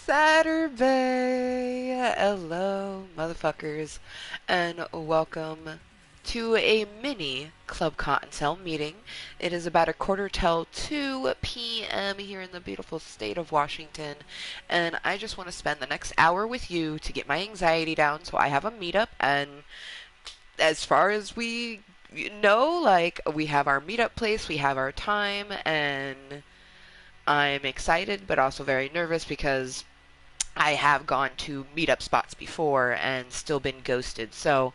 Saturday! Hello, motherfuckers, and welcome to a mini Club Cottontail meeting. It is about a quarter till 2 p.m. here in the beautiful state of Washington, and I just want to spend the next hour with you to get my anxiety down so I have a meetup. And as far as we know, like, we have our meetup place, we have our time, and I'm excited but also very nervous because I have gone to meetup spots before and still been ghosted. So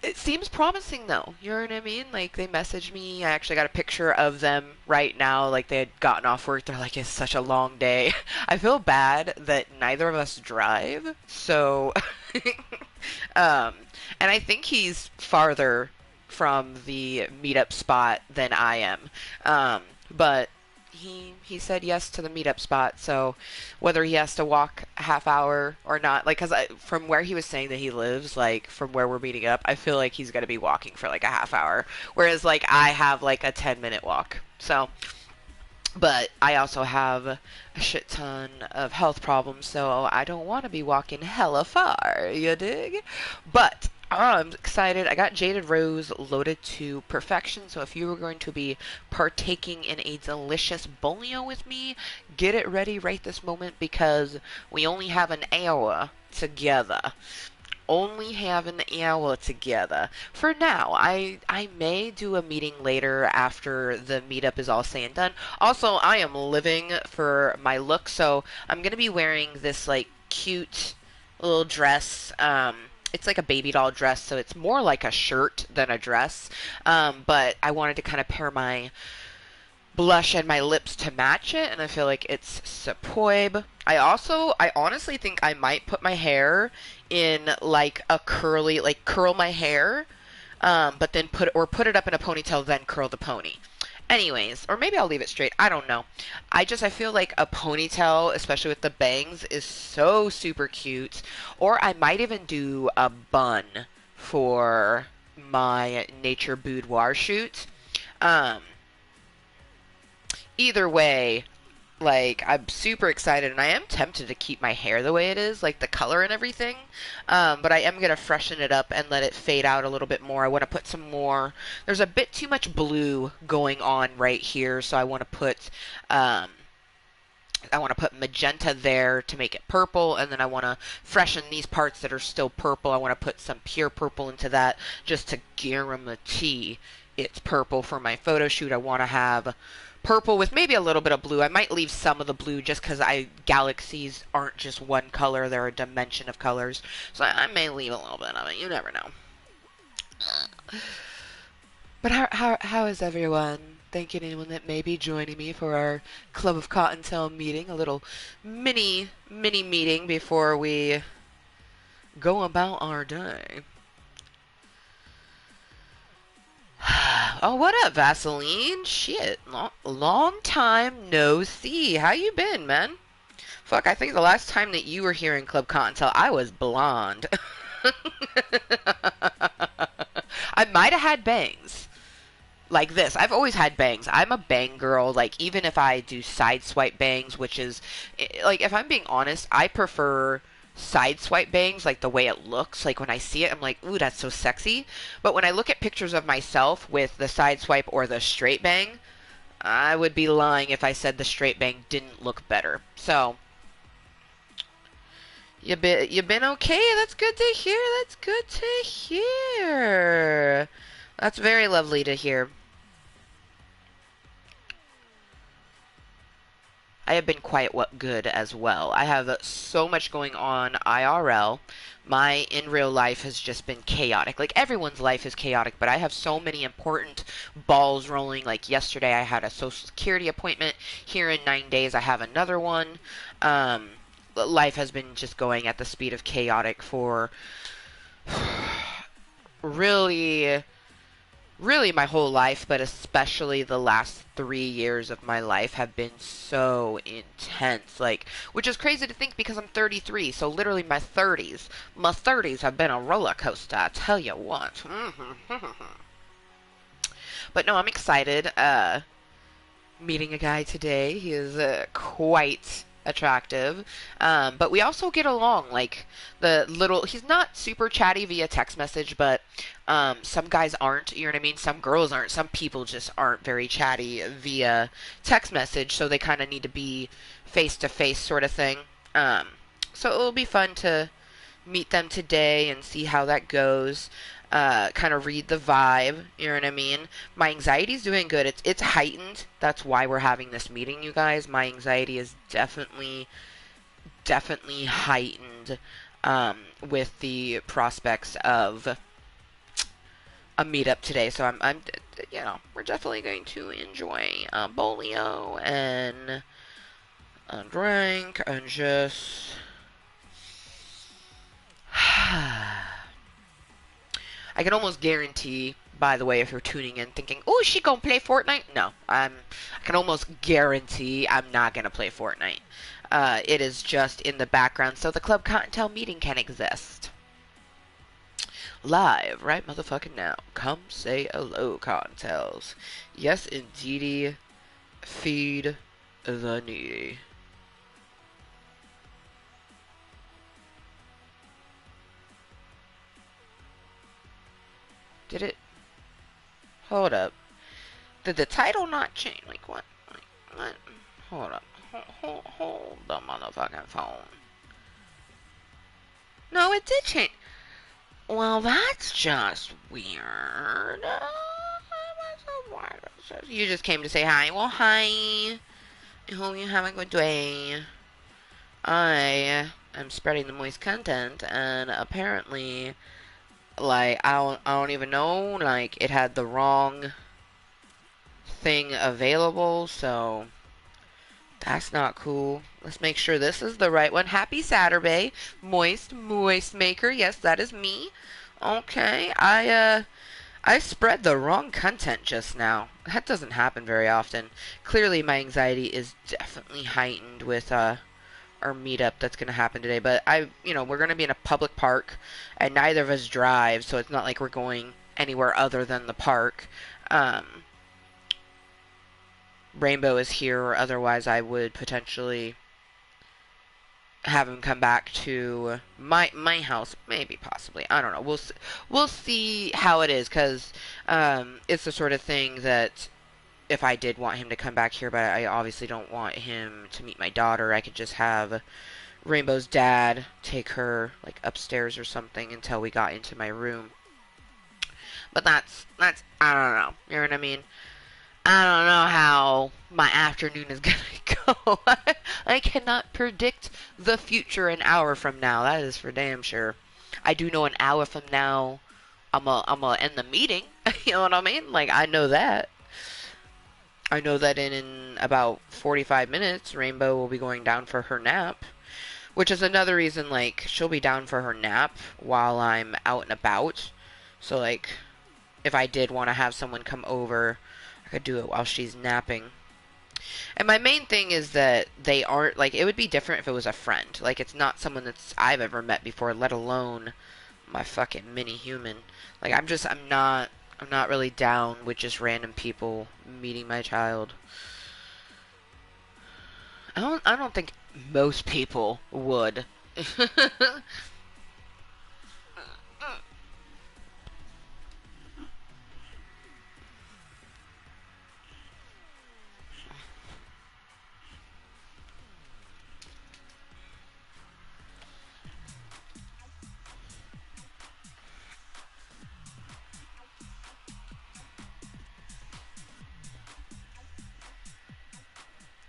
it seems promising though. You know what I mean? Like they messaged me. I actually got a picture of them right now. Like they had gotten off work. They're like, it's such a long day. I feel bad that neither of us drive. So, um, and I think he's farther from the meetup spot than I am. But he said yes to the meetup spot, so whether he has to walk a half hour or not, like, cause from where he was saying that he lives, like from where we're meeting up, I feel like he's gonna be walking for like a half hour, whereas like I have like a 10-minute walk. So, but I also have a shit ton of health problems, so I don't want to be walking hella far, you dig? But I'm excited. I got Jaded Rose loaded to perfection, so if you were going to be partaking in a delicious bolio with me, get it ready right this moment because we only have an hour together. Only have an hour together. For now, I may do a meeting later after the meetup is all said and done. Also, I am living for my look, so I'm gonna be wearing this like cute little dress. It's like a baby doll dress, so it's more like a shirt than a dress. But I wanted to kind of pair my blush and my lips to match it, and I feel like it's superb. I honestly think I might put my hair in like a curly, like curl my hair, but then put it up in a ponytail, then curl the pony. Anyways, or maybe I'll leave it straight. I don't know. I feel like a ponytail, especially with the bangs, is so super cute. Or I might even do a bun for my nature boudoir shoot. Um, Either way, like I'm super excited and I am tempted to keep my hair the way it is, like the color and everything. But I am gonna freshen it up and let it fade out a little bit more. I want to put some more. There's a bit too much blue going on right here, so um, I want to put magenta there to make it purple, and then I want to freshen these parts that are still purple. I want to put some pure purple into that just to guarantee it's purple for my photo shoot. I want to have purple with maybe a little bit of blue. I might leave some of the blue just because galaxies aren't just one color; they're a dimension of colors. So I may leave a little bit of it. You never know. But how is everyone? Thank you to anyone that may be joining me for our Club of Cottontail meeting, a little mini meeting before we go about our day. Oh, what up, Vaseline? Shit, long time no see. How you been, man? Fuck, I think the last time that you were here in Club Cottontail, I was blonde. I might have had bangs like this. I've always had bangs. I'm a bang girl. Like, even if I do side swipe bangs, which is, like, if I'm being honest, I prefer side swipe bangs, like the way it looks. Like, when I see it, I'm like, ooh, that's so sexy. But when I look at pictures of myself with the side swipe or the straight bang, I would be lying if I said the straight bang didn't look better. So, you been okay? That's good to hear. That's good to hear. That's very lovely to hear. I have been quite good as well. I have so much going on IRL. My in real life has just been chaotic. Like everyone's life is chaotic, but I have so many important balls rolling. Like yesterday, I had a social security appointment. Here in 9 days, I have another one. Um, Life has been just going at the speed of chaotic for really really my whole life, but especially the last 3 years of my life have been so intense. Like, which is crazy to think because I'm 33, so literally my thirties have been a roller coaster. I tell you what. But no, I'm excited. Meeting a guy today. He is quite attractive. But we also get along. Like, he's not super chatty via text message, but some guys aren't, you know what I mean? Some girls aren't. Some people just aren't very chatty via text message, so they kind of need to be face to face sort of thing. So it'll be fun to meet them today and see how that goes. Kind of read the vibe, you know what I mean? My anxiety's doing good. It's heightened. That's why we're having this meeting, you guys. My anxiety is definitely heightened with the prospects of a meetup today. So I'm you know, we're definitely going to enjoy a bolio and a drink and just I can almost guarantee, by the way, if you're tuning in thinking, oh, is she gonna play Fortnite? No, I can almost guarantee I'm not gonna play Fortnite. It is just in the background so the Club Kottontale meeting can exist. Live, right motherfucking now. Come say hello, Kottontales. Yes, indeedy. Feed the needy. Did it? Hold up. Did the title not change? Like, what? Like, what? Hold up. Hold the motherfucking phone. No, it did change. Well, that's just weird. You just came to say hi. Well, hi. I hope you have a good day. I am spreading the moist content, and apparently, like, I don't even know, like, it had the wrong thing available, so that's not cool. Let's make sure this is the right one. Happy Saturday, Mooiisstt Maker. Yes, that is me. Okay, I spread the wrong content just now. That doesn't happen very often. Clearly, my anxiety is definitely heightened with our meetup that's going to happen today. But we're going to be in a public park, and neither of us drive, so it's not like we're going anywhere other than the park. Rainbow is here, or otherwise I would potentially have him come back to my house, maybe, possibly. I don't know. We'll see how it is, because it's the sort of thing that if I did want him to come back here, but I obviously don't want him to meet my daughter, I could just have Rainbow's dad take her like upstairs or something until we got into my room. But that's I don't know. You know what I mean? I don't know how my afternoon is gonna go. I cannot predict the future an hour from now. That is for damn sure. I do know an hour from now, I'm gonna end the meeting. You know what I mean? Like, I know that. I know that in about 45 minutes, Rainbow will be going down for her nap. Which is another reason, like, she'll be down for her nap while I'm out and about. So, like, if I did want to have someone come over, I could do it while she's napping. And my main thing is that they aren't, like, it would be different if it was a friend. Like, it's not someone I've ever met before, let alone my fucking mini-human. Like, I'm not really down with just random people meeting my child. I don't think most people would.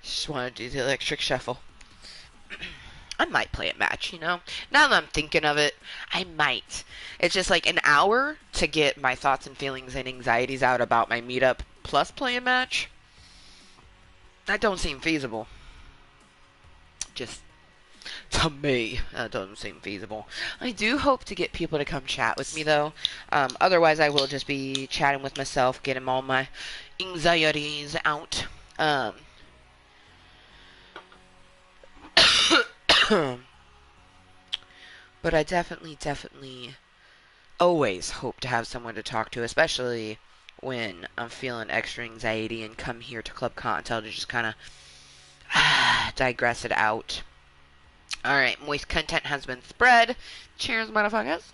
Just want to do the electric shuffle. I might play a match, you know? Now that I'm thinking of it, I might. It's just like an hour to get my thoughts and feelings and anxieties out about my meetup plus play a match. That don't seem feasible. Just to me, that doesn't seem feasible. I do hope to get people to come chat with me, though. Otherwise, I will just be chatting with myself, getting all my anxieties out. But I definitely always hope to have someone to talk to, especially when I'm feeling extra anxiety and come here to Club Kottontale to just kind of Digress it out. Alright, moist content has been spread. Cheers, motherfuckers.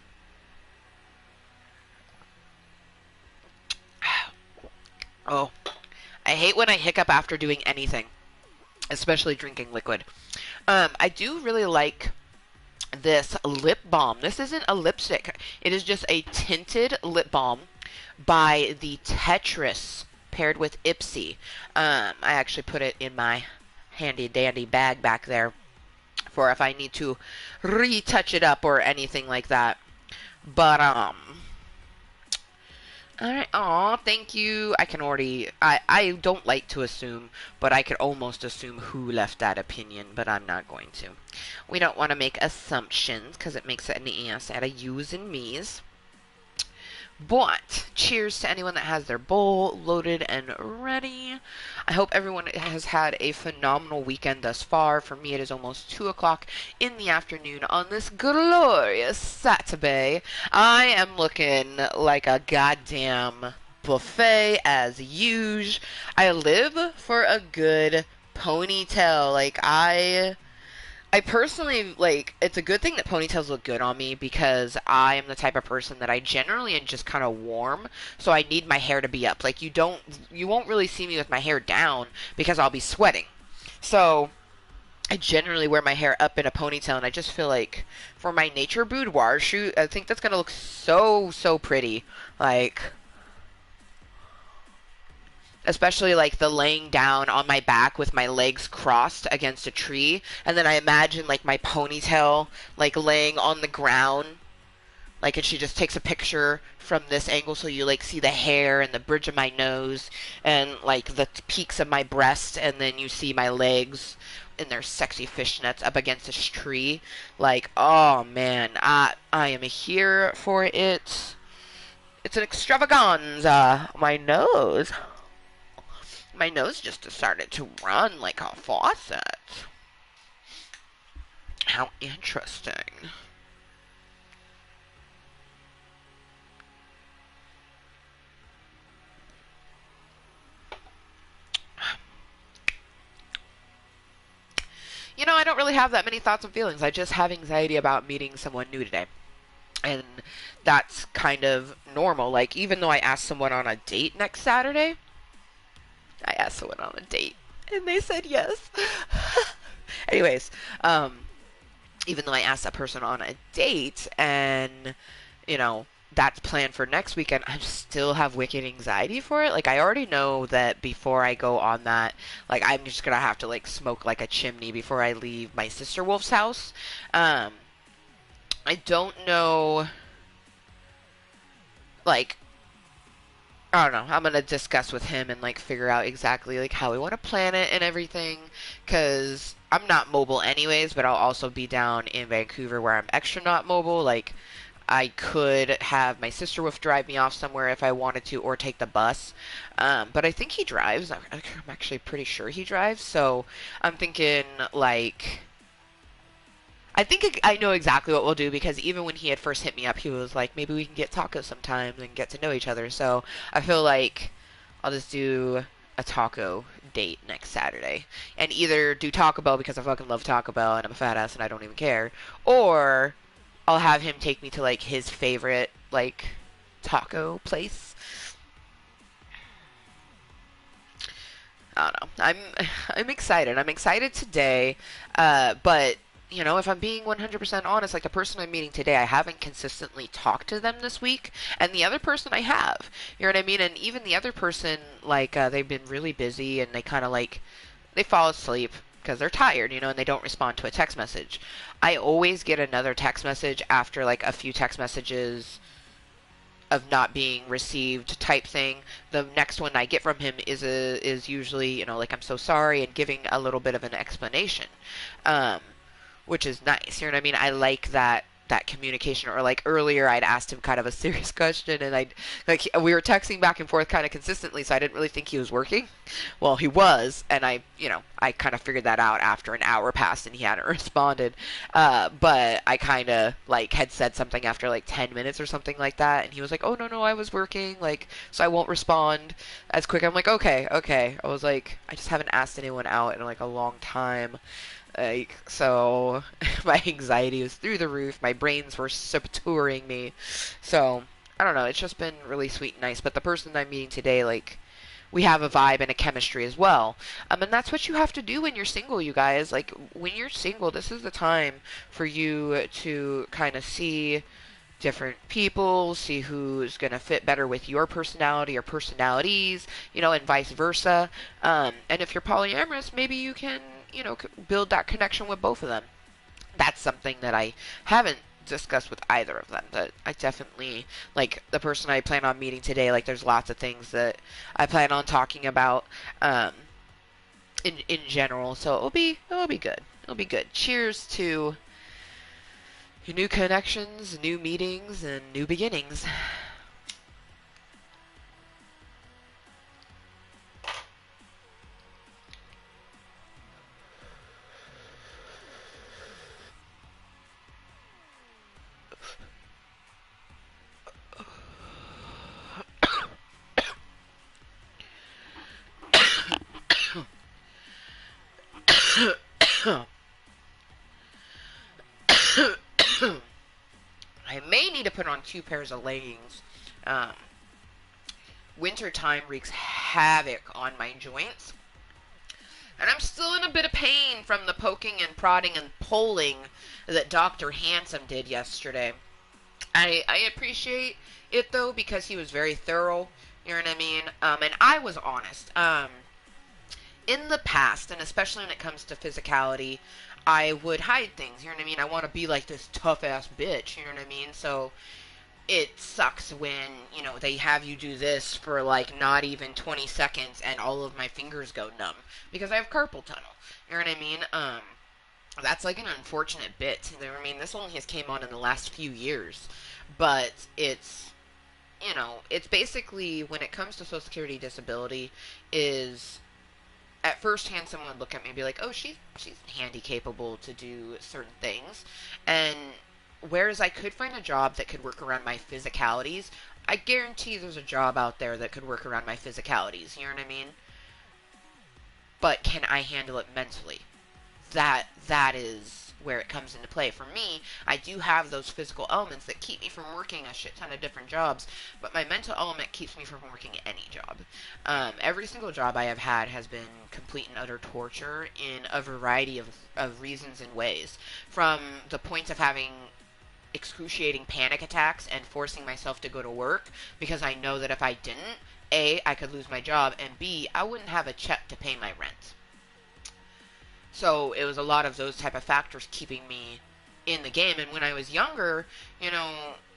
Oh, I hate when I hiccup after doing anything, especially drinking liquid. I do really like this lip balm. This isn't a lipstick. It is just a tinted lip balm by the Tetris paired with Ipsy. I actually put it in my handy dandy bag back there for if I need to retouch it up or anything like that. But alright, aw, thank you. I don't like to assume, but I could almost assume who left that opinion, but I'm not going to. We don't want to make assumptions, because it makes an ass out of yous and me's. But, cheers to anyone that has their bowl loaded and ready. I hope everyone has had a phenomenal weekend thus far. For me, it is almost 2 o'clock in the afternoon on this glorious Saturday. I am looking like a goddamn buffet as usual. I live for a good ponytail. I personally, it's a good thing that ponytails look good on me because I am the type of person that I generally am just kind of warm, so I need my hair to be up. You won't really see me with my hair down because I'll be sweating. So, I generally wear my hair up in a ponytail, and I just feel like for my nature boudoir shoot, I think that's going to look so, so pretty. Especially the laying down on my back with my legs crossed against a tree, and then I imagine my ponytail laying on the ground, and she just takes a picture from this angle, so you see the hair and the bridge of my nose and the peaks of my breast, and then you see my legs in their sexy fishnets up against this tree. Oh man, I am here for it. It's an extravaganza. My nose just started to run like a faucet. How interesting. I don't really have that many thoughts and feelings. I just have anxiety about meeting someone new today. And that's kind of normal. Even though I asked someone on a date next Saturday, I asked someone on a date, and they said yes. Anyways, even though I asked that person on a date, and, that's planned for next weekend, I still have wicked anxiety for it. I already know that before I go on that, I'm just gonna have to, smoke like a chimney before I leave my sister Wolf's house. I don't know, I don't know. I'm going to discuss with him and, figure out exactly, how we want to plan it and everything. Because I'm not mobile anyways, but I'll also be down in Vancouver where I'm extra not mobile. I could have my sister wolf drive me off somewhere if I wanted to, or take the bus. But I think he drives. I'm actually pretty sure he drives. So I'm thinking, I think I know exactly what we'll do, because even when he had first hit me up, he was like, maybe we can get tacos sometime and get to know each other. So I feel like I'll just do a taco date next Saturday. And either do Taco Bell because I fucking love Taco Bell and I'm a fat ass and I don't even care. Or I'll have him take me to his favorite taco place. I don't know. I'm excited. I'm excited today. But if I'm being 100% honest, the person I'm meeting today, I haven't consistently talked to them this week, and the other person I have. You know what I mean? And even the other person, they've been really busy, and they kind of, they fall asleep because they're tired, and they don't respond to a text message. I always get another text message after, a few text messages of not being received type thing. The next one I get from him is usually, I'm so sorry, and giving a little bit of an explanation. Which is nice. You know what I mean? I like that that communication. Or like earlier I'd asked him kind of a serious question, and I like we were texting back and forth kind of consistently, so I didn't really think he was working. Well, he was, and I kind of figured that out after an hour passed and he hadn't responded. But I kind of like had said something after like 10 minutes or something like that, and he was like, "Oh, no, I was working, like, so I won't respond as quick." I'm like, "Okay, okay." I was like, "I just haven't asked anyone out in like a long time." Like, so my anxiety was through the roof. My brains were subtouring me. So, I don't know. It's just been really sweet and nice. But the person I'm meeting today, like, we have a vibe and a chemistry as well. And that's what you have to do when you're single, you guys. Like, when you're single, this is the time for you to kind of see different people, see who's going to fit better with your personality or personalities, and vice versa. And if you're polyamorous, maybe you can, build that connection with both of them. That's something that I haven't discussed with either of them. But I definitely, like, the person I plan on meeting today, like, there's lots of things that I plan on talking about in general. So it'll be good. It'll be good. Cheers to new connections, new meetings, and new beginnings. I may need to put on 2 pairs of leggings. Um, Winter time wreaks havoc on my joints. And I'm still in a bit of pain from the poking and prodding and pulling that Dr. Handsome did yesterday. I appreciate it, though, because he was very thorough. You know what I mean? And I was honest. In the past, and especially when it comes to physicality, I would hide things. You know what I mean? I want to be like this tough ass bitch. You know what I mean? So it sucks when, they have you do this for like not even 20 seconds and all of my fingers go numb because I have carpal tunnel. You know what I mean? That's like an unfortunate bit. I mean, this only has came on in the last few years, but it's basically when it comes to Social Security disability is at first hand someone would look at me and be like, "Oh, she's handy capable to do certain things," and whereas I could find a job that could work around my physicalities, I guarantee there's a job out there that could work around my physicalities. You know what I mean? But can I handle it mentally? That is where it comes into play. For me, I do have those physical elements that keep me from working a shit ton of different jobs, but my mental element keeps me from working any job. Every single job I have had has been complete and utter torture in a variety of reasons and ways. From the point of having excruciating panic attacks and forcing myself to go to work because I know that if I didn't, A, I could lose my job, and B, I wouldn't have a check to pay my rent. So it was a lot of those type of factors keeping me in the game. And when I was younger,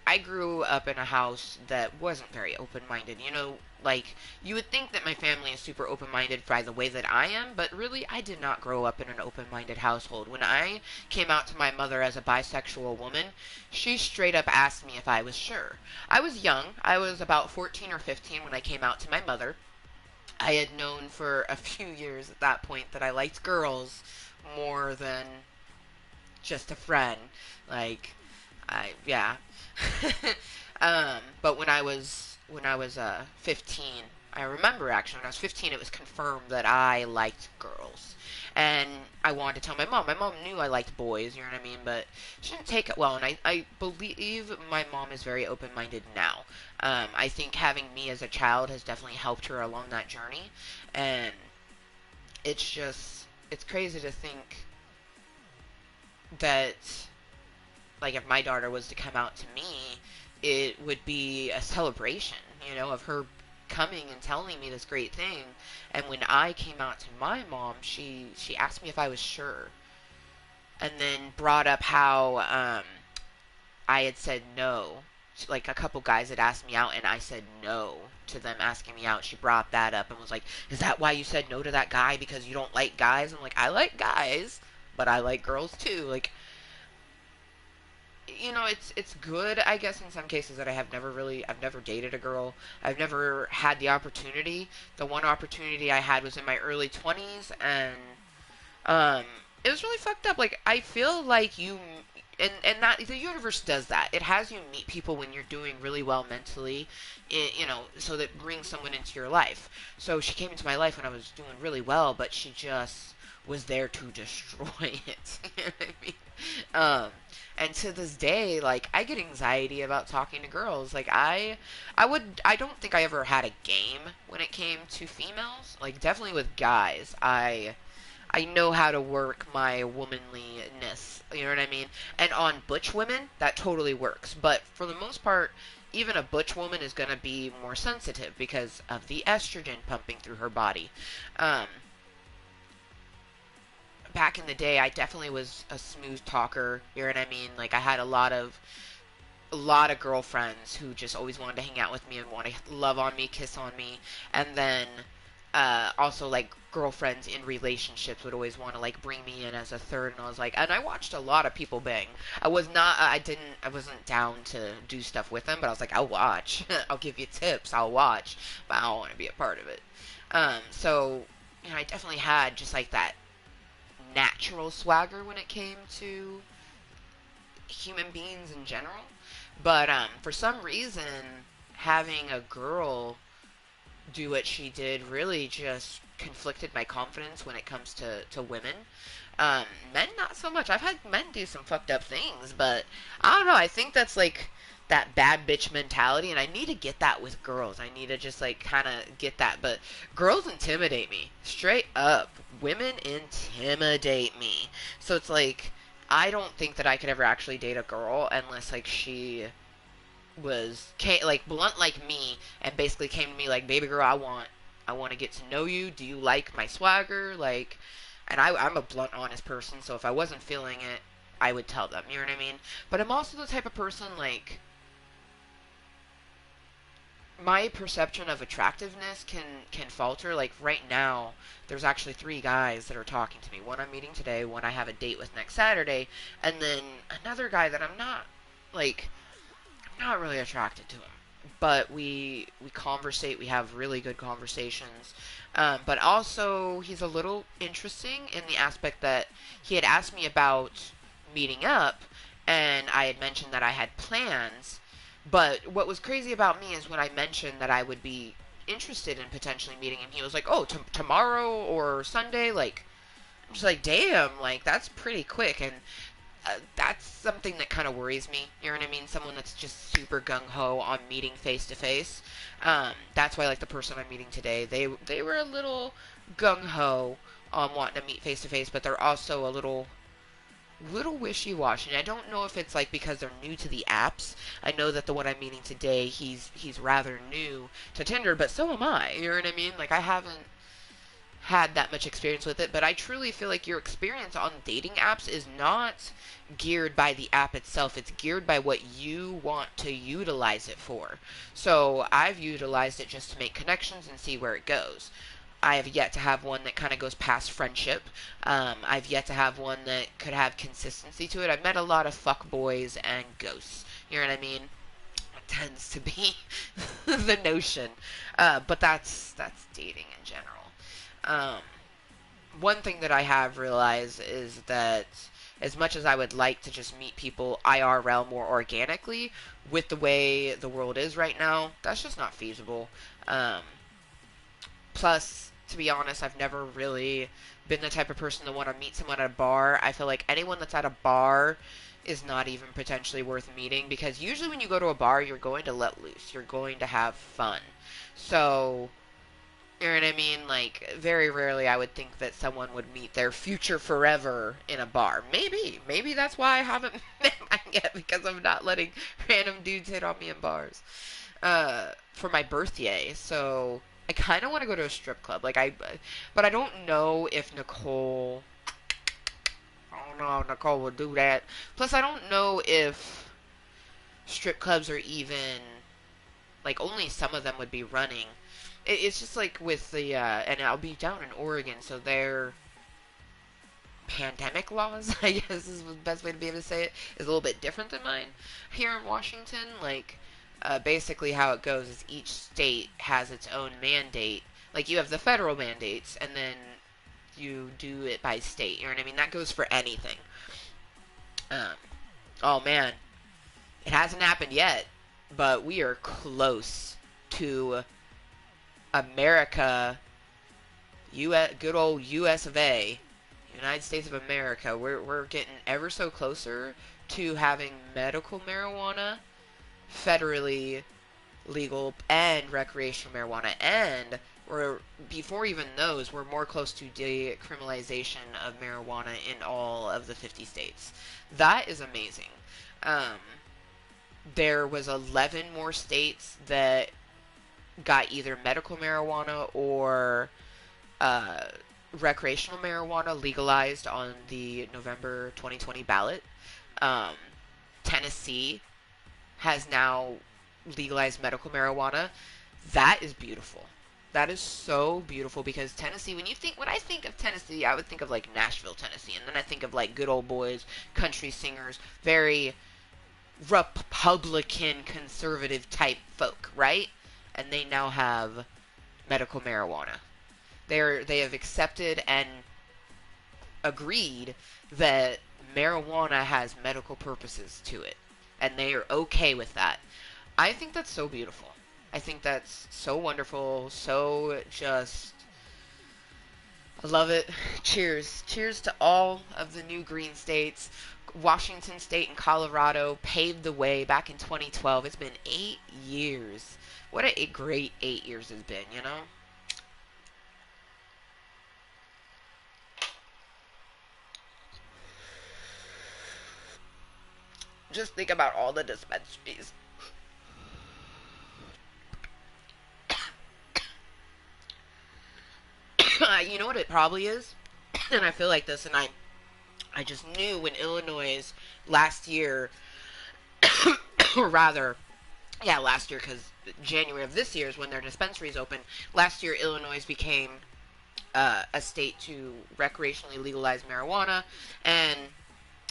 I grew up in a house that wasn't very open-minded. Like, you would think that my family is super open-minded by the way that I am, but really, I did not grow up in an open-minded household. When I came out to my mother as a bisexual woman, she straight up asked me if I was sure. I was young. I was about 14 or 15 when I came out to my mother. I had known for a few years at that point that I liked girls more than just a friend. Like, yeah. But when I was 15, I remember actually when I was 15, it was confirmed that I liked girls. And I wanted to tell my mom. My mom knew I liked boys, you know what I mean? But she didn't take it well. And I believe my mom is very open-minded now. I think having me as a child has definitely helped her along that journey. And it's crazy to think that, like, if my daughter was to come out to me, it would be a celebration, of her coming and telling me this great thing. And when I came out to my mom, she asked me if I was sure, and then brought up how I had said no. Like, a couple guys had asked me out, and I said no to them asking me out. She brought that up and was like, "Is that why you said no to that guy? Because you don't like guys?" I'm like, "I like guys, but I like girls too." Like, it's good, I guess, in some cases that I've never dated a girl. I've never had the opportunity. The one opportunity I had was in my early 20s, and um, it was really fucked up. Like, I feel like and that the universe does that. It has you meet people when you're doing really well mentally, so that brings someone into your life. So she came into my life when I was doing really well, but she just was there to destroy it. You know what I mean? Um, and to this day, like, I get anxiety about talking to girls. Like, I don't think I ever had a game when it came to females. Like, definitely with guys, I know how to work my womanliness. You know what I mean? And on butch women, that totally works. But for the most part, even a butch woman is going to be more sensitive because of the estrogen pumping through her body. Um, Back in the day, I definitely was a smooth talker. You know what I mean? Like, I had a lot of girlfriends who just always wanted to hang out with me and want to love on me, kiss on me, and then also like girlfriends in relationships would always want to like bring me in as a third, and I was like, and I watched a lot of people bang. I wasn't down to do stuff with them, but I was like, I'll watch, I'll give you tips, I'll watch, but I don't want to be a part of it. So I definitely had just like that natural swagger when it came to human beings in general. But for some reason, having a girl do what she did really just conflicted my confidence when it comes to women. Men, not so much. I've had men do some fucked up things, but I don't know. I think that's like that bad bitch mentality, and I need to get that with girls. I need to just like kind of get that. But girls intimidate me. Straight up. Women intimidate me. So it's like, I don't think that I could ever actually date a girl unless like she like blunt like me and basically came to me like, baby girl, I want to get to know you. Do you like my swagger? Like, and I'm a blunt, honest person, so if I wasn't feeling it, I would tell them. You know what I mean? But I'm also the type of person, like, my perception of attractiveness can falter. Like right now, there's actually three guys that are talking to me. One I'm meeting today, one I have a date with next Saturday, and then another guy that like I'm not really attracted to him. But we conversate. We have really good conversations. But also, he's a little interesting in the aspect that he had asked me about meeting up, and I had mentioned that I had plans. But what was crazy about me is when I mentioned that I would be interested in potentially meeting him, he was like, "Oh, tomorrow or Sunday." Like, I'm just like, "Damn!" Like, that's pretty quick, and that's something that kind of worries me. You know what I mean? Someone that's just super gung ho on meeting face to face. That's why, like the person I'm meeting today, they were a little gung ho on wanting to meet face to face, but they're also a little wishy washy. I don't know if it's like because they're new to the apps. I know that the one I'm meeting today, he's rather new to Tinder, but so am I. You know what I mean? Like, I haven't had that much experience with it, but I truly feel like your experience on dating apps is not geared by the app itself. It's geared by what you want to utilize it for. So I've utilized it just to make connections and see where it goes. I have yet to have one that kind of goes past friendship. I've yet to have one that could have consistency to it. I've met a lot of fuck boys and ghosts. You know what I mean? It tends to be the notion. But that's dating in general. Um, One thing that I have realized is that as much as I would like to just meet people IRL more organically, with the way the world is right now, that's just not feasible. Um, Plus, to be honest, I've never really been the type of person to want to meet someone at a bar. I feel like anyone that's at a bar is not even potentially worth meeting, because usually when you go to a bar, you're going to let loose. You're going to have fun. So, you know what I mean? Like, very rarely I would think that someone would meet their future forever in a bar. Maybe. Maybe that's why I haven't met mine yet, because I'm not letting random dudes hit on me in bars. For my birthday, so I kind of want to go to a strip club. But I don't know if Nicole. I don't know if Nicole will do that. Plus, I don't know if strip clubs are even, like, only some of them would be running. It's just like with the, and I'll be down in Oregon, so pandemic laws, I guess is the best way to be able to say it, is a little bit different than mine. Here in Washington, like, basically how it goes is each state has its own mandate. Like, you have the federal mandates, and then you do it by state. You know what I mean? That goes for anything. Um, oh man, it hasn't happened yet, but we are close to America, US, good old US of A, United States of America. We're getting ever so closer to having medical marijuana federally legal and recreational marijuana, and we're before even those, we're more close to decriminalization of marijuana in all of the 50 states. That is amazing. Um, there was 11 more states that got either medical marijuana or uh, recreational marijuana legalized on the November 2020 ballot. Um, Tennessee has now legalized medical marijuana. That is beautiful. That is so beautiful because Tennessee, when I think of Tennessee, I would think of like Nashville, Tennessee, and then I think of like good old boys, country singers, very Republican conservative type folk, right? And they now have medical marijuana. They have accepted and agreed that marijuana has medical purposes to it, and they are okay with that. I think that's so beautiful. I think that's so wonderful, so just I love it. Cheers. Cheers to all of the new green states. Washington State and Colorado paved the way back in 2012. It's been 8 years. What a great 8 years has been, you know? Just think about all the dispensaries. You know what it probably is? And I feel like this, and I just knew when Illinois last year, or rather, yeah, last year, because January of this year is when their dispensaries open. Last year, Illinois became a state to recreationally legalize marijuana, and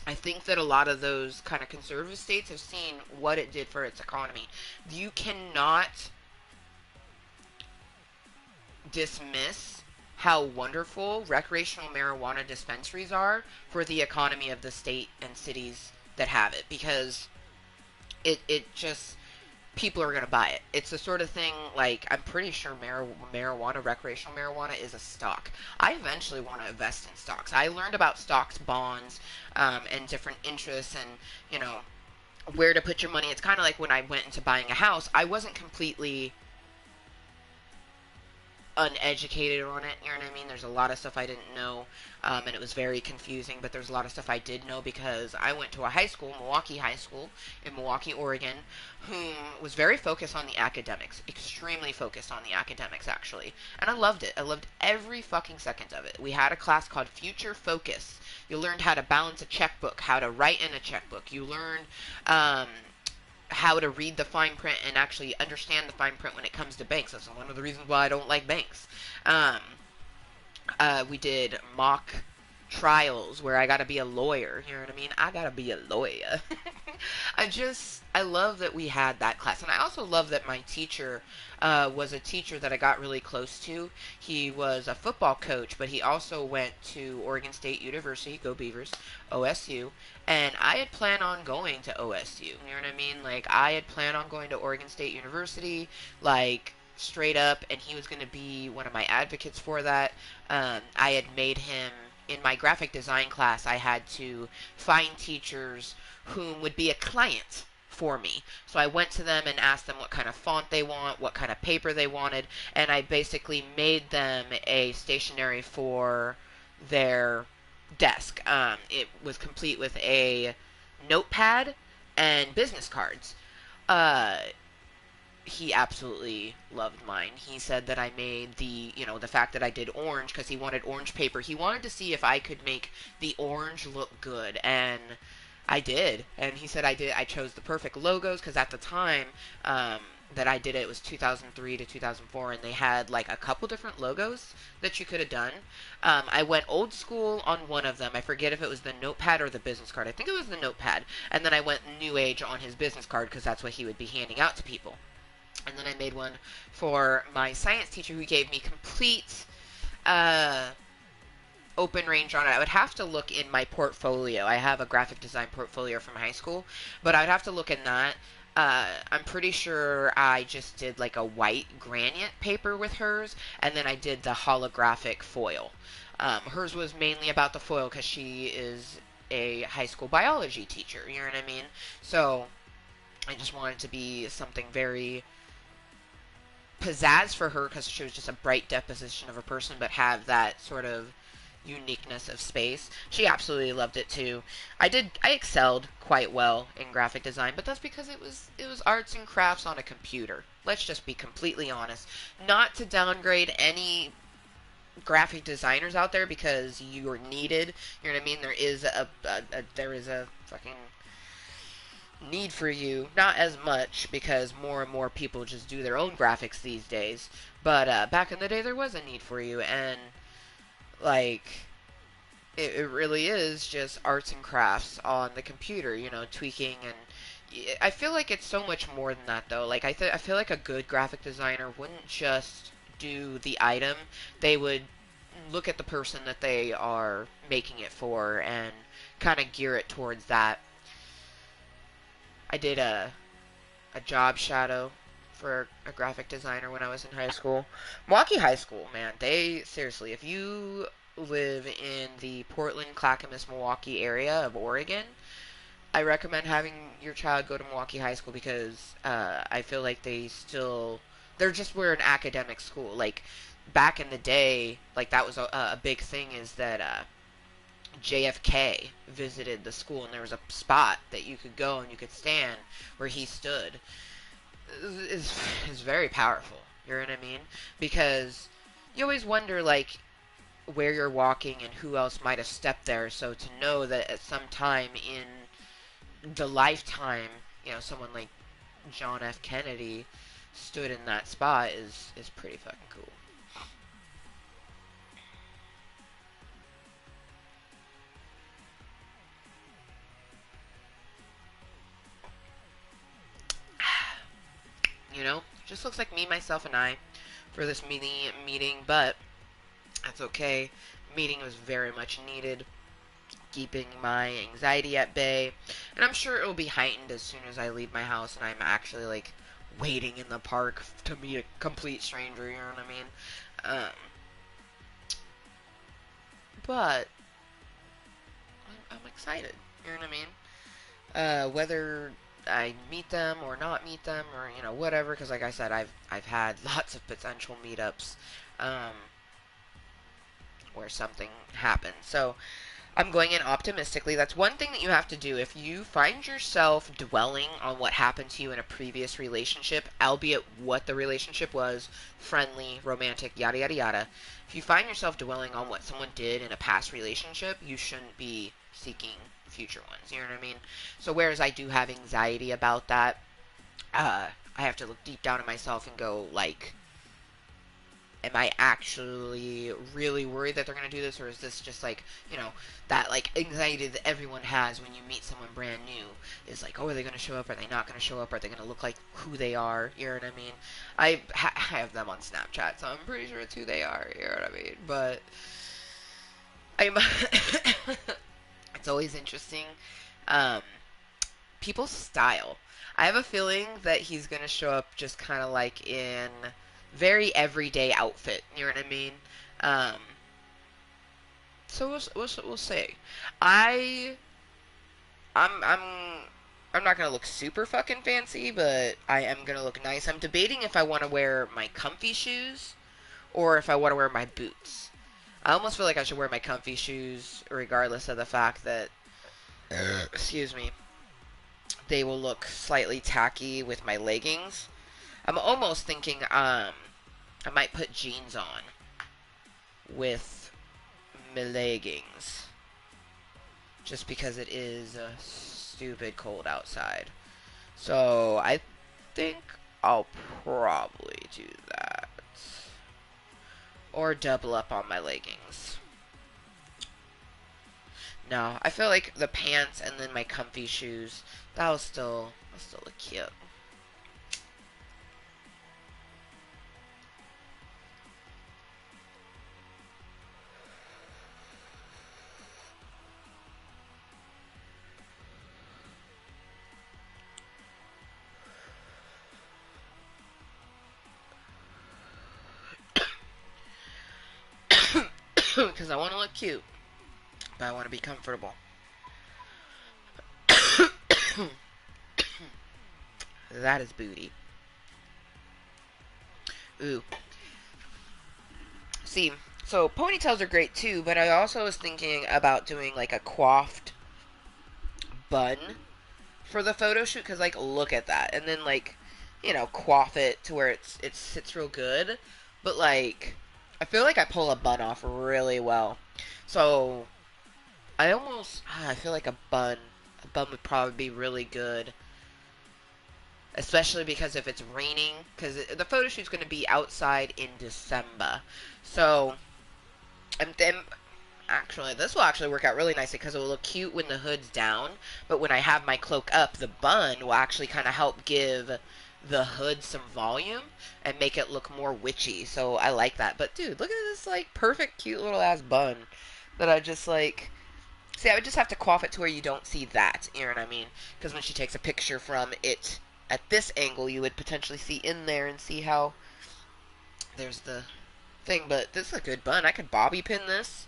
I think that a lot of those kind of conservative states have seen what it did for its economy. You cannot dismiss how wonderful recreational marijuana dispensaries are for the economy of the state and cities that have it, because it just people are going to buy it. It's the sort of thing, like, I'm pretty sure marijuana, recreational marijuana, is a stock. I eventually want to invest in stocks. I learned about stocks, bonds, and different interests, and, you know, where to put your money. It's kind of like when I went into buying a house. I wasn't completely uneducated on it, you know what I mean? There's a lot of stuff I didn't know, and it was very confusing, but there's a lot of stuff I did know because I went to a high school, Milwaukee High School, in Milwaukee, Oregon, who was very focused on the academics, extremely focused on the academics, actually, and I loved it. I loved every fucking second of it. We had a class called Future Focus. You learned how to balance a checkbook, how to write in a checkbook. You learned, how to read the fine print and actually understand the fine print when it comes to banks. That's one of the reasons why I don't like banks. We did mock trials where I got to be a lawyer. You know what I mean? I got to be a lawyer. I love that we had that class. And I also love that my teacher was a teacher that I got really close to. He was a football coach, but he also went to Oregon State University, go Beavers, OSU. And I had planned on going to OSU. You know what I mean? Like, I had planned on going to Oregon State University, like, straight up, and he was going to be one of my advocates for that. I had made him, in my graphic design class, I had to find teachers whom would be a client for me. So I went to them and asked them what kind of font they want, what kind of paper they wanted, and I basically made them a stationery for their desk. It was complete with a notepad and business cards. Uh, he absolutely loved mine. He said that I made the fact that I did orange because he wanted orange paper. He wanted to see if I could make the orange look good, and I did. And he said I did. I chose the perfect logos because at the time, that I did it was 2003 to 2004, and they had like a couple different logos that you could have done. I went old school on one of them. I forget if it was the notepad or the business card. I think it was the notepad. And then I went new age on his business card because that's what he would be handing out to people. And then I made one for my science teacher who gave me complete uh, open range on it. I would have to look in my portfolio. I have a graphic design portfolio from high school, but I'd have to look in that. I'm pretty sure I just did like a white granite paper with hers, and then I did the holographic foil. Hers was mainly about the foil because she is a high school biology teacher, you know what I mean? So I just wanted to be something very pizzazz for her because she was just a bright deposition of a person, but have that sort of uniqueness of space. She absolutely loved it too. I excelled quite well in graphic design, but that's because it was arts and crafts on a computer. Let's just be completely honest. Not to downgrade any graphic designers out there because you're needed. You know what I mean? There is a fucking need for you. Not as much because more and more people just do their own graphics these days. But back in the day, there was a need for you, and like it really is just arts and crafts on the computer, tweaking. And I feel like it's so much more than that though. Like I feel like a good graphic designer wouldn't just do the item. They would look at the person that they are making it for and kind of gear it towards that. I did a job shadow for a graphic designer when I was in high school. Milwaukee High School, man, they seriously, if you live in the Portland, Clackamas, Milwaukee area of Oregon, I recommend having your child go to Milwaukee High School because I feel like they're just we're an academic school. Like back in the day, like that was a big thing is that JFK visited the school and there was a spot that you could go and you could stand where he stood. Is very powerful. You know what I mean? Because you always wonder like where you're walking and who else might have stepped there. So to know that at some time in the lifetime, someone like John F. Kennedy stood in that spot is pretty fucking cool. Just looks like me, myself, and I for this mini meeting, but that's okay. Meeting was very much needed, keeping my anxiety at bay, and I'm sure it will be heightened as soon as I leave my house and I'm actually like waiting in the park to meet a complete stranger. You know what I mean? But I'm excited. You know what I mean? Whether I meet them or not meet them or whatever, because like I said, I've had lots of potential meetups um, where something happened. So I'm going in optimistically. That's one thing that you have to do. If you find yourself dwelling on what happened to you in a previous relationship, albeit what the relationship was, friendly, romantic, yada yada yada, if you find yourself dwelling on what someone did in a past relationship, you shouldn't be seeking future ones. You know what I mean? So whereas I do have anxiety about that, I have to look deep down in myself and go like, am I actually really worried that they're going to do this, or is this just like, that like anxiety that everyone has when you meet someone brand new is like, oh, are they going to show up? Are they not going to show up? Are they going to look like who they are? You know what I mean? I have them on Snapchat, so I'm pretty sure it's who they are. You know what I mean? But I'm it's always interesting. Um, People's style. I have a feeling that he's gonna show up just kind of like in very everyday outfit. You know what I mean? Um, so we'll see. I I'm I'm not gonna look super fucking fancy, but I am gonna look nice. I'm debating if I want to wear my comfy shoes or if I want to wear my boots. I almost feel like I should wear my comfy shoes, regardless of the fact that, excuse me, they will look slightly tacky with my leggings. I'm almost thinking I might put jeans on with my leggings, just because it is stupid cold outside. So I think I'll probably do that. Or double up on my leggings. No, I feel like the pants and then my comfy shoes, that'll still look cute. Because I want to look cute, but I want to be comfortable. That is booty. Ooh. See, so ponytails are great too, but I also was thinking about doing like a coiffed bun for the photo shoot, because like look at that, and then like, you know, coif it to where it sits real good. But like, I feel like I pull a bun off really well, so I feel like a bun would probably be really good, especially because if it's raining, because the photo shoot's going to be outside in December, so and then actually, this will actually work out really nicely because it will look cute when the hood's down, but when I have my cloak up, the bun will actually kind of help give the hood some volume and make it look more witchy, so I like that. But dude, look at this, like, perfect, cute little ass bun that I just, like, see, I would just have to coif it to where you don't see that, you know what I mean? Because when she takes a picture from it at this angle, you would potentially see in there and see how there's the thing. But this is a good bun. I could bobby pin this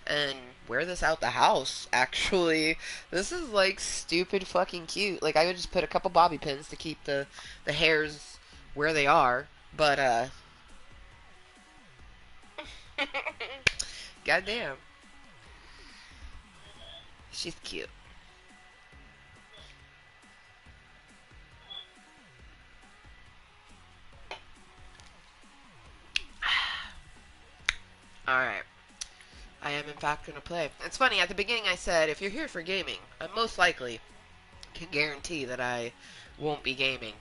and wear this out the house, actually. This is, like, stupid fucking cute. Like, I would just put a couple bobby pins to keep the hairs where they are. But, goddamn. She's cute. Alright. I am, in fact, going to play. It's funny, at the beginning I said, if you're here for gaming, I most likely can guarantee that I won't be gaming.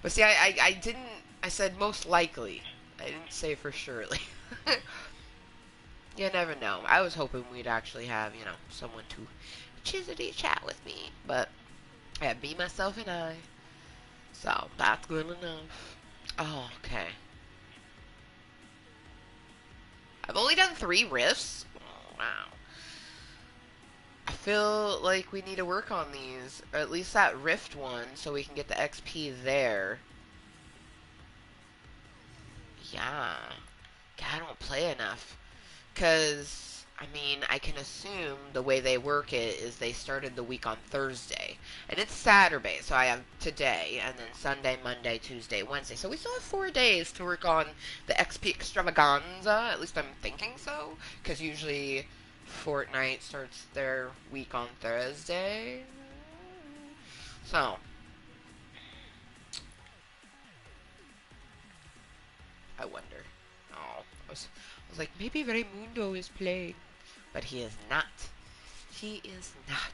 But see, I didn't, I said most likely. I didn't say for surely. You never know. I was hoping we'd actually have, you know, someone to chiselly chat with me. But, yeah, me, myself, and I. So, that's good enough. Oh, okay. I've only done 3 riffs. Oh, wow. I feel like we need to work on these, or at least that rift one, so we can get the XP there. Yeah. God, I don't play enough. Because, I mean, I can assume the way they work it is they started the week on Thursday. And it's Saturday, so I have today, and then Sunday, Monday, Tuesday, Wednesday. So we still have 4 days to work on the XP extravaganza. At least I'm thinking so. Because usually Fortnite starts their week on Thursday. So, I wonder. Oh, I was like, maybe Raimundo is playing. But he is not. He is not.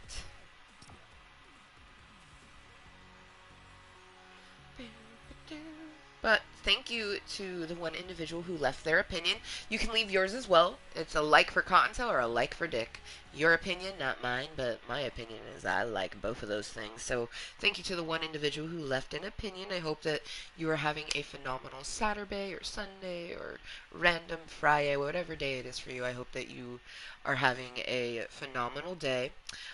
But thank you to the one individual who left their opinion. You can leave yours as well. It's a like for Cottontail or a like for Dick. Your opinion, not mine, but my opinion is I like both of those things. So thank you to the one individual who left an opinion. I hope that you are having a phenomenal Saturday or Sunday or random Friday, whatever day it is for you. I hope that you are having a phenomenal day.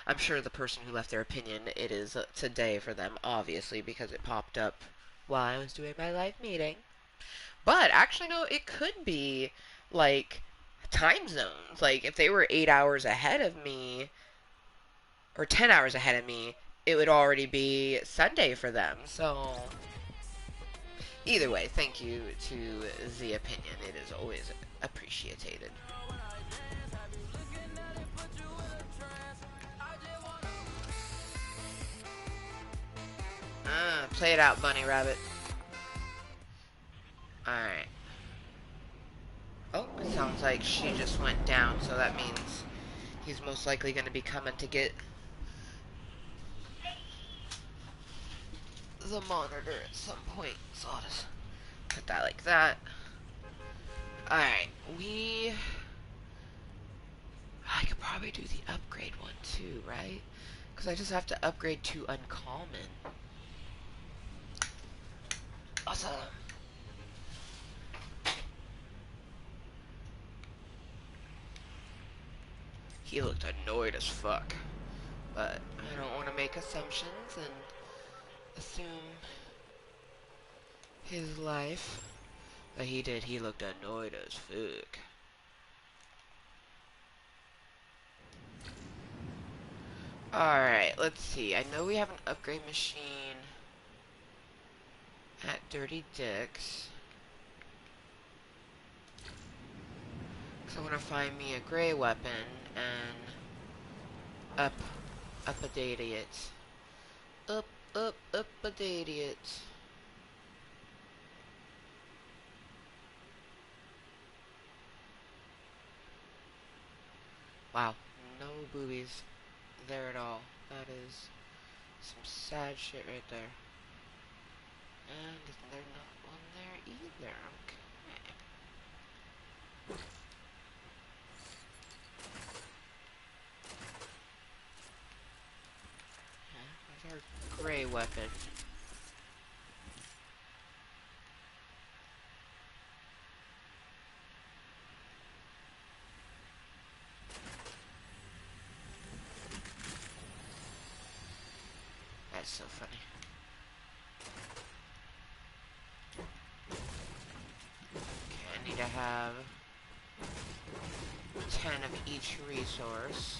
I'm sure the person who left their opinion, it is today for them, obviously, because it popped up while I was doing my live meeting. But actually, no, it could be like time zones. Like if they were 8 hours ahead of me or 10 hours ahead of me, it would already be Sunday for them. So either way, thank you to the opinion. It is always appreciated. Play it out, bunny rabbit. Alright. Oh, it sounds like she just went down, so that means he's most likely going to be coming to get the monitor at some point, so I'll just put that like that. Alright, I could probably do the upgrade one too, right? Because I just have to upgrade to uncommon. Awesome. He looked annoyed as fuck. But I don't want to make assumptions and assume his life. But he did. He looked annoyed as fuck. Alright, let's see. I know we have an upgrade machine at Dirty Dick's. So I want to find me a gray weapon and up-a-date it. Up-a-date it. Wow, no boobies there at all. That is some sad shit right there. And they're not on there either. Okay. Yeah, there's our gray weapon. That's so funny. Okay, I need to have 10 of each resource.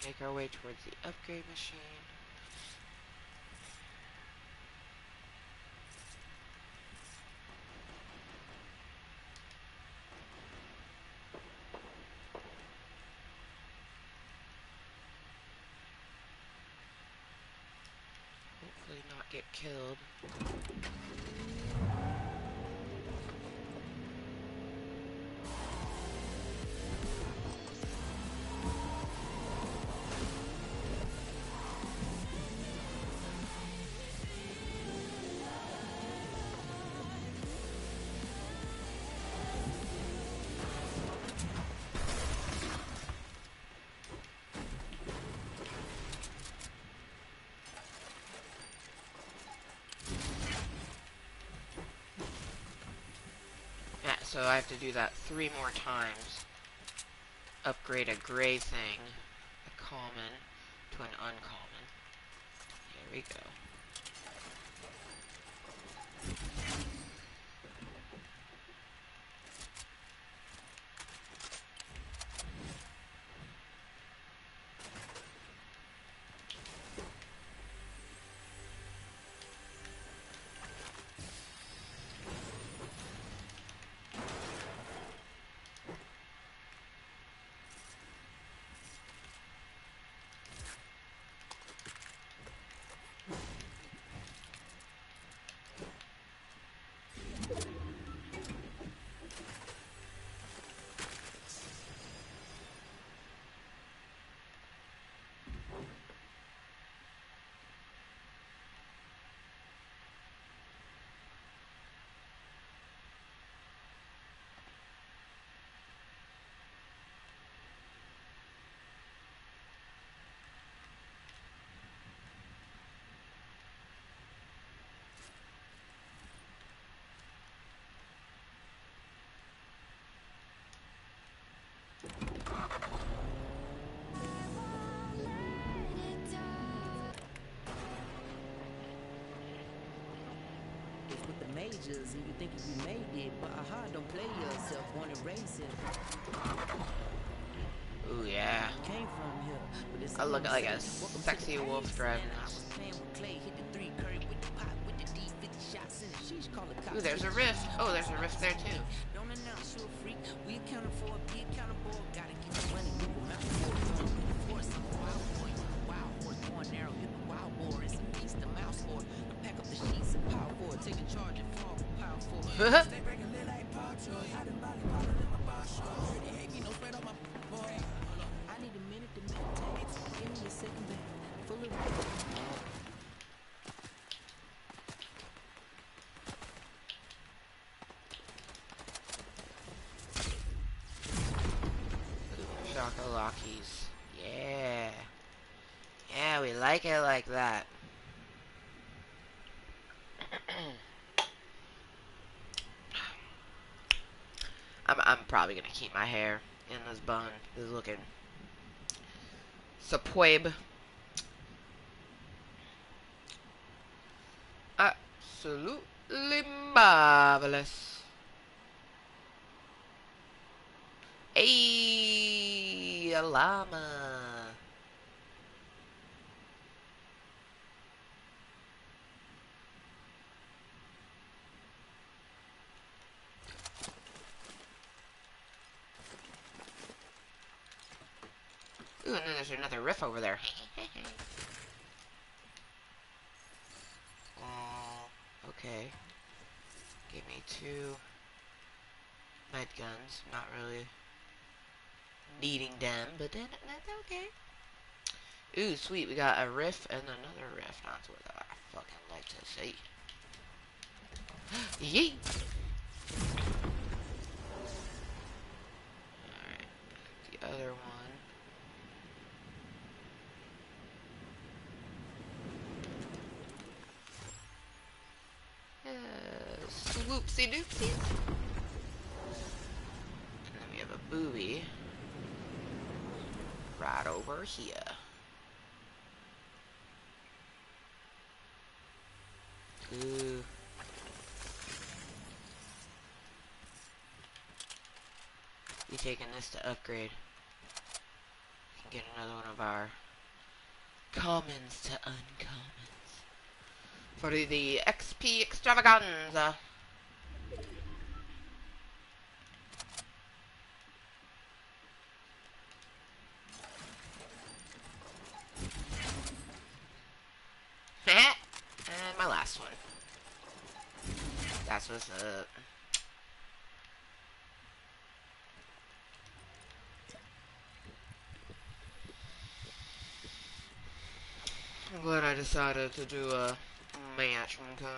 Make our way towards the upgrade machine. Hopefully not get killed. Yeah, so I have to do that 3 more times. Upgrade a gray thing, a common, to an uncommon. Here we go. majors and you think you made it, but aha, don't play yourself, born and raised here. Ooh, yeah. Came from here, but it's I all look the like a same. Welcome to the sexy wolf caves. driving And I this. was playing with clay, hit the 3 curry with the pot, with the D 50 shots in it. Sheesh, call the Ooh, cops. there's a rift. Oh, there's a rift there too. Don't announce you a freak. We accounted for it, be accountable. Gotta get the money, move a mountain for it. Of course, I'm a wild boy. You a wild horse, born narrow. You the wild boar. It's a beast, a mouse for it. I pack up the sheets and power for it. Taking charge and fall power for it. Stay back and live like Paul Troy. I done body bottle in my bar short. They hate me, no spread on my boy. I need a minute to meditate. Give me a second back. Full of Shakalakis. Yeah. Yeah, we like it like that. I'm probably gonna keep my hair in this bun. This is looking superb. Absolutely marvelous. Hey, a llama. Ooh, and then there's another riff over there. Okay. Give me 2 med guns. Not really needing them, but then that's okay. Ooh, sweet. We got a riff and another riff. That's what I fucking like to see. Yeet! Alright. The other one. Swoopsie doopsies. And then we have a booby right over here. Ooh. We taking this to upgrade. We can get another one of our commons to uncommons. For the XP extravaganza. And my last one. That's what's up. I'm glad I decided to do a match one time.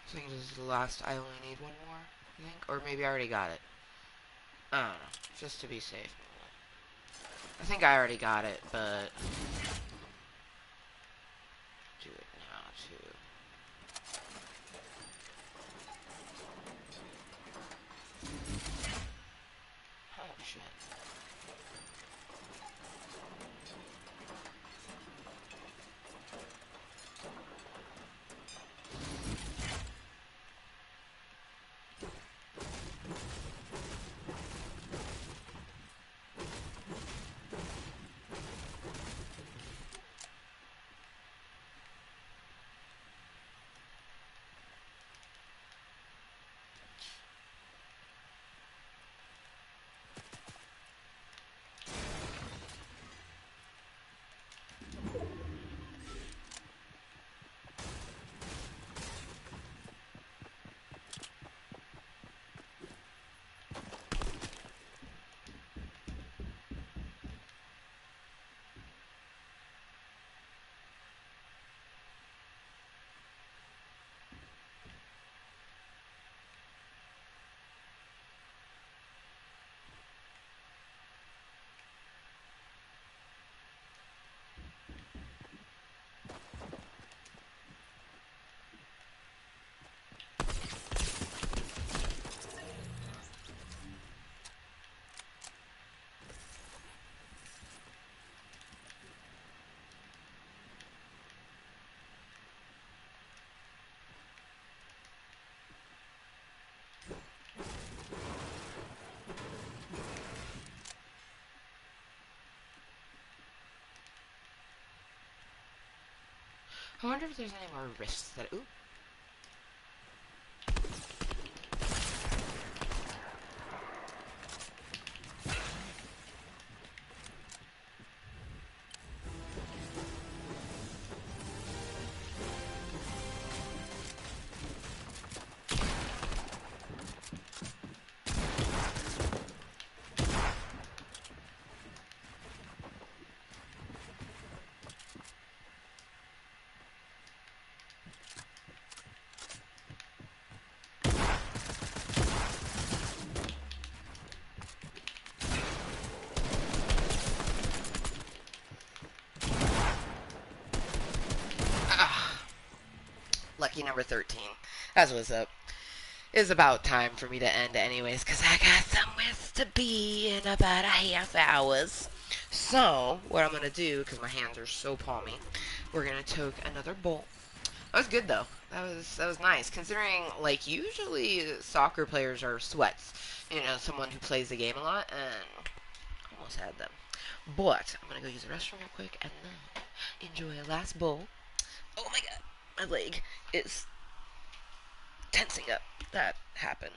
I think this is the last. I only need one more, I think. Or maybe I already got it. I don't know. Just to be safe. I think I already got it, but do it now too. Oh shit. I wonder if there's any more rifts that. Ooh. Ah, lucky number 13. That's what's up. It's about time for me to end anyways, because I got somewhere to be in about a half hours. So, what I'm going to do, because my hands are so palmy, we're going to take another bowl. That was good, though. That was nice, considering, like, usually soccer players are sweats. You know, someone who plays the game a lot, and almost had them. But, I'm going to go use the restroom real quick, and then enjoy a last bowl. Oh my god, my leg is tensing up. That happened.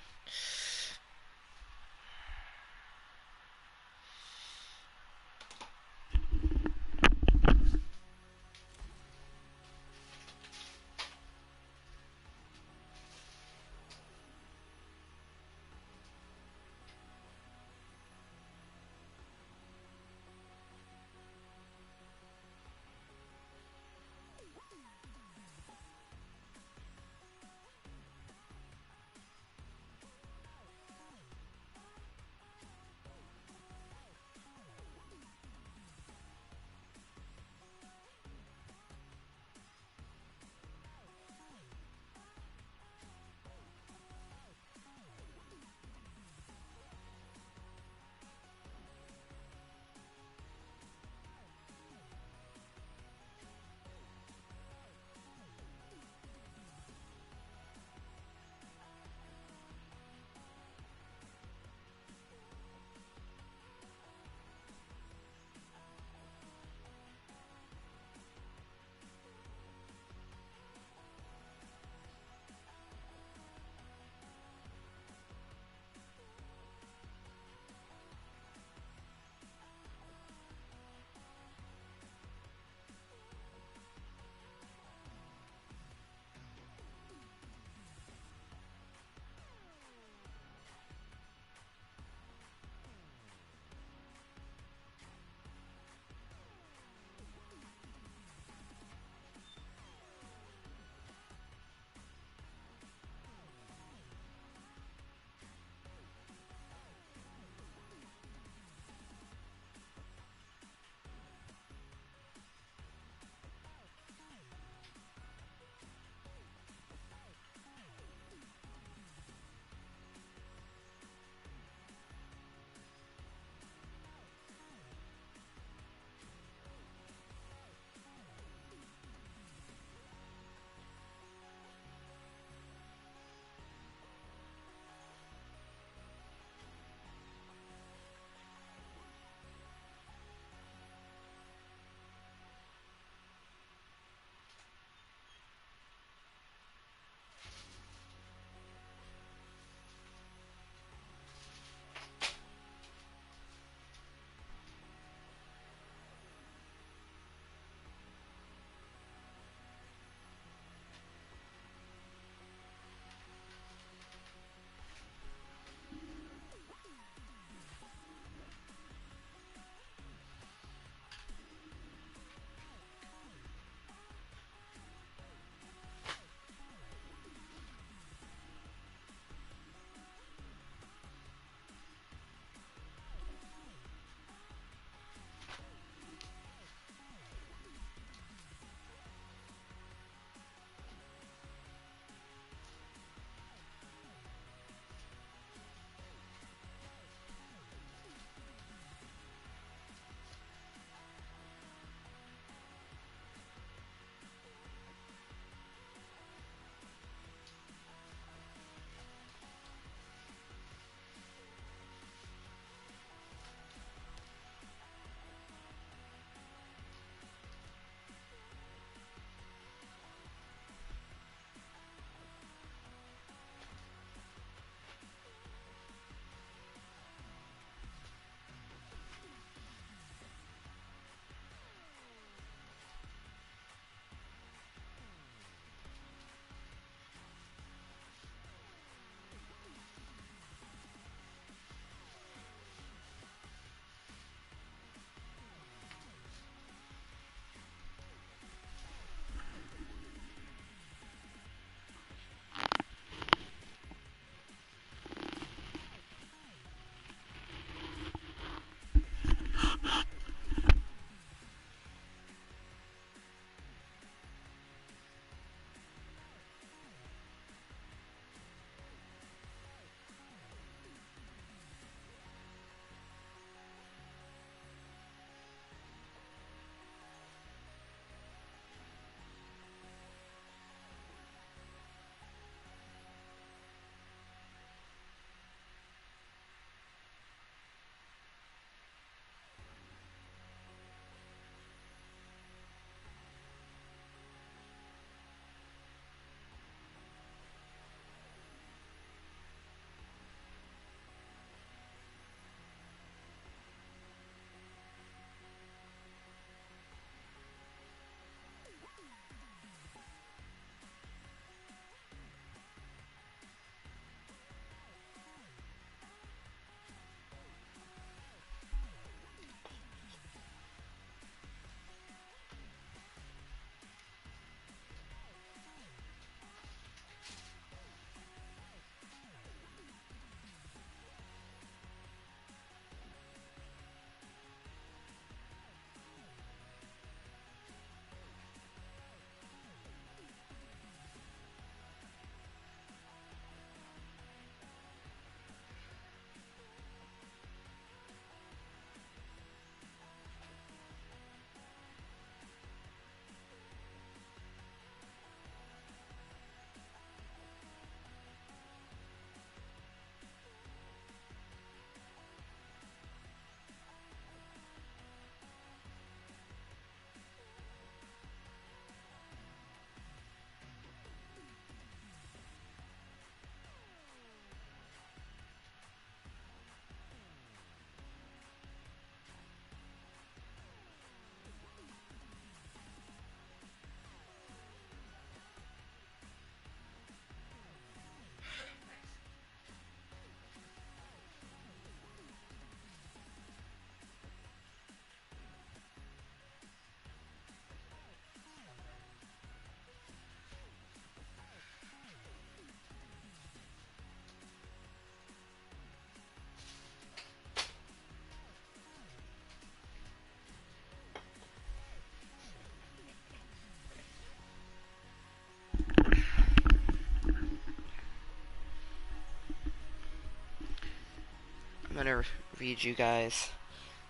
I'm gonna read you guys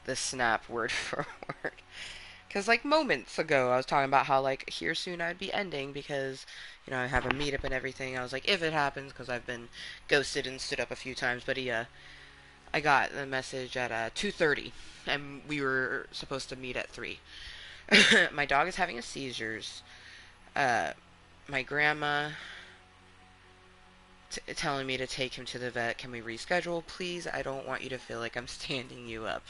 the snap word for word. Because, like, moments ago, I was talking about how, like, here soon I'd be ending because, I have a meetup and everything. I was like, if it happens, because I've been ghosted and stood up a few times. But I got the message at 2:30, and we were supposed to meet at 3. My dog is having a seizures. Uh, my grandma telling me to take him to the vet. Can we reschedule, please? I don't want you to feel like I'm standing you up.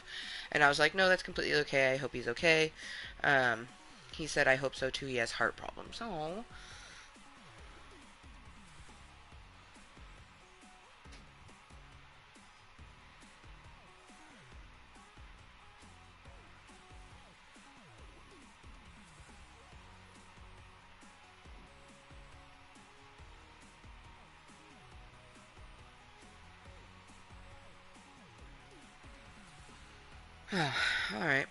And I was like, no, that's completely okay. I hope he's okay. Um, he said, I hope so too. He has heart problems. Oh. Alright.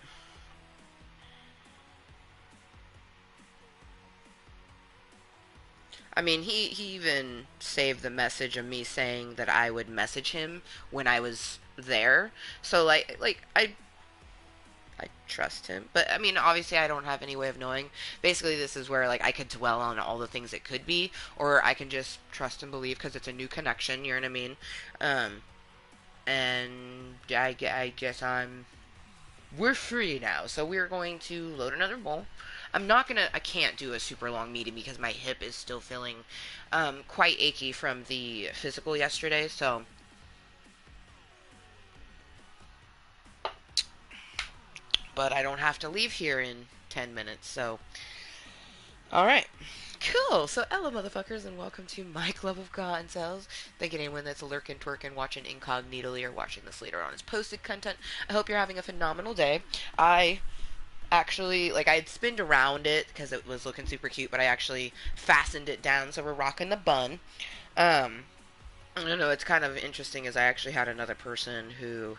I mean, he even saved the message of me saying that I would message him when I was there. So I trust him. But I mean, obviously I don't have any way of knowing. Basically, this is where like I could dwell on all the things it could be, or I can just trust and believe because it's a new connection. You know what I mean? Um, and I guess we're free now, so we're going to load another bowl. I can't do a super long meeting because my hip is still feeling quite achy from the physical yesterday. So, but I don't have to leave here in 10 minutes. So, all right. Cool. So, hello, motherfuckers, and welcome to my club of cotton cells. Thank you, anyone that's lurking, twerking, watching incognitally, or watching this later on as posted content. I hope you're having a phenomenal day. I actually, like, I had spinned around it because it was looking super cute, but I actually fastened it down, so we're rocking the bun. Um, I don't know. It's kind of interesting, as I actually had another person who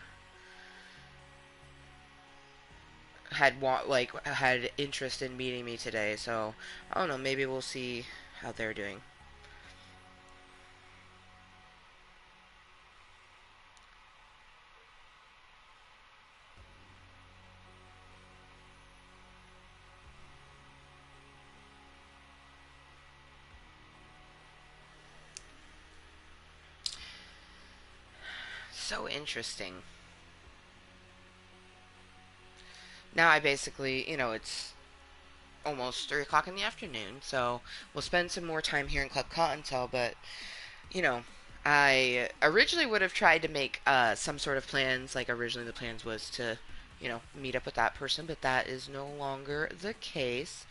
had interest in meeting me today. So I don't know. Maybe we'll see how they're doing. So interesting. Now I basically, it's almost 3 o'clock in the afternoon, so we'll spend some more time here in Club Cottontale. But you know, I originally would have tried to make some sort of plans. Like originally, the plans was to, meet up with that person, but that is no longer the case.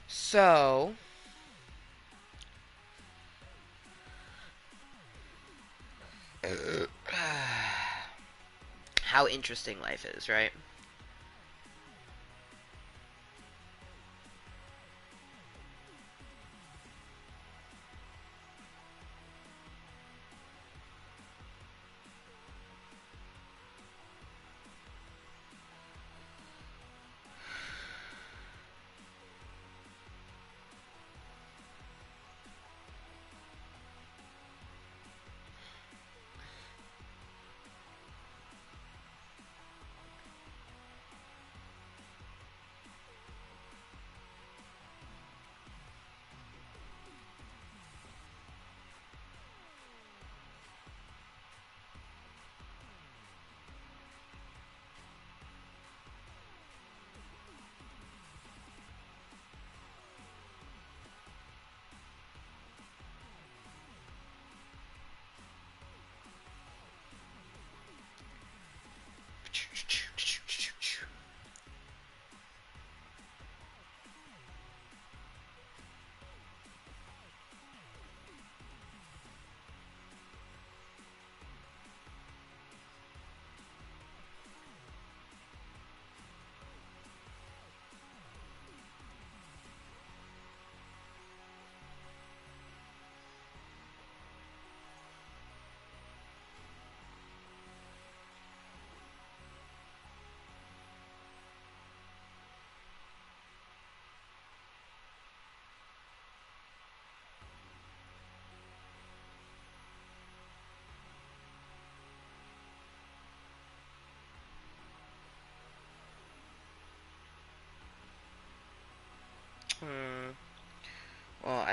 So, how interesting life is, right?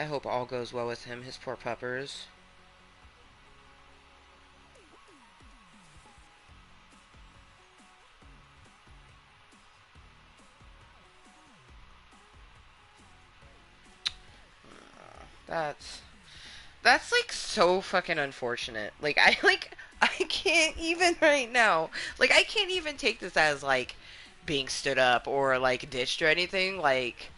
I hope all goes well with him, his poor puppers. That's that's like so fucking unfortunate. Like I can't even right now. Like I can't even take this as like being stood up or like ditched or anything. Like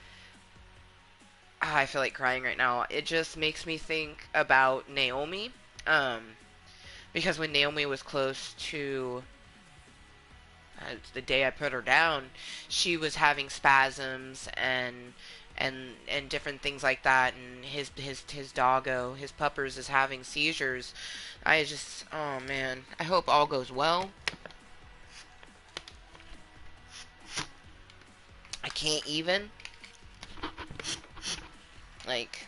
I feel like crying right now. It just makes me think about Naomi. Um because when Naomi was close to the day I put her down, she was having spasms and different things like that, and his doggo, his puppers, is having seizures. I just, oh man, I hope all goes well. I can't even, like,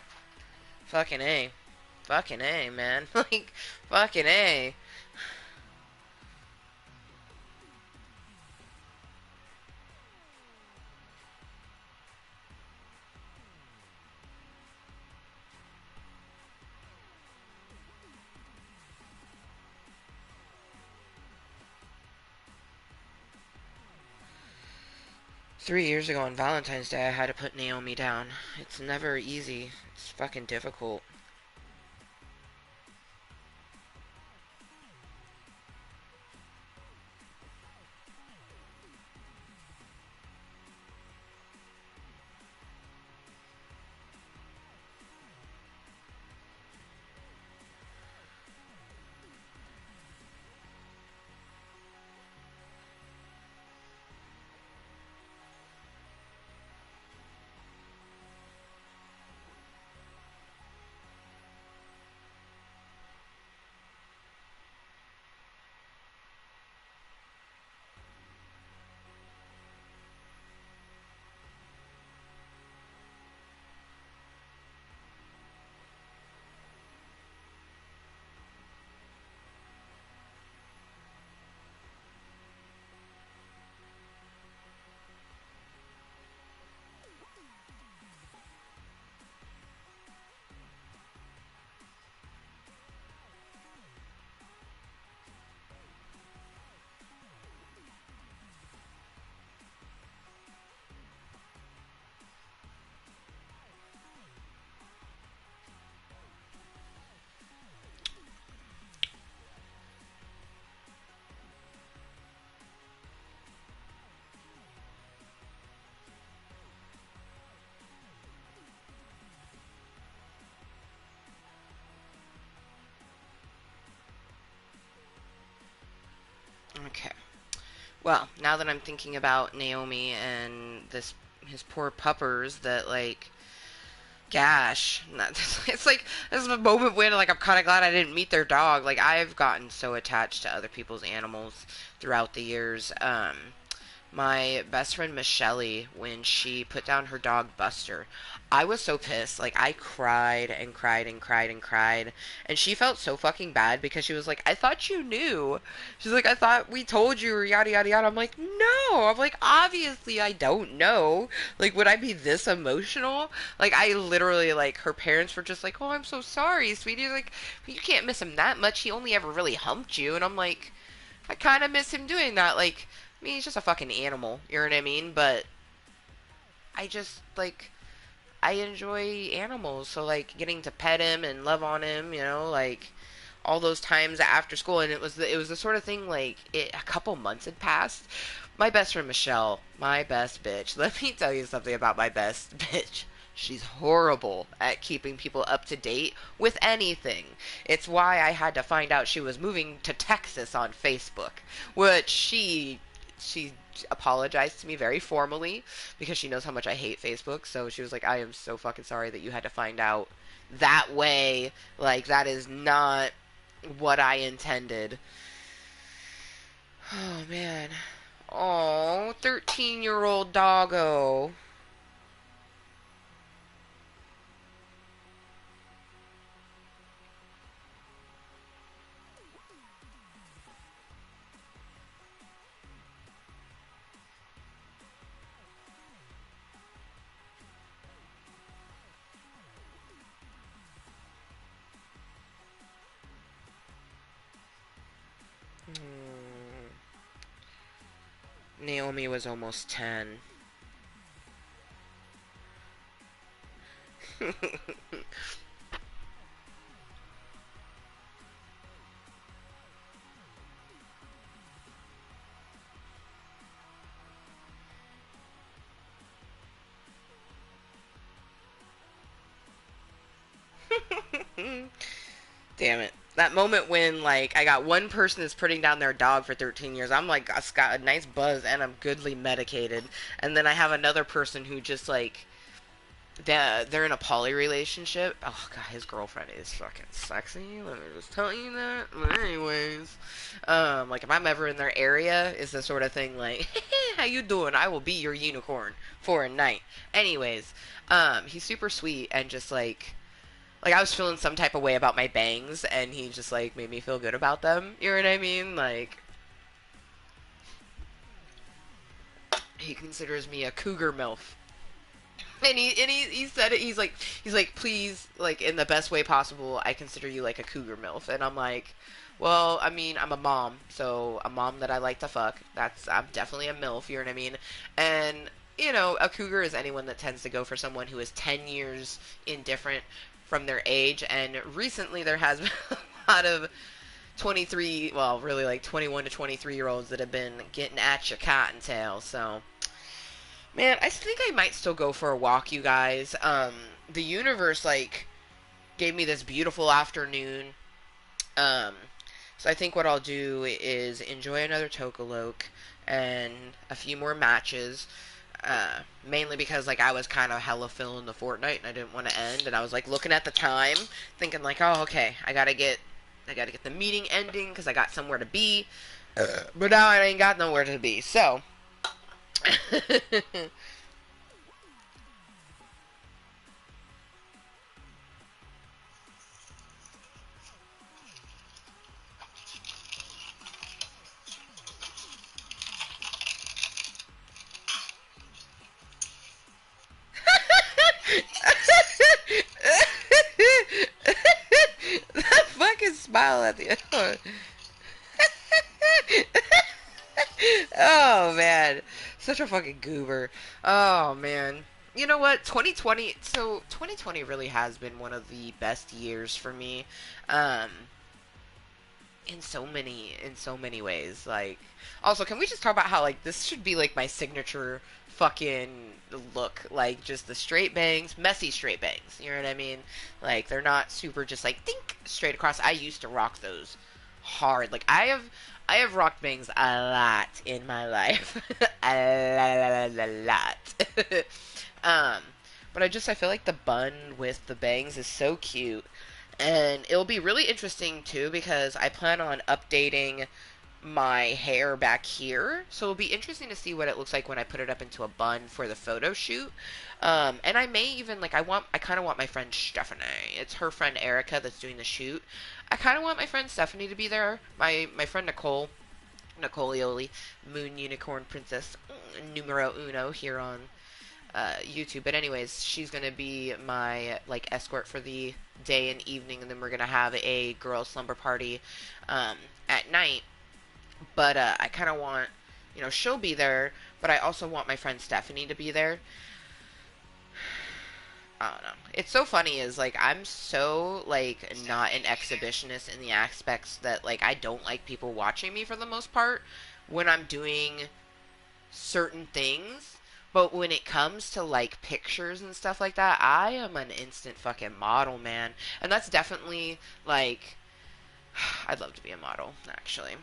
fucking a, fucking a, man, like, fucking a. 3 years ago on Valentine's Day, I had to put Naomi down. It's never easy. It's fucking difficult. 'Okay. Well, now that I'm thinking about Naomi and this his poor puppers that like gosh, it's like this is a moment when like I'm kind of glad I didn't meet their dog. Like I've gotten so attached to other people's animals throughout the years. My best friend Michelle, when she put down her dog Buster, I was so pissed. Like I cried and cried and cried and cried, and she felt so fucking bad because she was like, "I thought you knew." She's like, "I thought we told you," or yada yada yada. I'm like, "No." I'm like, "Obviously, I don't know. Like, would I be this emotional?" Like, I literally like her parents were just like, "Oh, I'm so sorry, sweetie." Like, you can't miss him that much. He only ever really humped you, and I'm like, I kind of miss him doing that. Like, I mean, he's just a fucking animal. You know what I mean? But I just like I enjoy animals, so like getting to pet him and love on him, you know, like all those times after school, and it was the sort of thing like a couple months had passed. My best friend Michelle, my best bitch. Let me tell you something about my best bitch. She's horrible at keeping people up to date with anything. It's why I had to find out she was moving to Texas on Facebook, which she apologized to me very formally because she knows how much I hate Facebook. So she was like, "I am so fucking sorry that you had to find out that way. Like that is not what I intended." Oh man. Oh, 13-year-old doggo. Naomi was almost 10. Damn it. That moment when, like, I got one person that's putting down their dog for 13 years, I'm like, I got a nice buzz and I'm goodly medicated. And then I have another person who just, like, they're in a poly relationship. Oh, God, his girlfriend is fucking sexy. Let me just tell you that. But anyways, like, if I'm ever in their area, it's the sort of thing like, hey, how you doing? I will be your unicorn for a night. Anyways, he's super sweet and just, like I was feeling some type of way about my bangs, and he just like made me feel good about them. You know what I mean? Like he considers me a cougar milf, and he said it. He's like please like in the best way possible. I consider you like a cougar milf, and I'm like, well, I mean I'm a mom, so a mom that I like to fuck. I'm definitely a milf. You know what I mean? And a cougar is anyone that tends to go for someone who is 10 years indifferent from their age. And recently there has been a lot of 23, well, really like 21 to 23-year-olds that have been getting at your cottontail. So, man, I think I might still go for a walk, you guys. The universe, like, gave me this beautiful afternoon. Um, so I think what I'll do is enjoy another Tokaloke and a few more matches. Mainly because like I was kind of hella feeling the Fortnite and I didn't want to end, and I was like looking at the time, thinking like, oh okay, I gotta get the meeting ending because I got somewhere to be. But now I ain't got nowhere to be, so. That fucking smile at the end. Oh man, such a fucking goober. Oh man. You know what? 2020 really has been one of the best years for me. Um in so many ways. Like, also, can we just talk about how like this should be like my signature fucking look, like just the straight bangs, messy straight bangs, you know what I mean? Like they're not super just like think straight across. I used to rock those hard. Like I have rocked bangs a lot in my life. A lot. um but I feel like the bun with the bangs is so cute. And it'll be really interesting too because I plan on updating my hair back here. So it'll be interesting to see what it looks like when I put it up into a bun for the photo shoot. And I may even like I kind of want my friend Stephanie. It's her friend Erica that's doing the shoot. I kind of want my friend Stephanie to be there. My friend Nicole Ioli, Moon Unicorn Princess numero uno here on YouTube. But anyways, she's gonna be my like escort for the day and evening, and then we're gonna have a girls' slumber party at night. But I kind of want, she'll be there, but I also want my friend Stephanie to be there. I don't know. It's so funny is like I'm so like not an exhibitionist in the aspects that like I don't like people watching me for the most part when I'm doing certain things. But when it comes to like pictures and stuff like that, I am an instant fucking model, man. And that's definitely like I'd love to be a model, actually.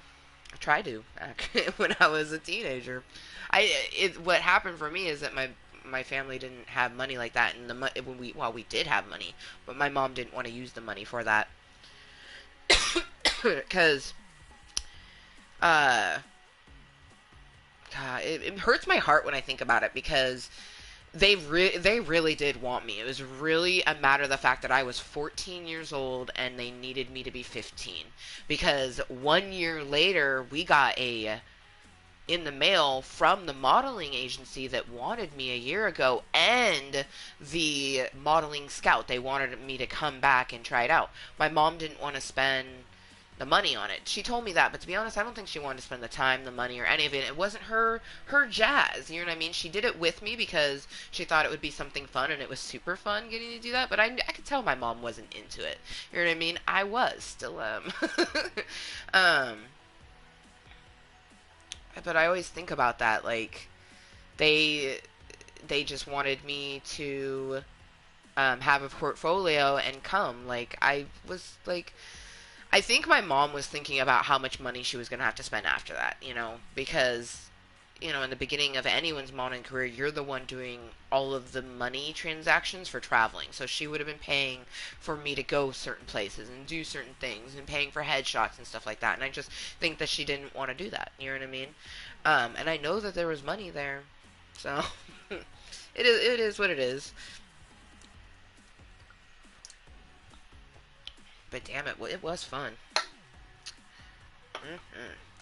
I tried to when I was a teenager. What happened for me is that my family didn't have money like that, and we did have money, but my mom didn't want to use the money for that because uh God, it hurts my heart when I think about it because they really did want me. It was really a matter of the fact that I was 14 years old and they needed me to be 15 because 1 year later we got a in the mail from the modeling agency that wanted me a year ago and the modeling scout. They wanted me to come back and try it out. My mom didn't want to spend the money on it. She told me that, but to be honest, I don't think she wanted to spend the time, the money, or any of it. It wasn't her jazz. You know what I mean? She did it with me because she thought it would be something fun, and it was super fun getting to do that. But I could tell my mom wasn't into it. You know what I mean? I was still um, but I always think about that. Like they they just wanted me to have a portfolio and come. Like I was like I think my mom was thinking about how much money she was going to have to spend after that, because, in the beginning of anyone's modeling career, you're the one doing all of the money transactions for traveling. So she would have been paying for me to go certain places and do certain things and paying for headshots and stuff like that. And I just think that she didn't want to do that. You know what I mean? And I know that there was money there. So it is what it is. But damn it, it was fun.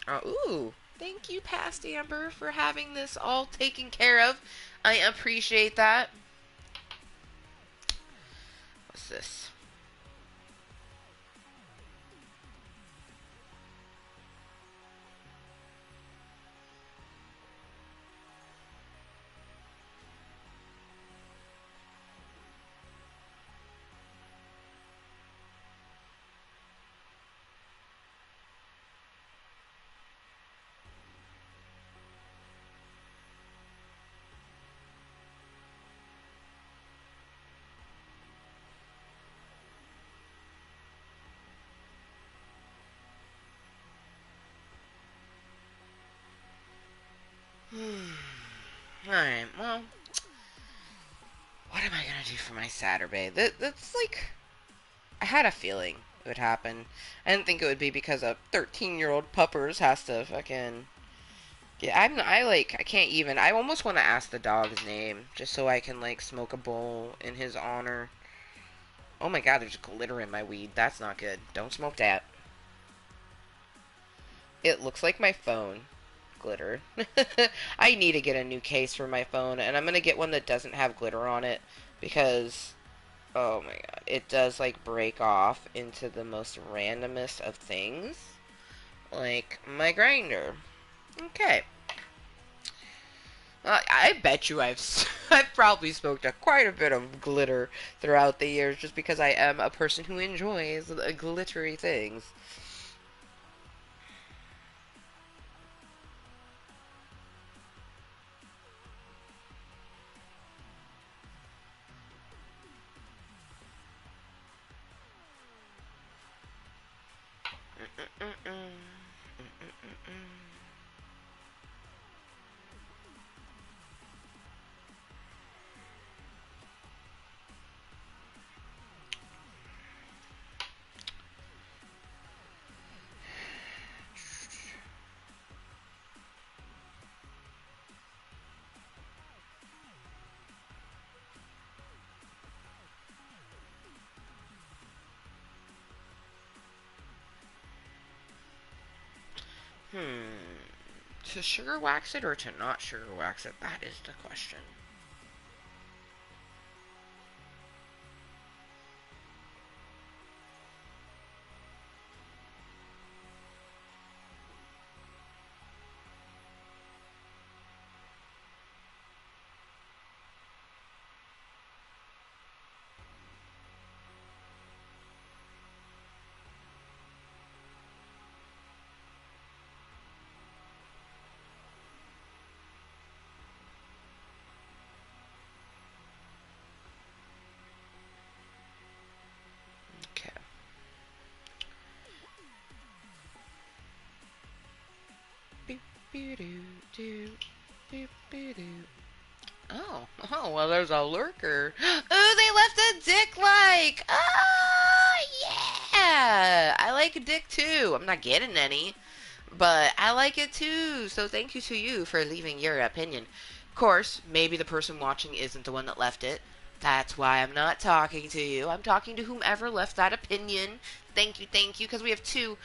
Ooh, thank you, Past Amber, for having this all taken care of. I appreciate that. What's this? Alright, well, what am I gonna do for my Saturday? That's like, I had a feeling it would happen. I didn't think it would be because a 13-year-old puppers has to fucking. Yeah, I can't even. I almost want to ask the dog's name just so I can, like, smoke a bowl in his honor. Oh my god, there's glitter in my weed. That's not good. Don't smoke that. It looks like my phone. Glitter. I need to get a new case for my phone, and I'm gonna get one that doesn't have glitter on it because, oh my god, it does, like, break off into the most randomest of things. Like my grinder. Okay. I bet you I've probably smoked quite a bit of glitter throughout the years just because I am a person who enjoys glittery things. Hmm. To sugar wax it or to not sugar wax it? That is the question. Okay. Boop, doo, doo, boop, doo. Oh, well, there's a lurker. Oh, they left a dick like. Oh, yeah. I like a dick too. I'm not getting any, but I like it too. So thank you to you for leaving your opinion. Of course, maybe the person watching isn't the one that left it. That's why I'm not talking to you. I'm talking to whomever left that opinion. Thank you, because we have two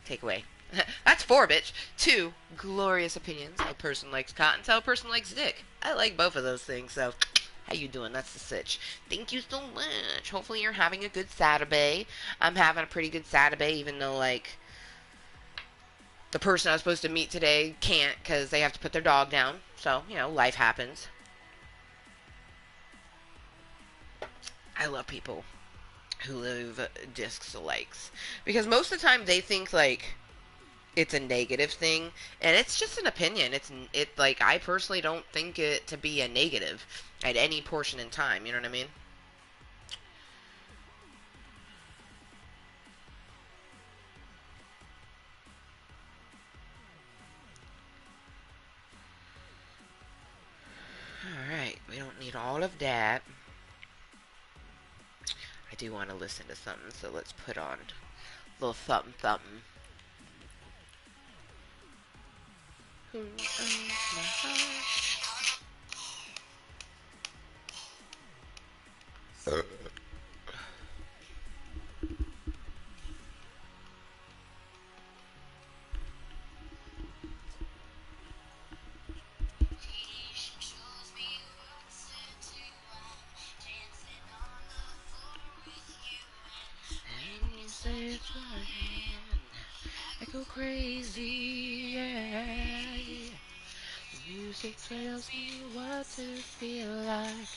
takeaway. That's four, bitch. Two glorious opinions. A person likes Cottontale, a person likes dick. I like both of those things, so How you doing? That's the sitch. Thank you so much. Hopefully you're having a good Saturday. I'm having a pretty good Saturday, even though, like, the person I was supposed to meet today can't because they have to put their dog down. So, life happens. I love people who live discs likes. Because most of the time they think, like, it's a negative thing, and it's just an opinion. Like, I personally don't think it to be a negative at any portion in time, you know what I mean? Alright, we don't need all of that. I do want to listen to something, so let's put on a little something something. Who owns my heart? And you say it's mine. I go crazy, yeah. Music tells me what to feel like.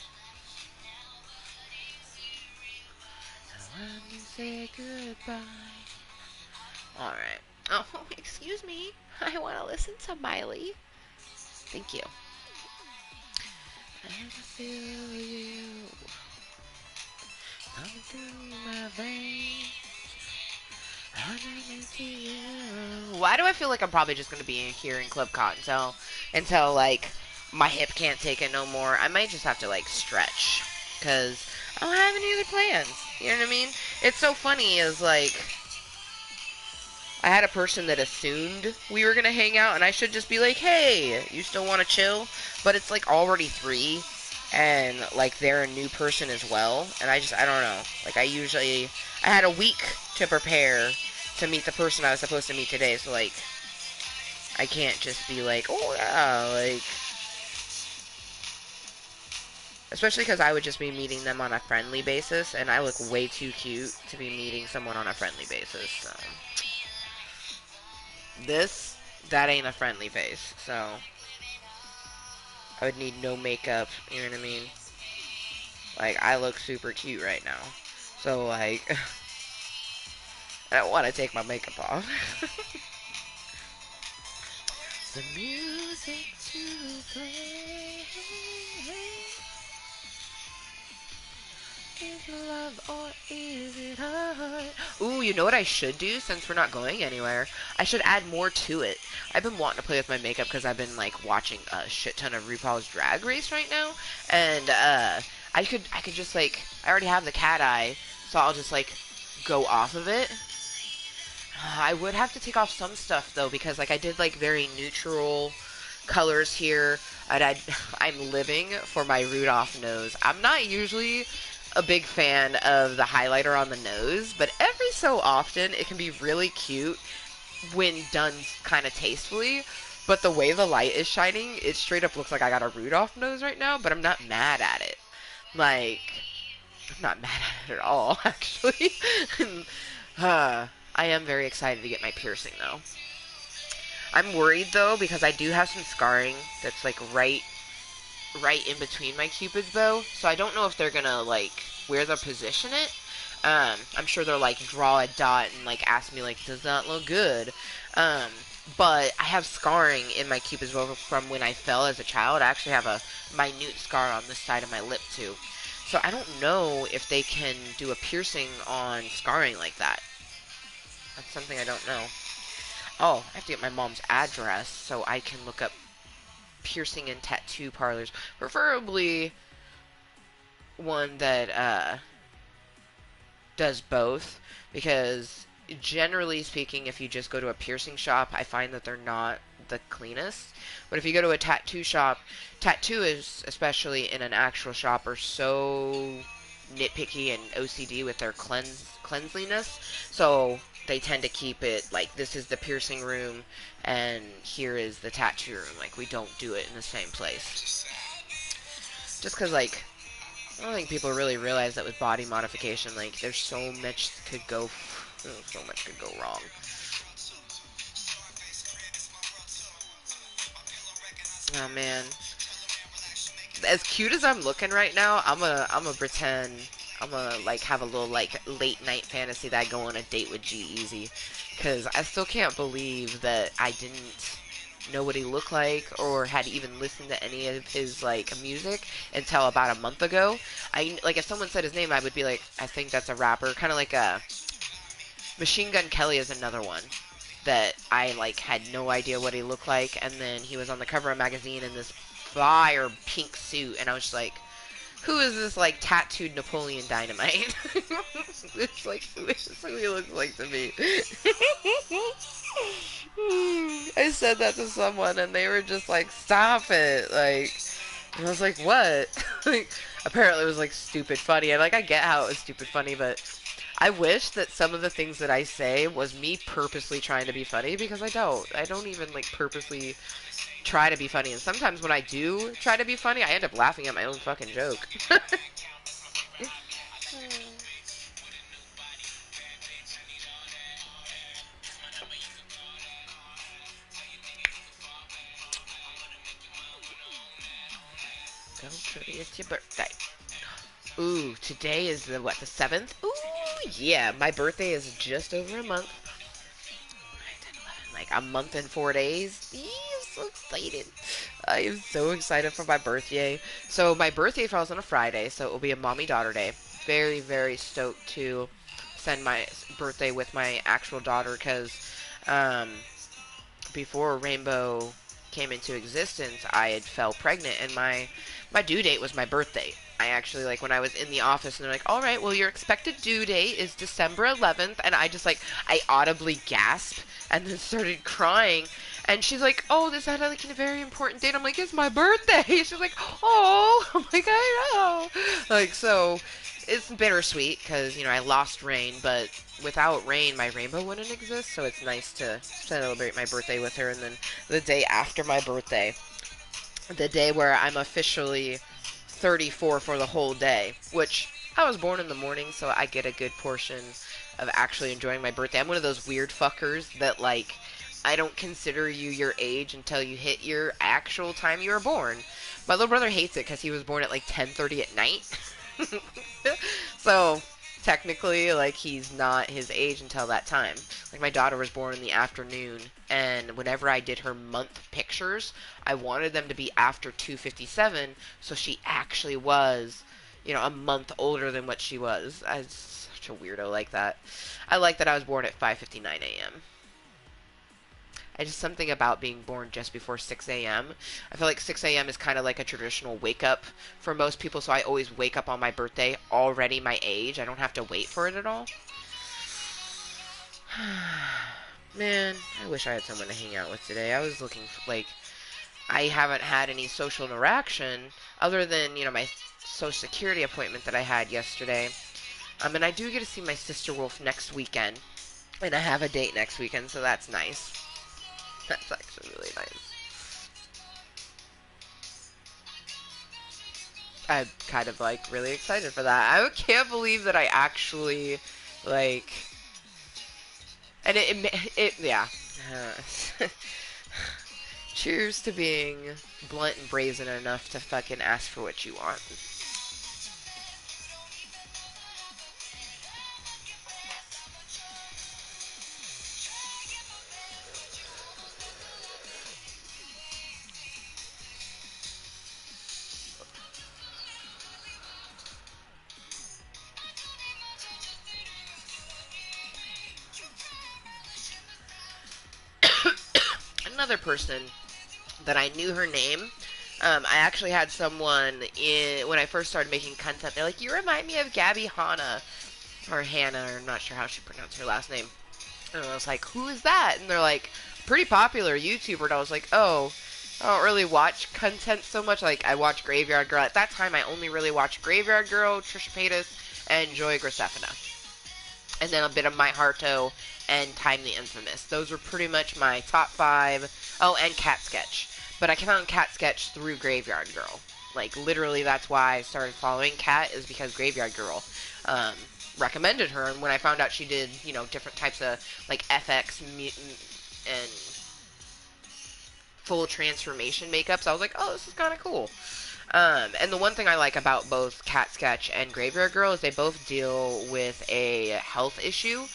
Now when you say goodbye. Alright. Oh, excuse me. I want to listen to Miley. Thank you. I feel you coming through my veins. Why do I feel like I'm probably just gonna be here in Club Cottontale until like my hip can't take it no more? I might just have to like stretch because I don't have any good plans. You know what I mean? It's so funny is like I had a person that assumed we were gonna hang out, and I should just be like, "Hey, you still want to chill?" But it's like already 3, and like they're a new person as well, and I don't know. Like I had a week to prepare to meet the person I was supposed to meet today, so like I can't just be like, "Oh yeah," like especially because I would just be meeting them on a friendly basis, and I look way too cute to be meeting someone on a friendly basis. So this that ain't a friendly face, so I would need no makeup, you know what I mean? Like, I look super cute right now. So, like, I don't want to take my makeup off. The music to play. Is it love or is it hurt? Ooh, you know what I should do since we're not going anywhere? I should add more to it. I've been wanting to play with my makeup because I've been like watching a shit ton of RuPaul's Drag Race right now, and I could just like I already have the cat eye, so I'll just like go off of it. I would have to take off some stuff though because like I did like very neutral colors here, and I'm living for my Rudolph nose. I'm not usually a big fan of the highlighter on the nose, but every so often it can be really cute when done kind of tastefully. But the way the light is shining, it straight up looks like I got a Rudolph nose right now, but I'm not mad at it. Like, I'm not mad at it at all, actually. I am very excited to get my piercing, though. I'm worried, though, because I do have some scarring that's, like, right in between my cupid's bow, so I don't know if they're gonna like where they'll position it. I'm sure they'll like draw a dot and like ask me like, does that look good? Um, but I have scarring in my cupid's bow from when I fell as a child. I actually have a minute scar on this side of my lip too. So I don't know if they can do a piercing on scarring like that. That's something I don't know. Oh, I have to get my mom's address so I can look up piercing and tattoo parlors, preferably one that does both, because generally speaking, if you just go to a piercing shop, I find that they're not the cleanest. But if you go to a tattoo shop, tattooists, especially in an actual shop, are so nitpicky and OCD with their cleanliness, so they tend to keep it like this is the piercing room and here is the tattoo room. Like we don't do it in the same place. Just because like I don't think people really realize that with body modification, like, there's so much so much could go wrong. Oh man, as cute as I'm looking right now, I'm gonna pretend I'm gonna like have a little like late night fantasy that I go on a date with G-Eazy, because I still can't believe that I didn't know what he looked like or had even listened to any of his like music until about a month ago. I like if someone said his name, I would be like, I think that's a rapper, kind of like a Machine Gun Kelly is another one that I like had no idea what he looked like, and then he was on the cover of a magazine in this fire pink suit, and I was just like, who is this like tattooed Napoleon Dynamite? It's like who he looks like to me. I said that to someone, and they were just like, "Stop it!" Like, and I was like, "What?" Like, apparently it was like stupid funny, and like I get how it was stupid funny, but I wish that some of the things that I say was me purposely trying to be funny, because I don't. I don't even like purposely try to be funny, and sometimes when I do try to be funny, I end up laughing at my own fucking joke. Go, Trudy, it's your birthday. Ooh, today is the what, the 7th? Ooh, yeah, my birthday is just over a month. Like a month and 4 days. Eee, I'm so excited. I am so excited for my birthday. So my birthday falls on a Friday, so it will be a mommy-daughter day. Very, very stoked to spend my birthday with my actual daughter, because um, before Rainbow came into existence, I had fell pregnant, and my due date was my birthday. I actually, like, when I was in the office, and they're like, all right, well, your expected due date is December 11th, and I just, like, I audibly gasped and then started crying, and she's like, oh, this is like a very important date. I'm like, it's my birthday. She's like, oh, I'm like, I know. Like, so it's bittersweet because, I lost Rain, but without Rain, my rainbow wouldn't exist, so it's nice to celebrate my birthday with her. And then the day after my birthday, the day where I'm officially 34 for the whole day, which I was born in the morning, so I get a good portion of actually enjoying my birthday. I'm one of those weird fuckers that, like, I don't consider you your age until you hit your actual time you were born. My little brother hates it because he was born at like 10:30 at night. So technically, like, he's not his age until that time. Like, my daughter was born in the afternoon, and whenever I did her month pictures, I wanted them to be after 2:57, so she actually was, a month older than what she was. I was such a weirdo like that. I like that I was born at 5:59 a.m. I just something about being born just before 6 a.m. I feel like 6 a.m. is kind of like a traditional wake up for most people, so I always wake up on my birthday already my age. I don't have to wait for it at all. Man, I wish I had someone to hang out with today. I was looking for, like, I haven't had any social interaction other than, my social security appointment that I had yesterday. And I do get to see my sister wolf next weekend. And I have a date next weekend, so that's nice. That's actually really nice. I'm kind of like really excited for that. I can't believe that I actually like, and yeah. Cheers to being blunt and brazen enough to fucking ask for what you want. Another person that I knew her name. I actually had someone in when I first started making content. They're like, "You remind me of Gabby Hanna or Hannah, or I'm not sure how she pronounced her last name." And I was like, "Who is that?" And they're like, "Pretty popular YouTuber." And I was like, "Oh, I don't really watch content so much. Like, I watch Graveyard Girl. At that time, I only really watched Graveyard Girl, Trisha Paytas, and Joy Graceffa, and then a bit of My Hearto and Time the Infamous. Those were pretty much my top five. Oh, and Cat Sketch. But I found Cat Sketch through Graveyard Girl. Like, literally, that's why I started following Kat, is because Graveyard Girl um, recommended her. And when I found out she did, different types of, like, FX and full transformation makeups, I was like, oh, this is kind of cool. And the one thing I like about both Cat Sketch and Graveyard Girl is they both deal with a health issue.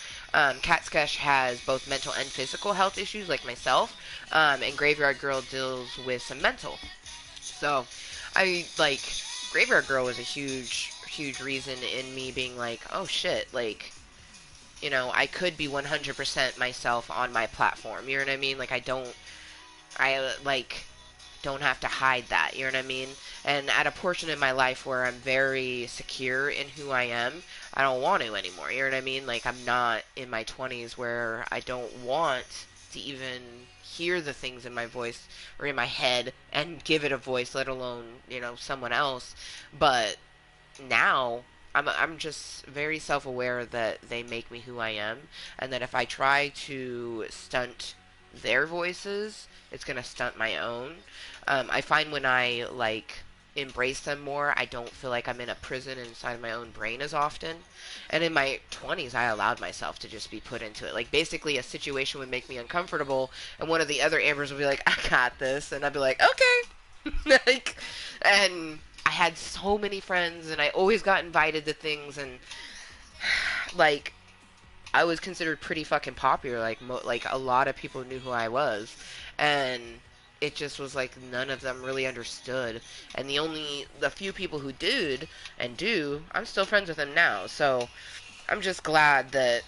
Cat Sketch has both mental and physical health issues, like myself, and Graveyard Girl deals with some mental. So, I like Graveyard Girl was a huge, huge reason in me being like, oh shit, like, I could be 100% myself on my platform. You know what I mean? Like, I don't have to hide that. You know what I mean? And at a portion in my life where I'm very secure in who I am, I don't want to anymore. You know what I mean? Like, I'm not in my 20s where I don't want to even hear the things in my voice or in my head and give it a voice, let alone, someone else. But now I'm just very self-aware that they make me who I am, and that if I try to stunt their voices, it's gonna stunt my own. I find when I like embrace them more, I don't feel like I'm in a prison inside my own brain as often. And in my 20s, I allowed myself to just be put into it. Like, basically, a situation would make me uncomfortable, and one of the other Ambers would be like, I got this. And I'd be like, okay. like, and I had so many friends, and I always got invited to things, and like, I was considered pretty fucking popular. Like a lot of people knew who I was, and it just was like none of them really understood. And the few people who did and do, I'm still friends with them now. So I'm just glad that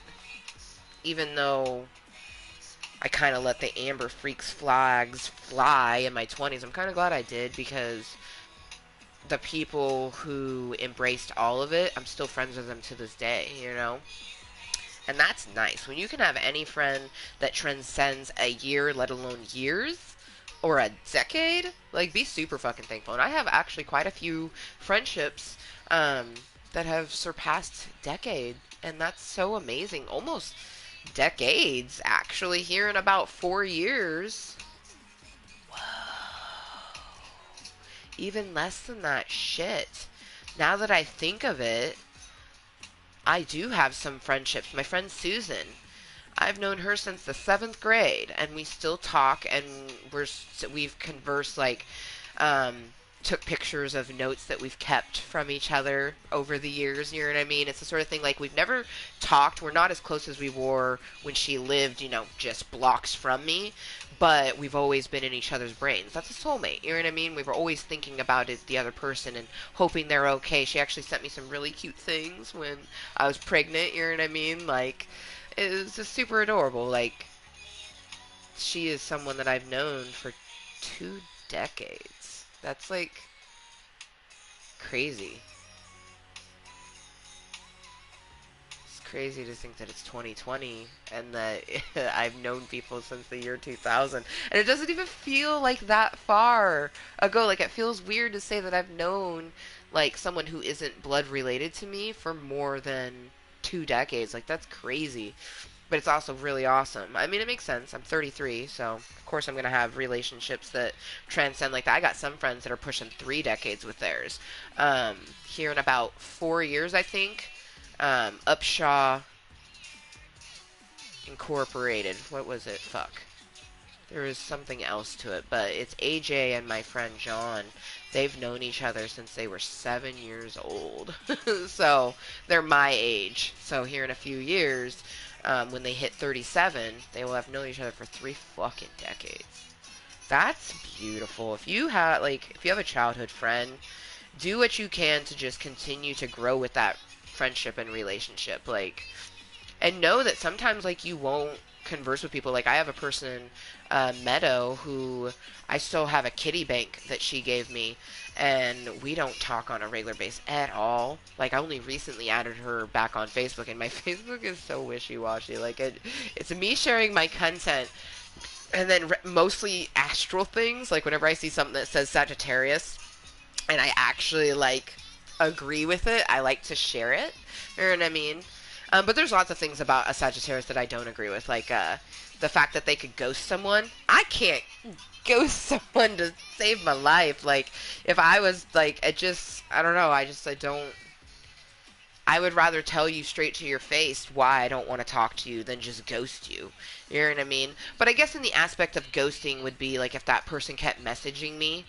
even though I kind of let the Amber Freaks flags fly in my 20s, I'm kind of glad I did, because the people who embraced all of it, I'm still friends with them to this day. And that's nice. When you can have any friend that transcends a year, let alone years, or a decade, like, be super fucking thankful. And I have actually quite a few friendships that have surpassed decade, and that's so amazing. Almost decades, actually, here in about 4 years. Whoa. Even less than that. Shit. Now that I think of it, I do have some friendships. My friend Susan, I've known her since the 7th grade, and we still talk, and we've conversed, like, took pictures of notes that we've kept from each other over the years. You know what I mean? It's the sort of thing, like, we've never talked. We're not as close as we were when she lived, just blocks from me, but we've always been in each other's brains. That's a soulmate. You know what I mean? We were always thinking about it, the other person, and hoping they're okay. She actually sent me some really cute things when I was pregnant. You know what I mean? Like, it was just super adorable. Like, she is someone that I've known for 2 decades. That's, like, crazy. It's crazy to think that it's 2020 and that I've known people since the year 2000. And it doesn't even feel like that far ago. Like, it feels weird to say that I've known, like, someone who isn't blood related to me for more than 2 decades. Like, that's crazy. But it's also really awesome. I mean, it makes sense. I'm 33, so of course I'm gonna have relationships that transcend like that. I got some friends that are pushing 3 decades with theirs. Here in about 4 years, I think. Upshaw Incorporated. What was it? Fuck. There was something else to it, but it's AJ and my friend John. They've known each other since they were 7 years old. So they're my age. So here in a few years, when they hit 37, they will have known each other for 3 fucking decades. That's beautiful. If you have a childhood friend, do what you can to just continue to grow with that friendship and relationship. Like, and know that sometimes, like, you won't converse with people. Like, I have a person, Meadow, who I still have a kitty bank that she gave me, and we don't talk on a regular basis at all. Like, I only recently added her back on Facebook, and my Facebook is so wishy-washy. Like, it's me sharing my content, and then mostly astral things. Like, whenever I see something that says Sagittarius, and I actually, like, agree with it, I like to share it. You know what I mean? But there's lots of things about a Sagittarius that I don't agree with, like the fact that they could ghost someone. I can't ghost someone to save my life. Like, if I was like, I don't know. I don't. I would rather tell you straight to your face why I don't want to talk to you than just ghost you. You know what I mean? But I guess in the aspect of ghosting would be like if that person kept messaging me.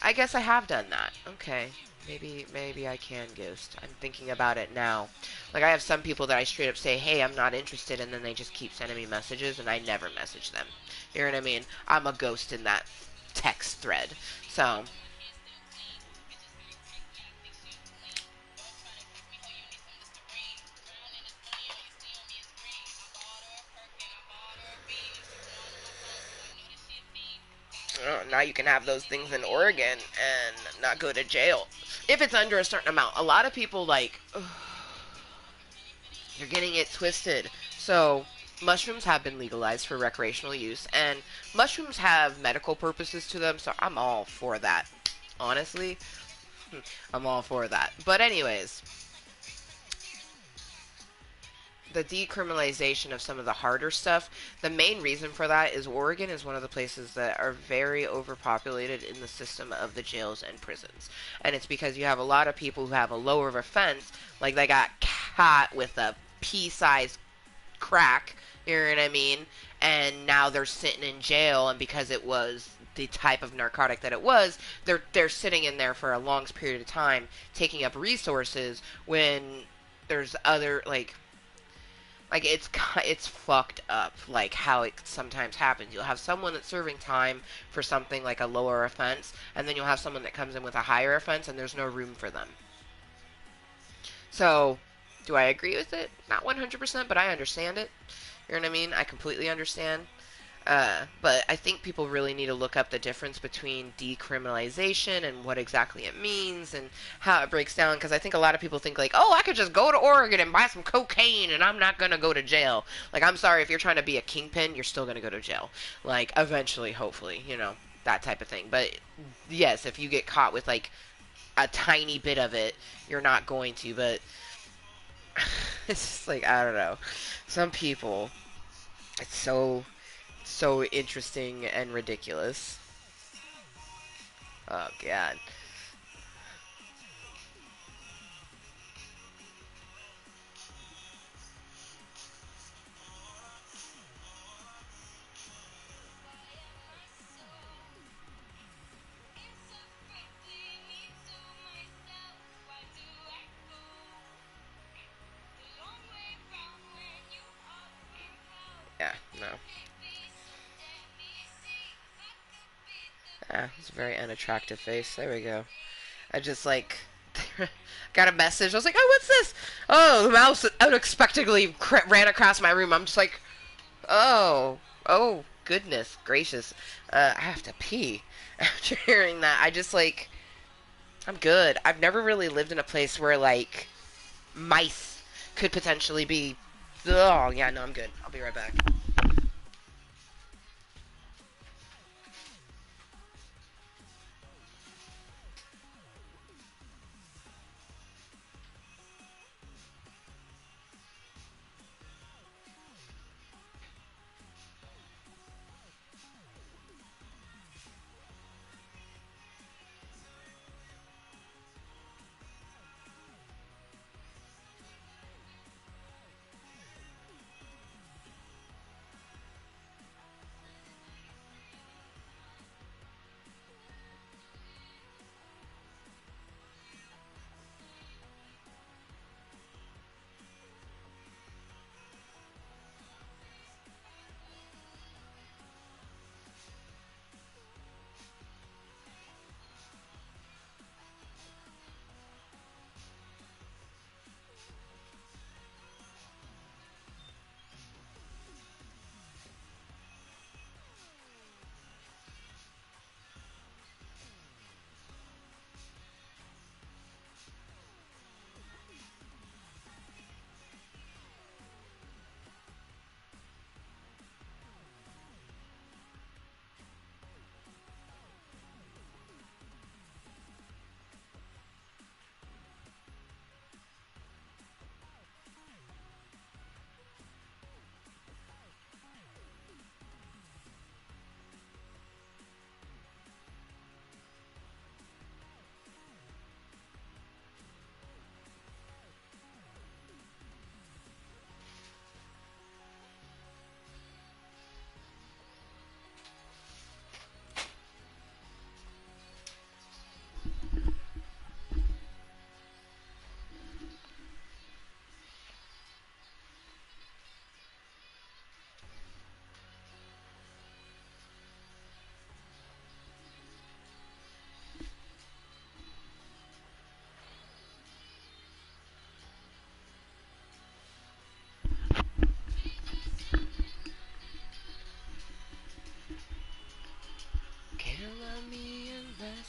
I guess I have done that. Okay. Maybe I can ghost. I'm thinking about it now. Like I have some people that I straight up say, "Hey, I'm not interested," and then they just keep sending me messages and I never message them. You know what I mean? I'm a ghost in that text thread. So, now you can have those things in Oregon and not go to jail if it's under a certain amount. A lot of people like you're getting it twisted. So mushrooms have been legalized for recreational use, and mushrooms have medical purposes to them. So I'm all for that. Honestly, I'm all for that. But anyways, the decriminalization of some of the harder stuff, the main reason for that is Oregon is one of the places that are very overpopulated in the system of the jails and prisons. And it's because you have a lot of people who have a lower offense, like they got caught with a pea-sized crack, you know what I mean? And now they're sitting in jail, and because it was the type of narcotic that it was, they're sitting in there for a long period of time, taking up resources when there's other like it's fucked up like how it sometimes happens. You'll have someone that's serving time for something like a lower offense, and then you'll have someone that comes in with a higher offense and there's no room for them. So, do I agree with it? Not 100%, but I understand it. You know what I mean? I completely understand. But I think people really need to look up the difference between decriminalization and what exactly it means and how it breaks down. Because I think a lot of people think like, oh, I could just go to Oregon and buy some cocaine and I'm not gonna go to jail. Like, I'm sorry, if you're trying to be a kingpin, you're still gonna go to jail. Like, eventually, hopefully, that type of thing. But yes, if you get caught with like a tiny bit of it, you're not going to. But it's just like I don't know. Some people, it's so interesting and ridiculous. Oh god. Yeah, no. Ah, it's a very unattractive face. There we go. I just like got a message. I was like, "Oh, what's this?" Oh, the mouse unexpectedly ran across my room. I'm just like, "Oh, oh, goodness gracious." I have to pee. After hearing that, I just like I'm good. I've never really lived in a place where like mice could potentially be. Oh, yeah, no, I'm good. I'll be right back.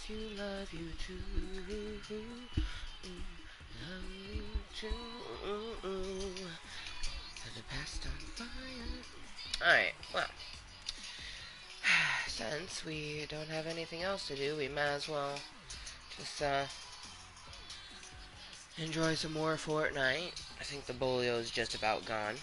you, love you too. Love you too. To the past on fire. Alright, well. Since we don't have anything else to do, we might as well just enjoy some more Fortnite. I think the bolio is just about gone.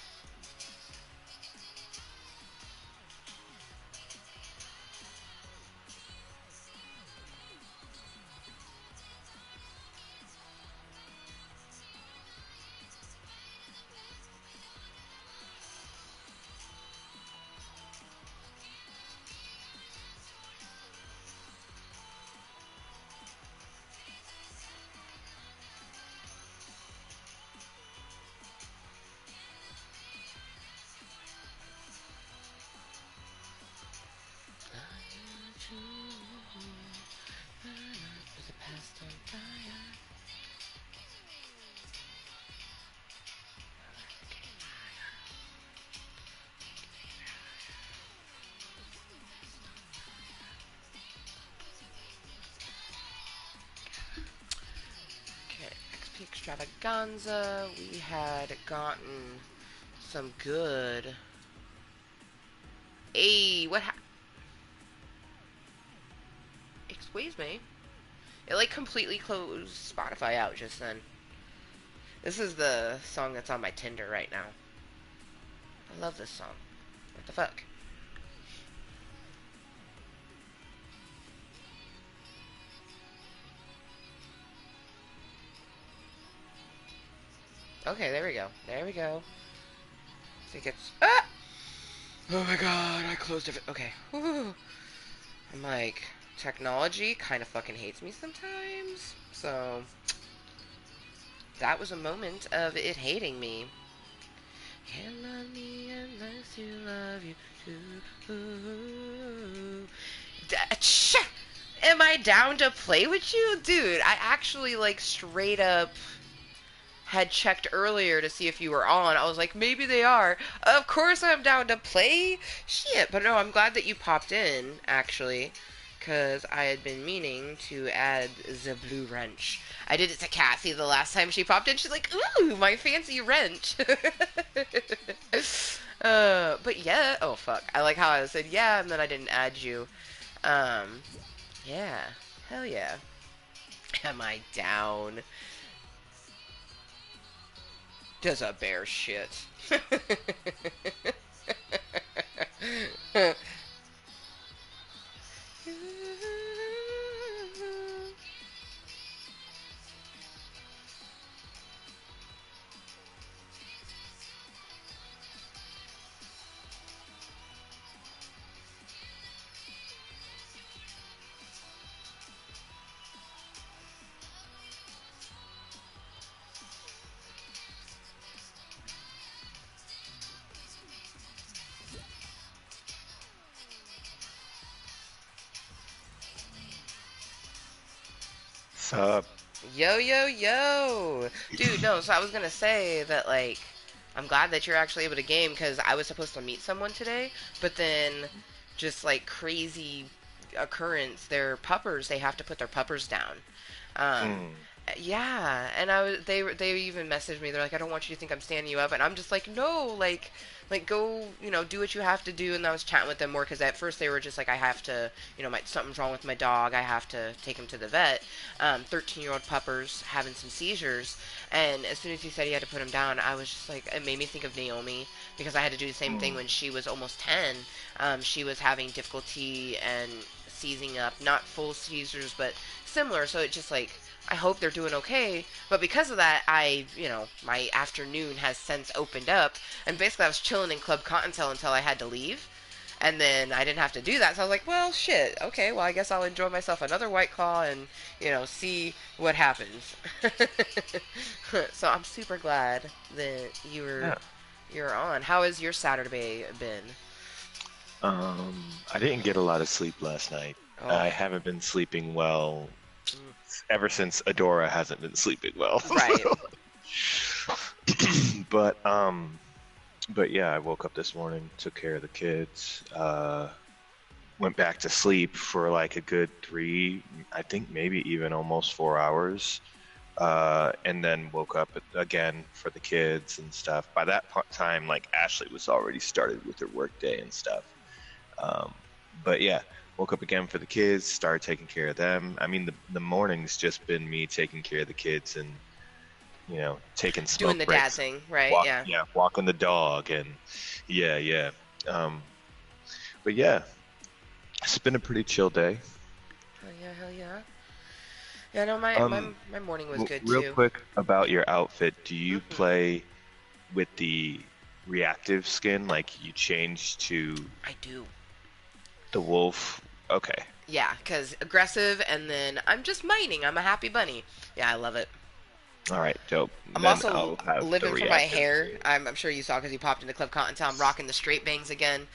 The past on fire. Okay, XP Extravaganza. We had gotten some good. Hey, excuse me. It like completely closed Spotify out just then. This is the song that's on my Tinder right now. I love this song. What the fuck? Okay, there we go. There we go. I think it's... Ah! Oh my god, I closed it. Okay. Whew. I'm like, technology kind of fucking hates me sometimes. So, that was a moment of it hating me. Can't love me unless you love you too. Am I down to play with you? Dude, I actually, like, straight up had checked earlier to see if you were on. I was like, maybe they are. Of course I'm down to play. Shit, but no, I'm glad that you popped in, actually. Because I had been meaning to add the blue wrench. I did it to Cassie the last time she popped in. She's like, ooh, my fancy wrench. But yeah. Oh, fuck. I like how I said yeah, and then I didn't add you. Yeah. Hell yeah. Am I down? Does a bear shit? Sup? Yo, yo, yo! Dude, no, so I was gonna say that, like, I'm glad that you're actually able to game, because I was supposed to meet someone today, but then, just, like, crazy occurrence, their puppers, they have to put their puppers down. Um, Mm. yeah, and they even messaged me, they're like, I don't want you to think I'm standing you up, and I'm just like, no, like, go, do what you have to do, and I was chatting with them more, because at first they were just like, I have to, something's wrong with my dog, I have to take him to the vet. 13-year-old puppers having some seizures, and as soon as he said he had to put him down, I was just like, it made me think of Naomi, because I had to do the same thing Mm. when she was almost 10. She was having difficulty and seizing up, not full seizures, but similar, so it just like, I hope they're doing okay. But because of that, my afternoon has since opened up. And basically, I was chilling in Club Cottontail until I had to leave. And then I didn't have to do that. So I was like, well, shit. Okay, well, I guess I'll enjoy myself another White Claw and, see what happens. So I'm super glad that Yeah. you're on. How has your Saturday been? I didn't get a lot of sleep last night. Oh, I haven't been sleeping well mm, ever since Adora hasn't been sleeping well. right. But but yeah, I woke up this morning, took care of the kids. went back to sleep for like a good three, I think maybe even almost 4 hours. And then woke up again for the kids and stuff. By that time, like Ashley was already started with her work day and stuff. Um, but yeah, woke up again for the kids, started taking care of them. I mean, the morning's just been me taking care of the kids and taking Doing smoke the dad breaks, thing, right? Yeah. walking the dog, and yeah. Um, but yeah, it's been a pretty chill day. Hell yeah, hell yeah. Yeah, no, my my Um, my morning was good Real too. quick about your outfit, do you Hmm. play with the reactive skin, like you change to I do. the wolf? Okay. Yeah, because aggressive, and then I'm just mining. I'm a happy bunny. Yeah, I love it. All right, dope. I'm Then also I'll have the living for my reactive hair. too. I'm sure you saw because you popped into Club Cottontown. I'm rocking the straight bangs again.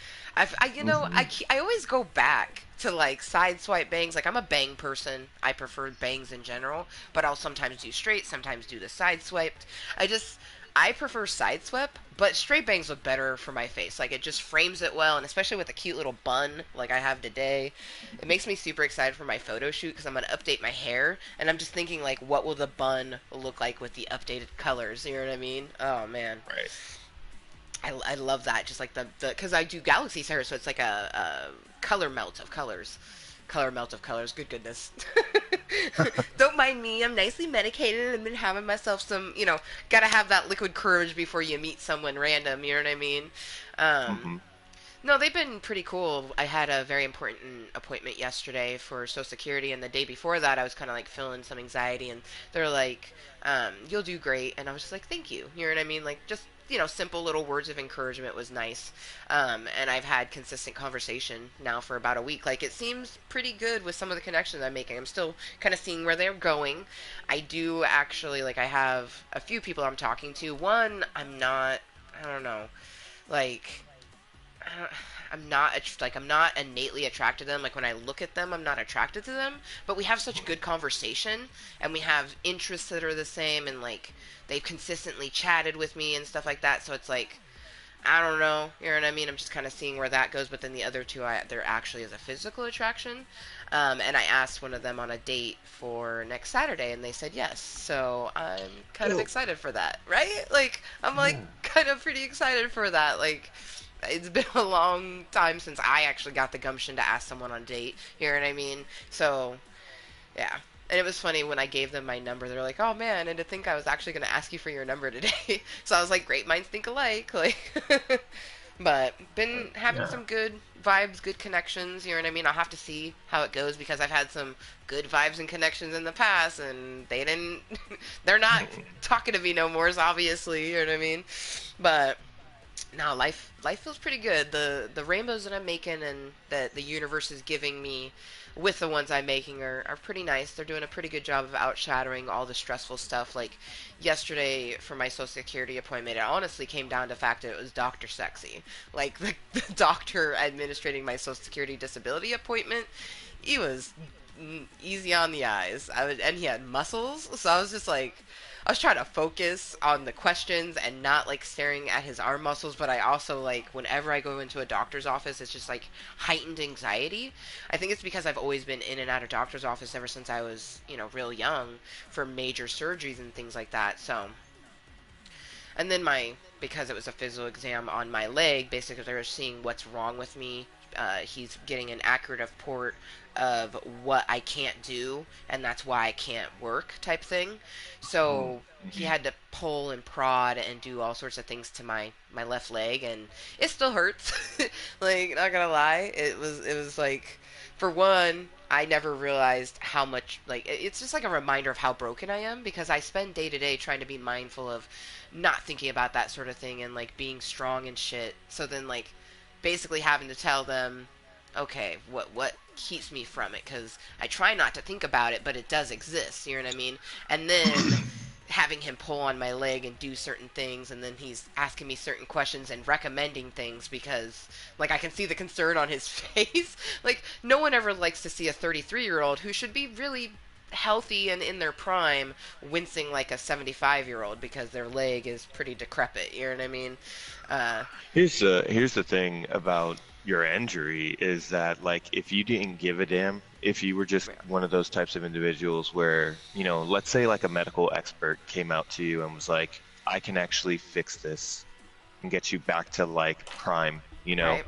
Hmm. I always go back to like side swipe bangs. Like I'm a bang person. I prefer bangs in general, but I'll sometimes do straight, sometimes do the side swiped. I just I prefer side swept, but straight bangs look better for my face. Like it just frames it well, and especially with a cute little bun like I have today, it makes me super excited for my photo shoot because I'm gonna update my hair, and I'm just thinking like, what will the bun look like with the updated colors? You know what I mean? Oh man, Right. I love that. Just like the because I do galaxy hair, so it's like a color melt of colors. Color melt of colors. Good goodness. Don't mind me. I'm nicely medicated. I've been having myself some, gotta have that liquid courage before you meet someone random. You know what I mean? Um, Hmm. no, they've been pretty cool. I had a very important appointment yesterday for Social Security, and the day before that, I was kind of like feeling some anxiety, and they're like, "You'll do great," and I was just like, "Thank you." You know what I mean? Like just simple little words of encouragement was nice. And I've had consistent conversation now for about a week. Like it seems pretty good with some of the connections I'm making. I'm still kind of seeing where they're going. I do actually like I have a few people I'm talking to. One, I'm not. I don't know. Like I don't- I'm not like I'm not innately attracted to them. Like when I look at them, I'm not attracted to them. But we have such good conversation, and we have interests that are the same, and like they've consistently chatted with me and stuff like that. So it's like I don't know, you know what I mean? I'm just kind of seeing where that goes. But then the other two, there actually is a physical attraction. And I asked one of them on a date for next Saturday, and they said yes. So I'm kind of Dope. excited for that, right? Like I'm like Yeah. kind of pretty excited for that. Like it's been a long time since I actually got the gumption to ask someone on a date. You know what I mean? So yeah. And it was funny when I gave them my number. They're like, "Oh man, and to think I was actually going to ask you for your number today." So I was like, "Great minds think alike." Like, but been having Yeah. some good vibes, good connections. You know what I mean? I'll have to see how it goes because I've had some good vibes and connections in the past, and they didn't. They're not talking to me no more. So obviously, you know what I mean? But no, life feels pretty good. The rainbows that I'm making and that the universe is giving me with the ones I'm making are pretty nice. They're doing a pretty good job of outshadowing all the stressful stuff. Like yesterday for my social security appointment, it honestly came down to the fact that it was doctor sexy. Like the doctor administrating my social security disability appointment, he was easy on the eyes. And he had muscles, so I was just like, I was trying to focus on the questions and not like staring at his arm muscles, but I also like whenever I go into a doctor's office, it's just like heightened anxiety. I think it's because I've always been in and out of doctor's office ever since I was, real young for major surgeries and things like that. So, and then because it was a physical exam on my leg, basically they're seeing what's wrong with me. He's getting an accurate report of what I can't do, and that's why I can't work, type thing. So he Mm-hmm. had to pull and prod and do all sorts of things to my left leg, and it still hurts. Like not gonna lie, it was like, for one, I never realized how much like it's just like a reminder of how broken I am because I spend day to day trying to be mindful of not thinking about that sort of thing and like being strong and shit. So then like basically having to tell them, okay, what keeps me from it? Because I try not to think about it, but it does exist. You know what I mean? And then having him pull on my leg and do certain things, and then he's asking me certain questions and recommending things because like I can see the concern on his face. Like no one ever likes to see a 33-year-old who should be really healthy and in their prime wincing like a 75-year-old because their leg is pretty decrepit. You know what I mean? Uh, Here's the thing about your injury is that like if you didn't give a damn, if you were just Yeah. one of those types of individuals where, let's say like a medical expert came out to you and was like, I can actually fix this and get you back to like prime, Right.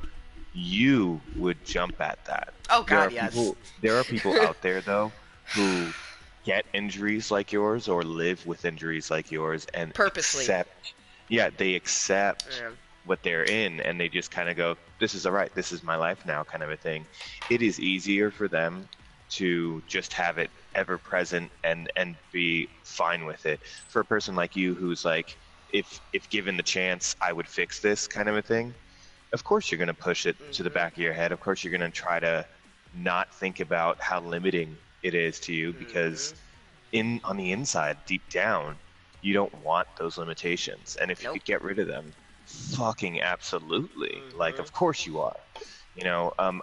you would jump at that. Oh There God, are yes. people out there though who get injuries like yours or live with injuries like yours and Purposely. accept, yeah, they accept Yeah. what they're in and they just kind of go, this is all right, this is my life now, kind of a thing. It is easier for them to just have it ever present and be fine with it. For a person like you who's like, if given the chance, I would fix this kind of a thing, of course you're going to push it to the Mhm. back of your head. Of course you're going to try to not think about how limiting it is to you Mhm. because in on the inside, deep down, you don't want those limitations. And if you Nope. could get rid of them, fucking absolutely. Like, Mhm. of course you are.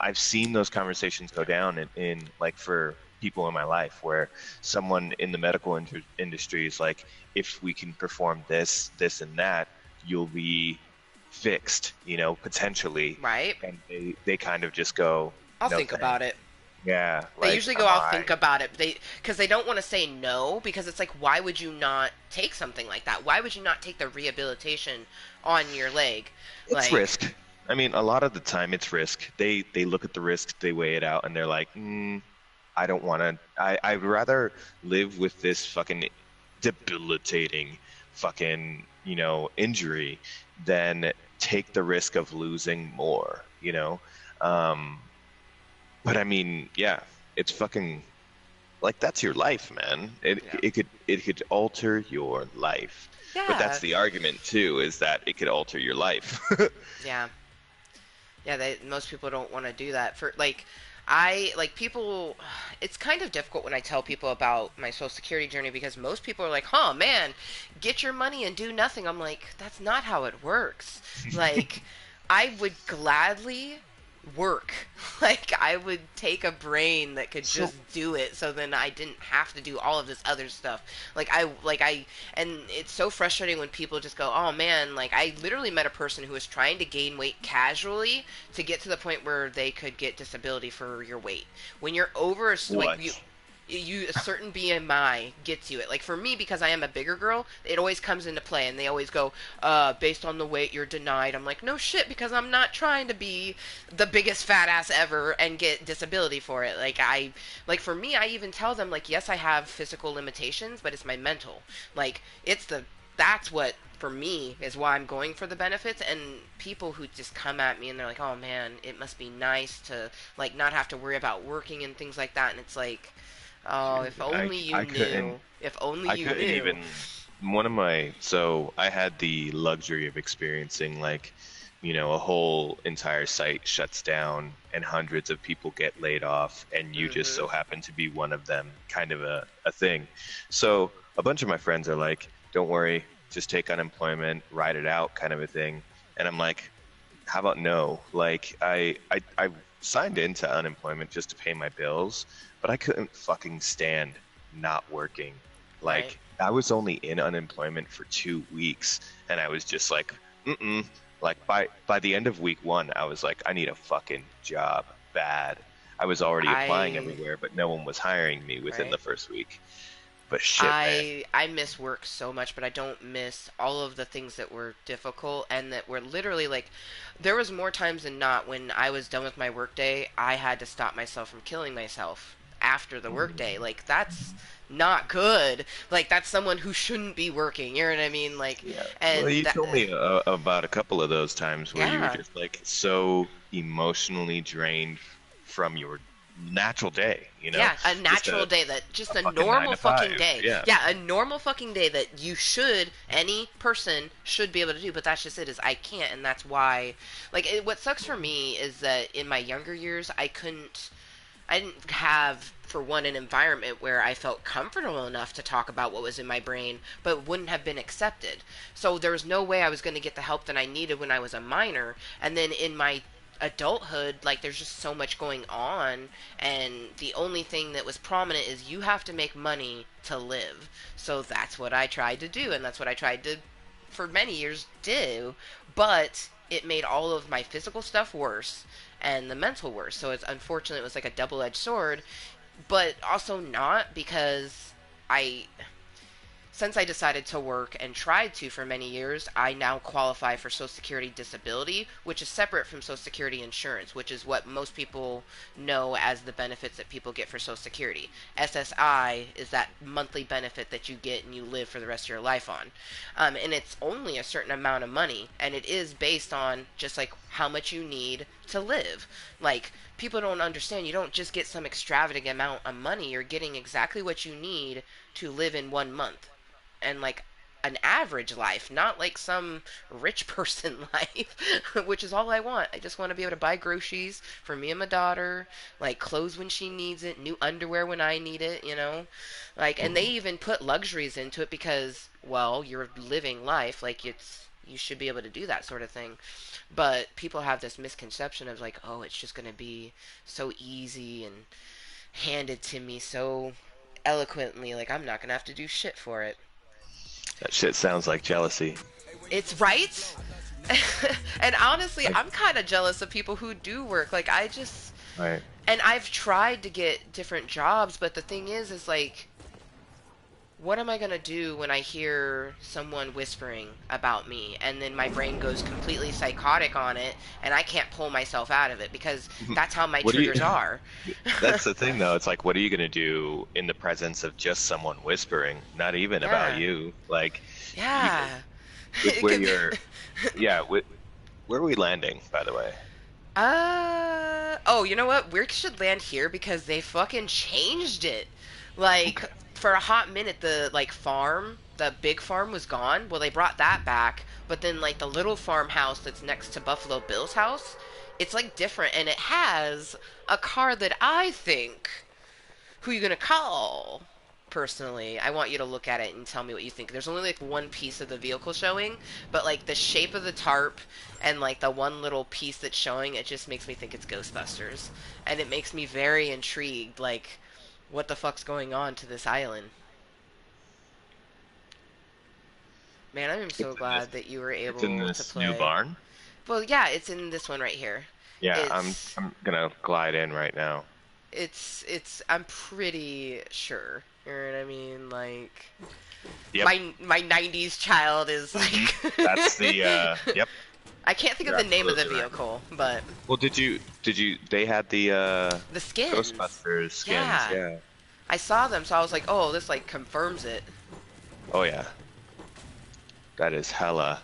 I've seen those conversations go Yeah. down in like for people in my life where someone in the medical industry is like, if we can perform this, this, and that, you'll be fixed, potentially. Right. And they kind of just go, I'll no think about thanks. it. Yeah, They like usually go, I'm all I'll think right. about it. Because they don't want to say no, because it's like, why would you not take something like that? Why would you not take the rehabilitation on your leg? It's Like, risk. I mean, a lot of the time it's risk. They look at the risk, they weigh it out, and they're like, I don't want to. I'd rather live with this fucking debilitating fucking injury than take the risk of losing more. Um, but I mean, yeah, it's fucking like that's your life, man. It yeah. it could alter your life. But that's Yeah. the argument too, is that it could alter your life. Yeah. Yeah, most people don't want to do that. For like, I like people. It's kind of difficult when I tell people about my Social Security journey because most people are like, "Huh, man, get your money and do nothing." I'm like, that's not how it works. Like, I would gladly work. Like, I would take a brain that could So just do it, so then I didn't have to do all of this other stuff. And it's so frustrating when people just go, "Oh man!" Like, I literally met a person who was trying to gain weight casually to get to the point where they could get disability for your weight. When you're over, like what? you a certain BMI gets you it. Like for me, because I am a bigger girl, it always comes into play, and they always go, based on the weight, you're denied. I'm like, no shit, because I'm not trying to be the biggest fat ass ever and get disability for it. Like for me, I even tell them like, yes, I have physical limitations, but it's my mental. Like that's what for me is why I'm going for the benefits. And people who just come at me and they're like, oh man, it must be nice to like not have to worry about working and things like that. And it's like, oh, if Dude, I only you I couldn't knew. If only I you couldn't knew. even one of my so I had the luxury of experiencing like, a whole entire site shuts down and hundreds of people get laid off and you just Mm-hmm. so happen to be one of them, kind of a thing. So a bunch of my friends are like, don't worry, just take unemployment, ride it out kind of a thing. And I'm like, how about no? Like I signed into unemployment just to pay my bills, but I couldn't fucking stand not working. Right. Like I was only in unemployment for 2 weeks, and I was just like, mm-mm. Like by the end of week one, I was like, I need a fucking job bad. I was already applying I everywhere, but no one was hiring me within right. the first week. But shit, man. I miss work so much, but I don't miss all of the things that were difficult and that were literally like there was more times than not when I was done with my workday, I had to stop myself from killing myself after the workday. Like that's not good. Like that's someone who shouldn't be working. You know what I mean? Like Yeah. Well, and you that told me about a couple of those times where you were yeah. just like so emotionally drained from your natural day, Yeah, a just natural day that just a a fucking nine normal to fucking five. day. Yeah. Yeah, a normal fucking day that any person should be able to do, but that's just it is I can't and that's why what sucks for me is that in my younger years I didn't have for one an environment where I felt comfortable enough to talk about what was in my brain but wouldn't have been accepted. So there was no way I was going to get the help that I needed when I was a minor, and then in my adulthood, like there's just so much going on, and the only thing that was prominent is you have to make money to live. So that's what I tried to do, and that's what I tried to for many years do. But it made all of my physical stuff worse and the mental worse. So it's unfortunate, it was like a double-edged sword, but also not, because I since I decided to work and tried to for many years, I now qualify for Social Security disability, which is separate from Social Security insurance, which is what most people know as the benefits that people get for Social Security. SSI is that monthly benefit that you get and you live for the rest of your life on. And it's only a certain amount of money, and it is based on just like how much you need to live. Like, people don't understand, you don't just get some extravagant amount of money, you're getting exactly what you need to live in 1 month, and like an average life, not like some rich person life, which is all I want. I just want to be able to buy groceries for me and my daughter, like clothes when she needs it, new underwear when I need it, you know? Like, and they even put luxuries into it because, well, you're living life, like you should be able to do that sort of thing. But people have this misconception of like, oh, it's just going to be so easy and handed to me so eloquently, like I'm not going to have to do shit for it. That shit sounds like jealousy. It's right. And honestly, Like, I'm kind of jealous of people who do work. Like, I just, right. and I've tried to get different jobs, but the thing is like, what am I going to do when I hear someone whispering about me and then my brain goes completely psychotic on it and I can't pull myself out of it because that's how my What do you? triggers are. That's the thing, though. It's like, what are you gonna do in the presence of just someone whispering, not even about Yeah. you? Like, you, Yeah. with It where could. you're, yeah. Where are we landing, by the way? Oh, you know what? We should land here because they fucking changed it. Like, Okay. for a hot minute, the, like, farm, the big farm was gone. Well, they brought that back, but then, like, the little farmhouse that's next to Buffalo Bill's house, it's, like, different, and it has a car that I think, who you gonna call? Personally, I want you to look at it and tell me what you think. There's only like one piece of the vehicle showing, but like the shape of the tarp and like the one little piece that's showing, it just makes me think it's Ghostbusters. And it makes me very intrigued, like, what the fuck's going on to this island? Man, I am so It's in this. glad that you were It's in able to this new play. barn. Well, yeah, it's in this one right here. Yeah, I'm. It's I'm gonna glide in right now. I'm pretty sure. You know what I mean? Like, Yep. my 90s child is Hmm. like That's the. Yep. I can't think of You're the name of the absolutely right. vehicle, but Well, did you? They had the the skins. Ghostbusters skins. Yeah. Yeah. I saw them, so I was like, "Oh, this like confirms it." Oh yeah. That is hella.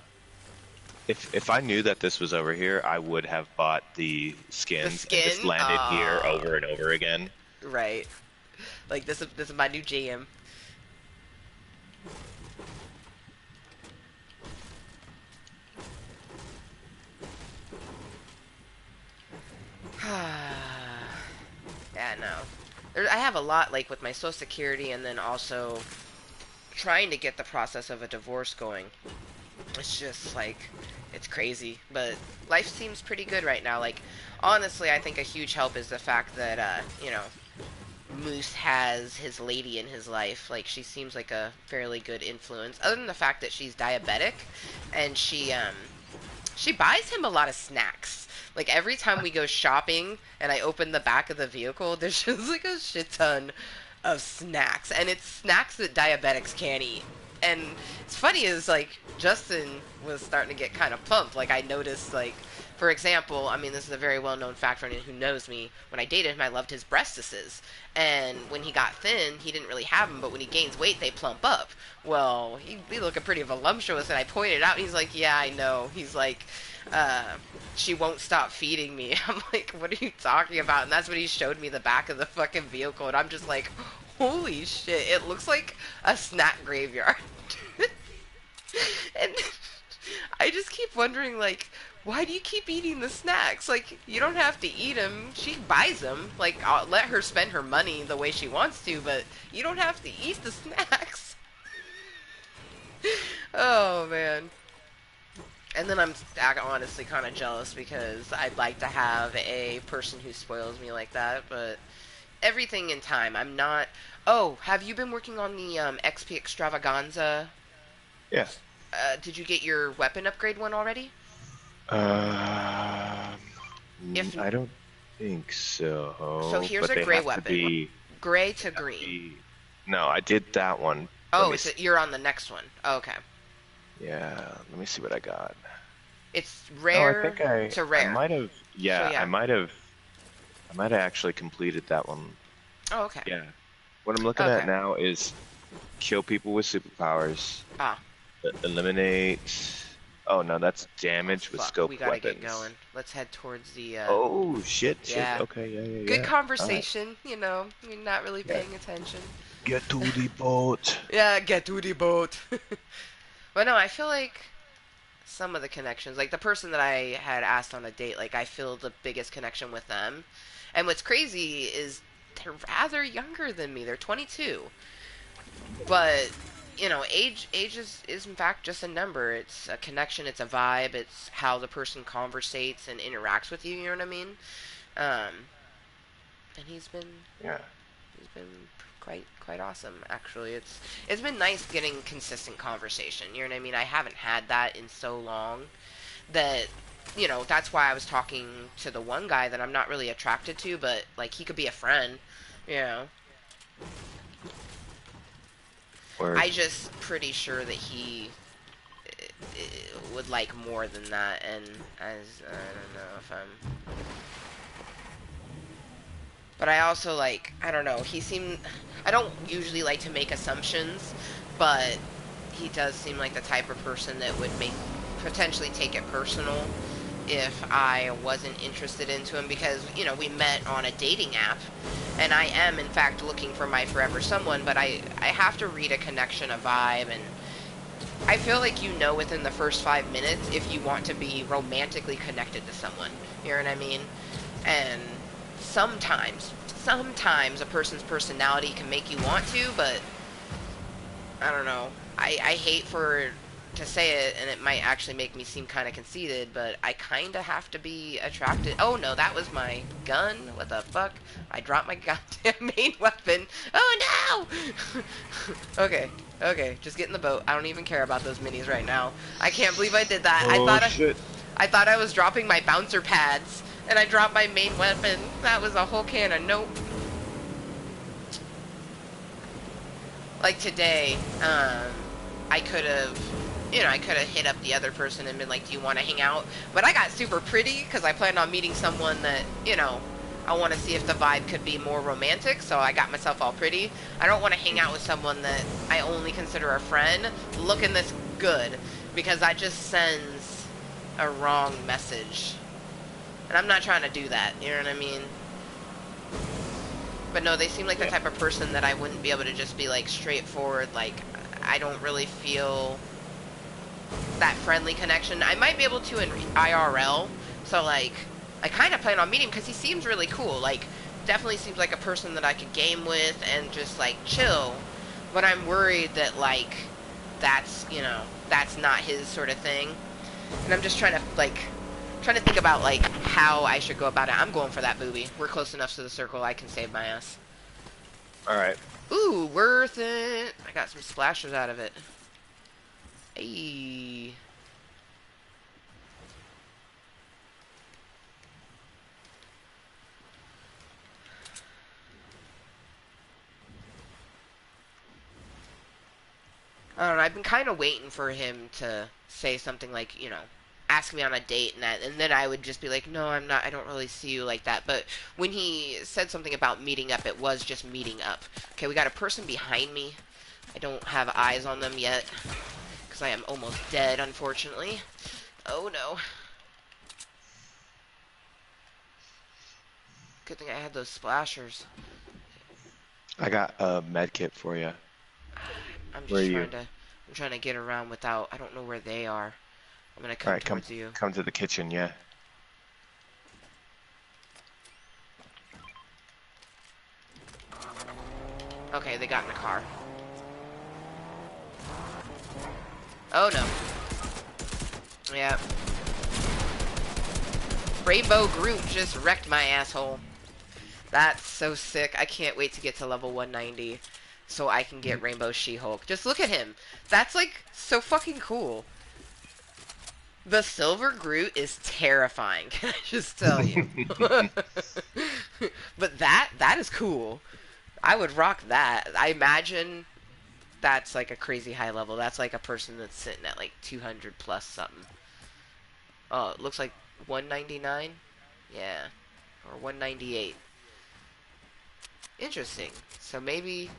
If I knew that this was over here, I would have bought the The skins and just skin, landed here over and over again. right. Like this is my new jam. Yeah, no. I have a lot like with my social security and then also trying to get the process of a divorce going. It's just like it's crazy, but life seems pretty good right now. Like, honestly, I think a huge help is the fact that Moose has his lady in his life. Like, she seems like a fairly good influence, other than the fact that she's diabetic and she buys him a lot of snacks. Like, every time we go shopping and I open the back of the vehicle, there's just like a shit ton of snacks, and it's snacks that diabetics can't eat. And it's funny is like Justin was starting to get kind of pumped. Like, I noticed, like, for example, I mean, this is a very well known fact for anyone who knows me. When I dated him, I loved his breastises, and when he got thin, he didn't really have them. But when he gains weight, they plump up. Well, he looking pretty voluptuous, and I pointed out. And he's like, "Yeah, I know." He's like, uh, "She won't stop feeding me." I'm like, "What are you talking about?" And that's when he showed me the back of the fucking vehicle, and I'm just like, "Holy shit! It looks like a snack graveyard." And I just keep wondering, like, why do you keep eating the snacks? Like, you don't have to eat them. She buys them. Like, I'll let her spend her money the way she wants to, but you don't have to eat the snacks. Oh, man. And then I'm honestly kind of jealous because I'd like to have a person who spoils me like that, but everything in time. I'm not. Oh, have you been working on the XP Extravaganza? Yeah. Did you get your weapon upgrade one already? Um, If I don't think so, so, here's but a they gray have to weapon. be. Gray They to have to green. be. No, I did that one. Let Oh, me it's see. you're on the next one. Oh, okay. Yeah, let me see what I got. It's No, I rare think I to I rare. might have. So Yeah, yeah. I might have actually completed that one. Oh, okay. Yeah. What I'm looking at Okay. now is kill people with superpowers, Ah. eliminate. Oh no, that's Oh damage with fuck. We scoped gotta get going. weapons. Let's head towards the. Oh shit, shit. Yeah. Okay, yeah, yeah, Good yeah. All right. conversation. You know, you're not really Yeah. paying attention. Get to the boat. Yeah. Get to the boat. But no, I feel like some of the connections, like the person that I had asked on a date, like I feel the biggest connection with them. And what's crazy is they're rather younger than me. They're 22. But age is in fact just a number. It's a connection, it's a vibe, it's how the person conversates and interacts with you, you know what I mean? Um and Yeah. he's been quite awesome actually. It's been nice getting consistent conversation, you know what I mean? I haven't had that in so long that that's why I was talking to the one guy that I'm not really attracted to, but like he could be a friend, you know. Word. I just pretty sure that he would like more than that, and as I don't know if I'm, but I also like I don't know. He seemed I don't usually like to make assumptions, but he does seem like the type of person that would make potentially take it personal if I wasn't interested into him because we met on a dating app, and I am in fact looking for my forever someone, but I have to read a connection, a vibe, and I feel like within the first 5 minutes if you want to be romantically connected to someone. You know what I mean? And sometimes a person's personality can make you want to, but I don't know. I hate to say it, and it might actually make me seem kind of conceited, but I kind of have to be attracted. Oh no, that was my gun. What the fuck? I dropped my goddamn main weapon. Oh no! Okay, okay, just get in the boat. I don't even care about those minis right now. I can't believe I did that. Oh shit. I thought I was dropping my bouncer pads, and I dropped my main weapon. That was a whole can of nope. Like today, I could have hit up the other person and been like, do you want to hang out? But I got super pretty because I planned on meeting someone that, I want to see if the vibe could be more romantic, so I got myself all pretty. I don't want to hang out with someone that I only consider a friend looking this good, because that just sends a wrong message. And I'm not trying to do that, you know what I mean? But no, they seem like the Yeah. type of person that I wouldn't be able to just be like straightforward, like I don't really feel that friendly connection. I might be able to in IRL, so like I kind of plan on meeting because he seems really cool. Like definitely seems like a person that I could game with and just like chill. But I'm worried that like that's not his sort of thing. And I'm just trying to think about like how I should go about it. I'm going for that booby. We're close enough to the circle I can save my ass. All right. Ooh, worth it. I got some splashers out of it. Hey. I don't know. I've been kind of waiting for him to say something like, ask me on a date, and then I would just be like, no, I'm not. I don't really see you like that. But when he said something about meeting up, it was just meeting up. Okay, we got a person behind me. I don't have eyes on them yet because I am almost dead, unfortunately. Oh no. Good thing I had those splashers. I got a med kit for you. I'm Where just are you? trying to get around without. I don't know where they are. I'm gonna All come right, towards you. come to the kitchen. Yeah. Okay, they got in the car. Oh no. Yeah. Rainbow Groot just wrecked my asshole. That's so sick. I can't wait to get to level 190 so I can get Mhm. Rainbow She-Hulk. Just look at him. That's like so fucking cool. The silver Groot is terrifying. Can I just tell you? But that is cool. I would rock that. I imagine that's like a crazy high level. That's like a person that's sitting at like 200 plus something. Oh, it looks like 199. Yeah, or 198. Interesting. So maybe.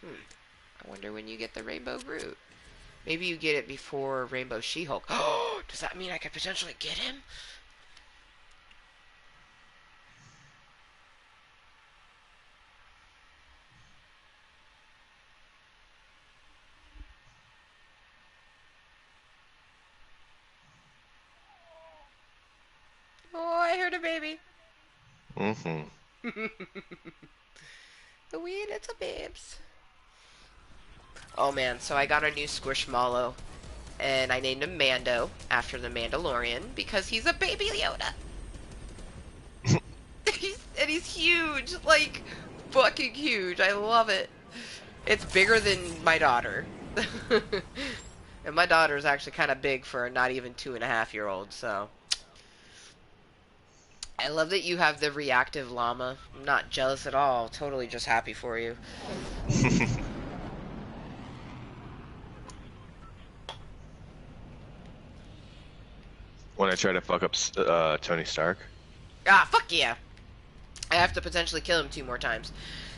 I wonder when you get the Rainbow Groot. Maybe you get it before Rainbow She-Hulk. Oh, does that mean I could potentially get him? Oh, I heard a baby. Mm-hmm. The wee little babes. Oh man, so I got a new Squishmallow, and I named him Mando after the Mandalorian because he's a baby Yoda. And he's huge, like fucking huge. I love it. It's bigger than my daughter. And my daughter is actually kind of big for a not even 2.5 year old, so. I love that you have the reactive llama. I'm not jealous at all. Totally just happy for you. When I try to fuck up Tony Stark. Ah, fuck yeah. I have to potentially kill him 2 more times.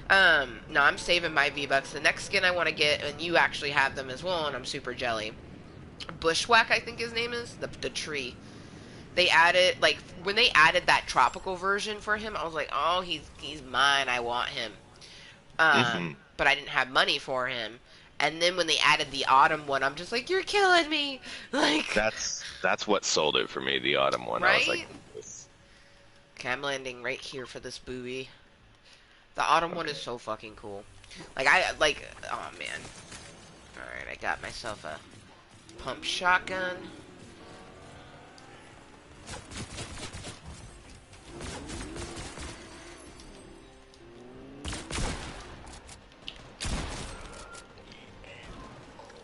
No, I'm saving my V-Bucks. The next skin I want to get, and you actually have them as well, and I'm super jelly. Bushwhack, I think his name is. The tree. They added, like, when they added that tropical version for him, I was like, oh, he's mine. I want him. Mm-hmm. But I didn't have money for him. And then when they added the autumn one, I'm just like, you're killing me. Like, That's what sold it for me, the autumn one. I was like, right? Okay, I'm landing right here for this buoy. The autumn one okay. is so fucking cool. Oh man. Alright, I got myself a pump shotgun.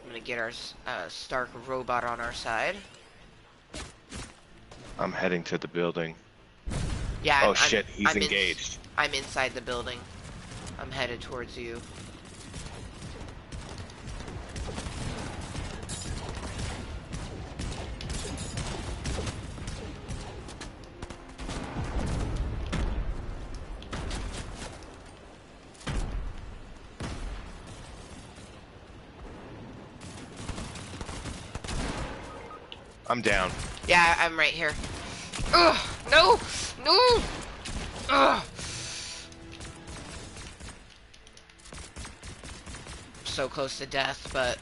I'm gonna get our Stark robot on our side. I'm heading to the building. Yeah, Oh shit, he's I'm engaged. I'm inside the building. I'm headed towards you. I'm down. Yeah, I'm right here. Ugh! No! No! Ugh! So close to death, but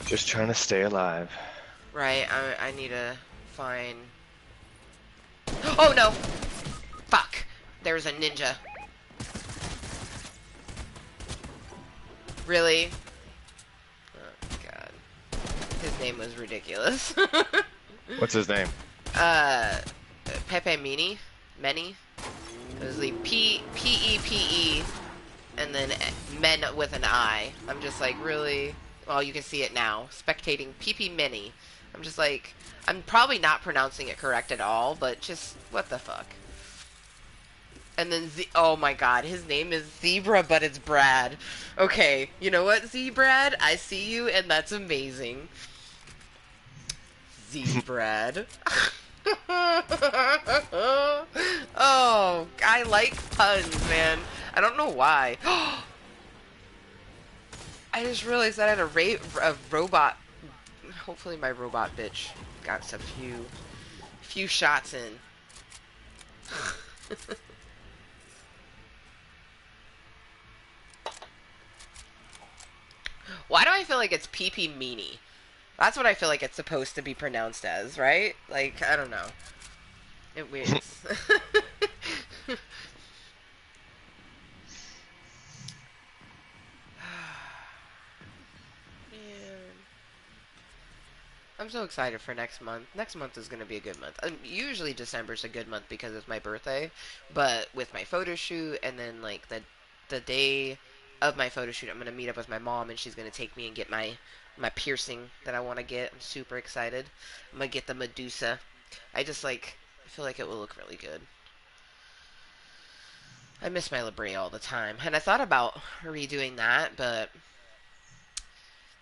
Just trying to stay alive. right, I need to find. Oh no! Fuck! There's a ninja. Really? Oh god. His name was ridiculous. What's his name? uh, Pepe Mini? Many? It was the P-E-P-E, and then men with an I. I'm just like, really? Well, you can see it now. Spectating PP Mini. I'm just like, I'm probably not pronouncing it correct at all, but just, what the fuck? And then oh my god, his name is Zebra, but it's Brad. Okay, you know what, Brad? I see you, and that's amazing. Brad. Oh, I like puns, man. I don't know why. I just realized that I had a robot. Hopefully my robot bitch got a few shots in. Why do I feel like it's PP Meanie? That's what I feel like it's supposed to be pronounced as, right? Like, I don't know. It weirds. Man. I'm so excited for next month. Next month is going to be a good month. Usually December's a good month because it's my birthday, but with my photo shoot and then like the day of my photo shoot, I'm going to meet up with my mom and she's going to take me and get my piercing that I want to get. I'm super excited. I'm going to get the Medusa. I feel like it will look really good. I miss my labret all the time. And I thought about redoing that, but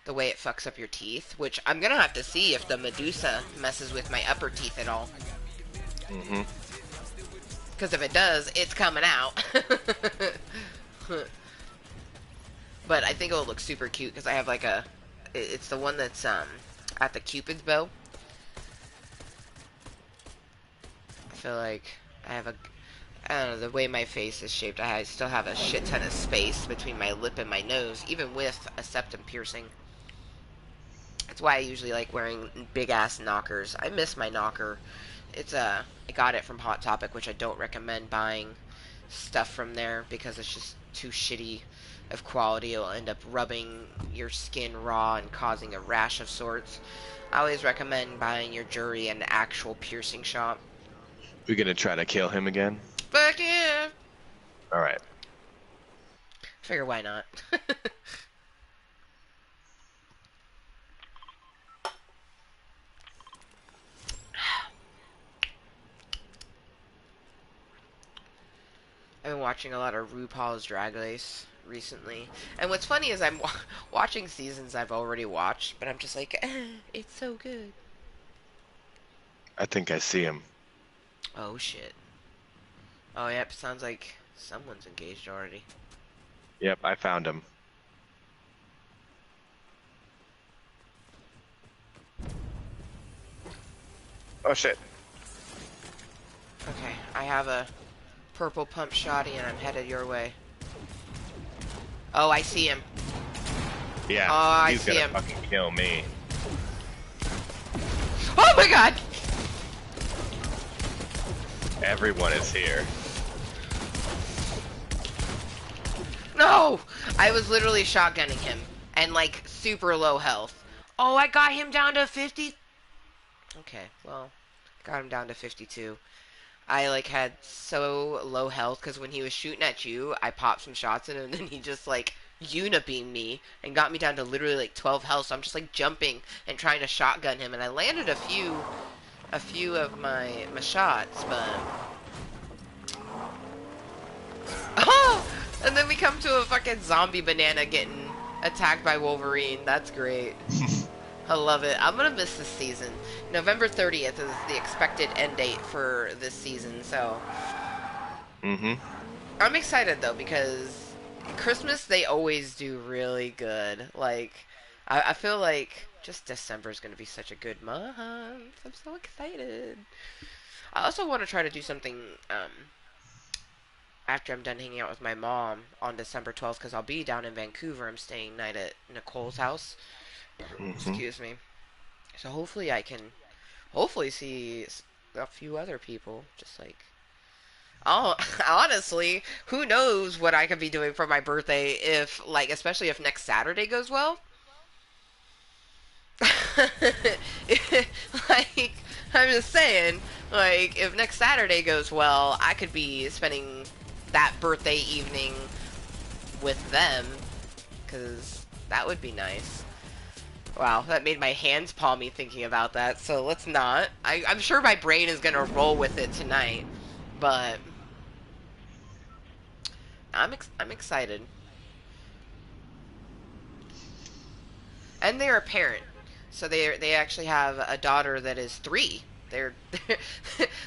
the way it fucks up your teeth, which I'm gonna have to see if the Medusa messes with my upper teeth at all. Mm-hmm. Because if it does, it's coming out. But I think it will look super cute because I have like it's the one that's at the Cupid's bow. I feel like I have I don't know, the way my face is shaped, I still have a shit ton of space between my lip and my nose, even with a septum piercing. That's why I usually like wearing big ass knockers. I miss my knocker. I got it from Hot Topic, which I don't recommend buying stuff from there because it's just too shitty of quality. It'll end up rubbing your skin raw and causing a rash of sorts. I always recommend buying your jewelry in an actual piercing shop. We're gonna try to kill him again. Fuck yeah! All right. Figure why not? I've been watching a lot of RuPaul's Drag Race recently. And what's funny is I'm watching seasons I've already watched, but I'm just like, it's so good. I think I see him. Oh shit. Oh yep, sounds like someone's engaged already. Yep, I found him. Oh shit. Okay, I have a purple pump shotty and I'm headed your way. Oh, I see him. Yeah, Oh, I he's see gonna him. fucking kill me. Oh my god! Everyone is here. No! I was literally shotgunning him. And like super low health. Oh, I got him down to 50. Okay, well, got him down to 52. I like had so low health because when he was shooting at you, I popped some shots at him and then he just like unibeamed me and got me down to literally like 12 health. So I'm just like jumping and trying to shotgun him and I landed a few of my shots, but oh! And then we come to a fucking zombie banana getting attacked by Wolverine. That's great. I love it. I'm gonna miss this season. November 30th is the expected end date for this season, so Mm-hmm. I'm excited though because Christmas they always do really good. Like I feel like just December is gonna be such a good month. I'm so excited. I also want to try to do something after I'm done hanging out with my mom on December 12th because I'll be down in Vancouver. I'm staying night at Nicole's house. Mm-hmm. Excuse me. So hopefully I can hopefully see a few other people. Just like, oh, honestly, who knows what I could be doing for my birthday if, like, especially if next Saturday goes well. Like, I'm just saying, like, if next Saturday goes well, I could be spending that birthday evening with them, because that would be nice. Wow, that made my hands palmy thinking about that, so let's not. I'm sure my brain is gonna roll with it tonight, but I'm excited. And they're a parent, so they actually have a daughter that is 3. They're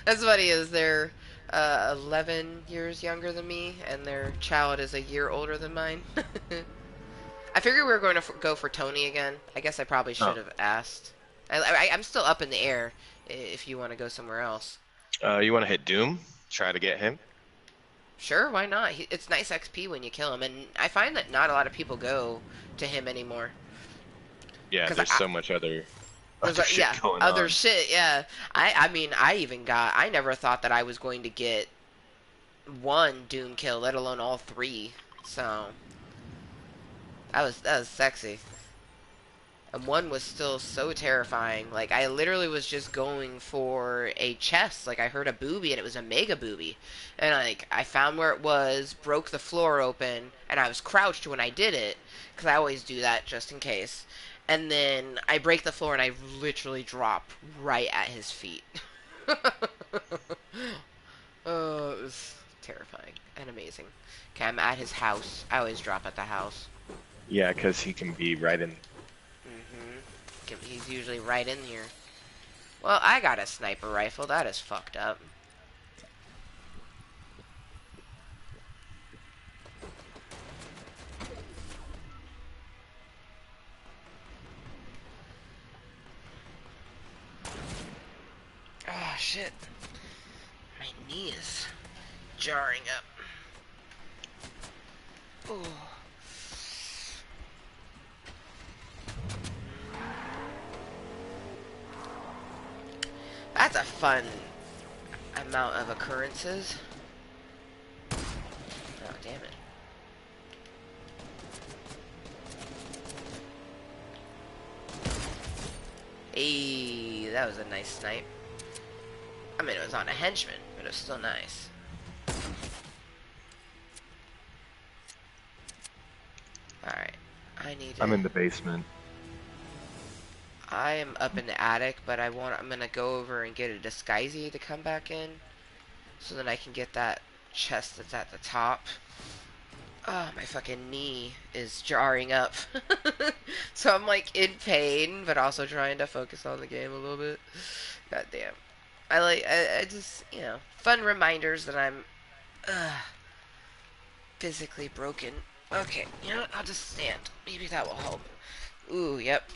that's funny is they're 11 years younger than me, and their child is a year older than mine. I figured we were going to go for Tony again. I guess I probably should Oh. have asked. I'm still up in the air if you want to go somewhere else. You want to hit Doom? Try to get him? Sure, why not? It's nice XP when you kill him, and I find that not a lot of people go to him anymore. Yeah, Because there's so much other shit yeah, going other on. shit, yeah. I mean, I never thought that I was going to get one Doom kill, let alone all 3. So, that was sexy. And one was still so terrifying. Like, I literally was just going for a chest. Like, I heard a booby, and it was a mega booby. And, like, I found where it was, broke the floor open, and I was crouched when I did it, because I always do that just in case. And then I break the floor, and I literally drop right at his feet. Oh, it was terrifying and amazing. Okay, I'm at his house. I always drop at the house. Yeah, because he can be right in. He's usually right in here. Well, I got a sniper rifle. That is fucked up. Oh, shit. My knee is jarring up. Ooh. That's a fun amount of occurrences. Oh, damn it. Hey, that was a nice snipe. I mean, it was on a henchman, but it was still nice. Alright, I need to... I'm in the basement. I am up in the attic, but I'm gonna go over and get a disguisey to come back in, so that I can get that chest that's at the top. Oh, my fucking knee is jarring up. So I'm like in pain, but also trying to focus on the game a little bit. God damn. I just, fun reminders that I'm physically broken. Okay, you know what? I'll just stand. Maybe that will help. Ooh, yep.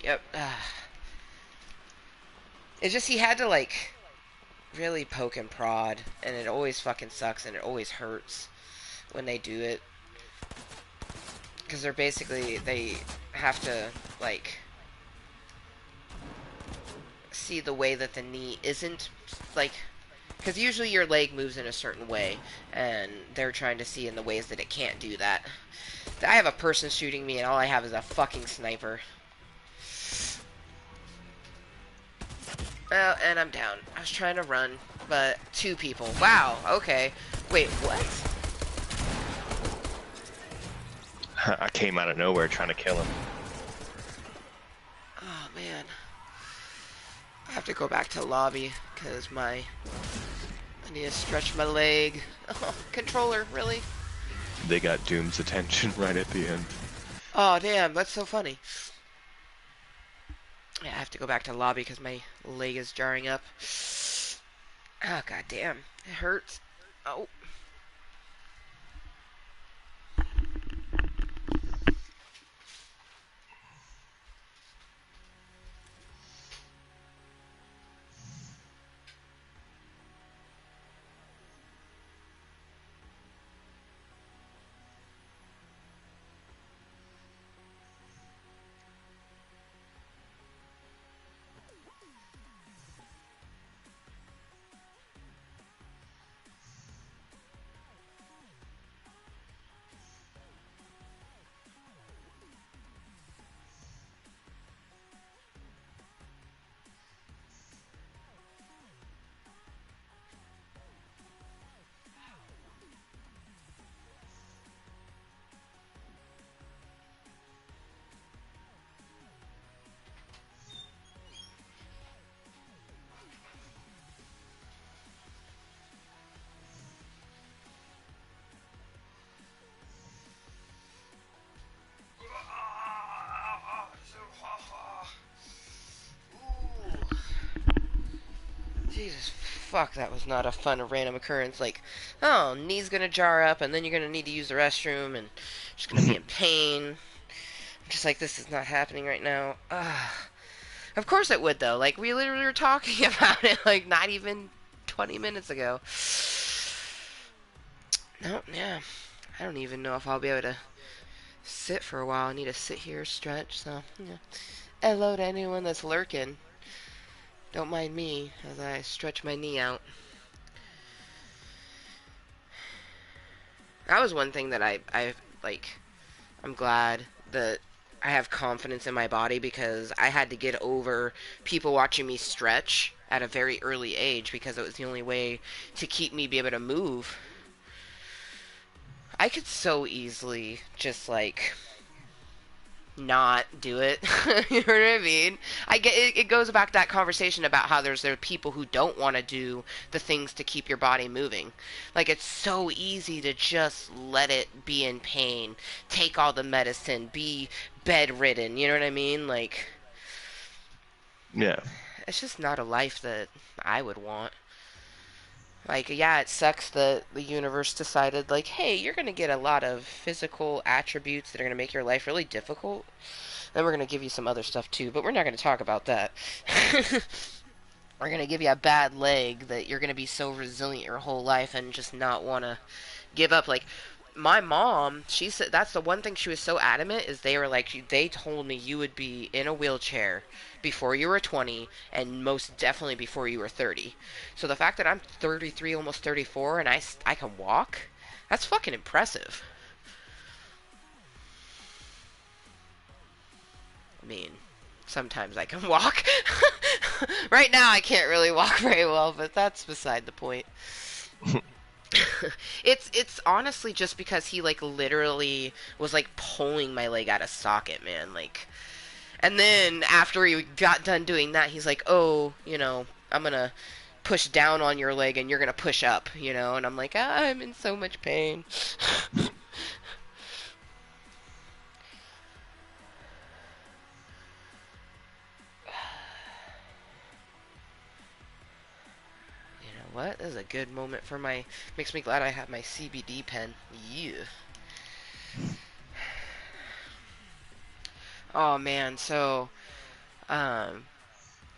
It's just he had to, like, really poke and prod, and it always fucking sucks, and it always hurts when they do it. Because they have to, like, see the way that the knee isn't, like, because usually your leg moves in a certain way, and they're trying to see in the ways that it can't do that. I have a person shooting me, and all I have is a fucking sniper. Well, and I'm down. I was trying to run, but 2 people. Wow, okay. Wait, what? I came out of nowhere trying to kill him. Oh, man. I have to go back to lobby, because I need to stretch my leg. Oh, controller, really? They got Doom's attention right at the end. Oh, damn, that's so funny. Yeah, I have to go back to lobby because my leg is jarring up. Oh, god damn. It hurts. Oh. Jesus, fuck, that was not a fun random occurrence. Like, oh, knee's gonna jar up, and then you're gonna need to use the restroom, and just gonna be in pain. I'm just like, this is not happening right now. Of course it would, though. Like, we literally were talking about it, like, not even 20 minutes ago. No, yeah. I don't even know if I'll be able to sit for a while. I need to sit here, stretch, so, yeah. Hello to anyone that's lurking. Don't mind me as I stretch my knee out. That was one thing that I like, I'm glad that I have confidence in my body because I had to get over people watching me stretch at a very early age because it was the only way to keep me be able to move. I could so easily just like not do it. You know what I mean? I get it, it goes back to that conversation about how there are people who don't want to do the things to keep your body moving. Like it's so easy to just let it be in pain, take all the medicine, be bedridden, you know what I mean? Like Yeah. it's just not a life that I would want. Like, yeah, it sucks that the universe decided, like, hey, you're going to get a lot of physical attributes that are going to make your life really difficult. Then we're going to give you some other stuff too, but we're not going to talk about that. We're going to give you a bad leg that you're going to be so resilient your whole life and just not want to give up. Like, my mom, she said that's the one thing she was so adamant is they were like, they told me you would be in a wheelchair before you were 20 and most definitely before you were 30. So the fact that I'm 33, almost 34, and I can walk, that's fucking impressive. I mean, sometimes I can walk. Right now I can't really walk very well, but that's beside the point. It's honestly just because he like literally was like pulling my leg out of socket, man. Like, and then after he got done doing that, he's like, "Oh, I'm gonna push down on your leg and you're gonna push up," and I'm like, I'm in so much pain. You know what? This is a good moment for my. Makes me glad I have my CBD pen. Yeah. Oh man, so I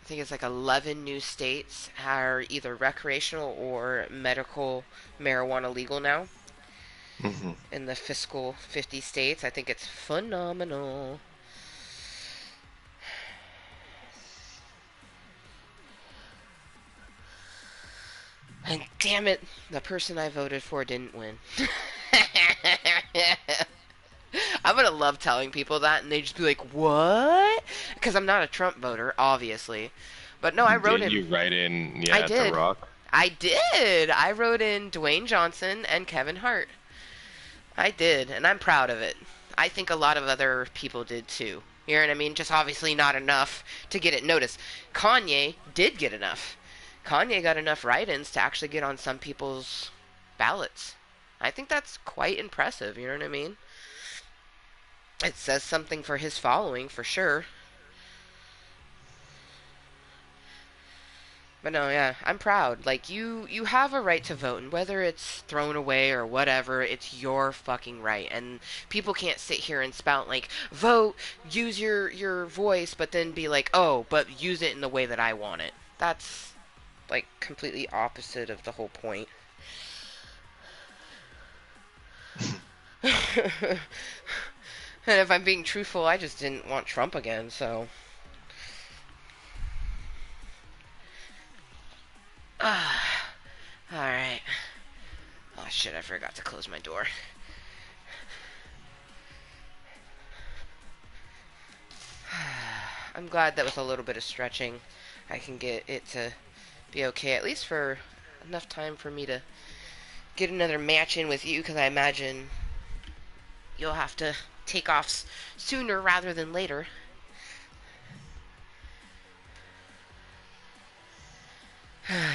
think it's like 11 new states are either recreational or medical marijuana legal now Hmm. in the fiscal 50 states. I think it's phenomenal. And damn it, the person I voted for didn't win. I'm gonna love telling people that, and they just be like, "What?" Because I'm not a Trump voter, obviously. But no, I wrote Did in. you write in, I yeah, The did. Rock? I did. I wrote in Dwayne Johnson and Kevin Hart. I did, and I'm proud of it. I think a lot of other people did too. You know what I mean? Just obviously not enough to get it noticed. Kanye did get enough. Kanye got enough write ins to actually get on some people's ballots. I think that's quite impressive, you know what I mean? It says something for his following, for sure. But no, yeah, I'm proud. Like you have a right to vote, and whether it's thrown away or whatever, it's your fucking right. And people can't sit here and spout like vote, use your voice, but then be like, oh, but use it in the way that I want it. That's like completely opposite of the whole point. And if I'm being truthful, I just didn't want Trump again, so. Alright. Oh shit, I forgot to close my door. I'm glad that with a little bit of stretching, I can get it to be okay, at least for enough time for me to get another match in with you, because I imagine you'll have to take off sooner rather than later.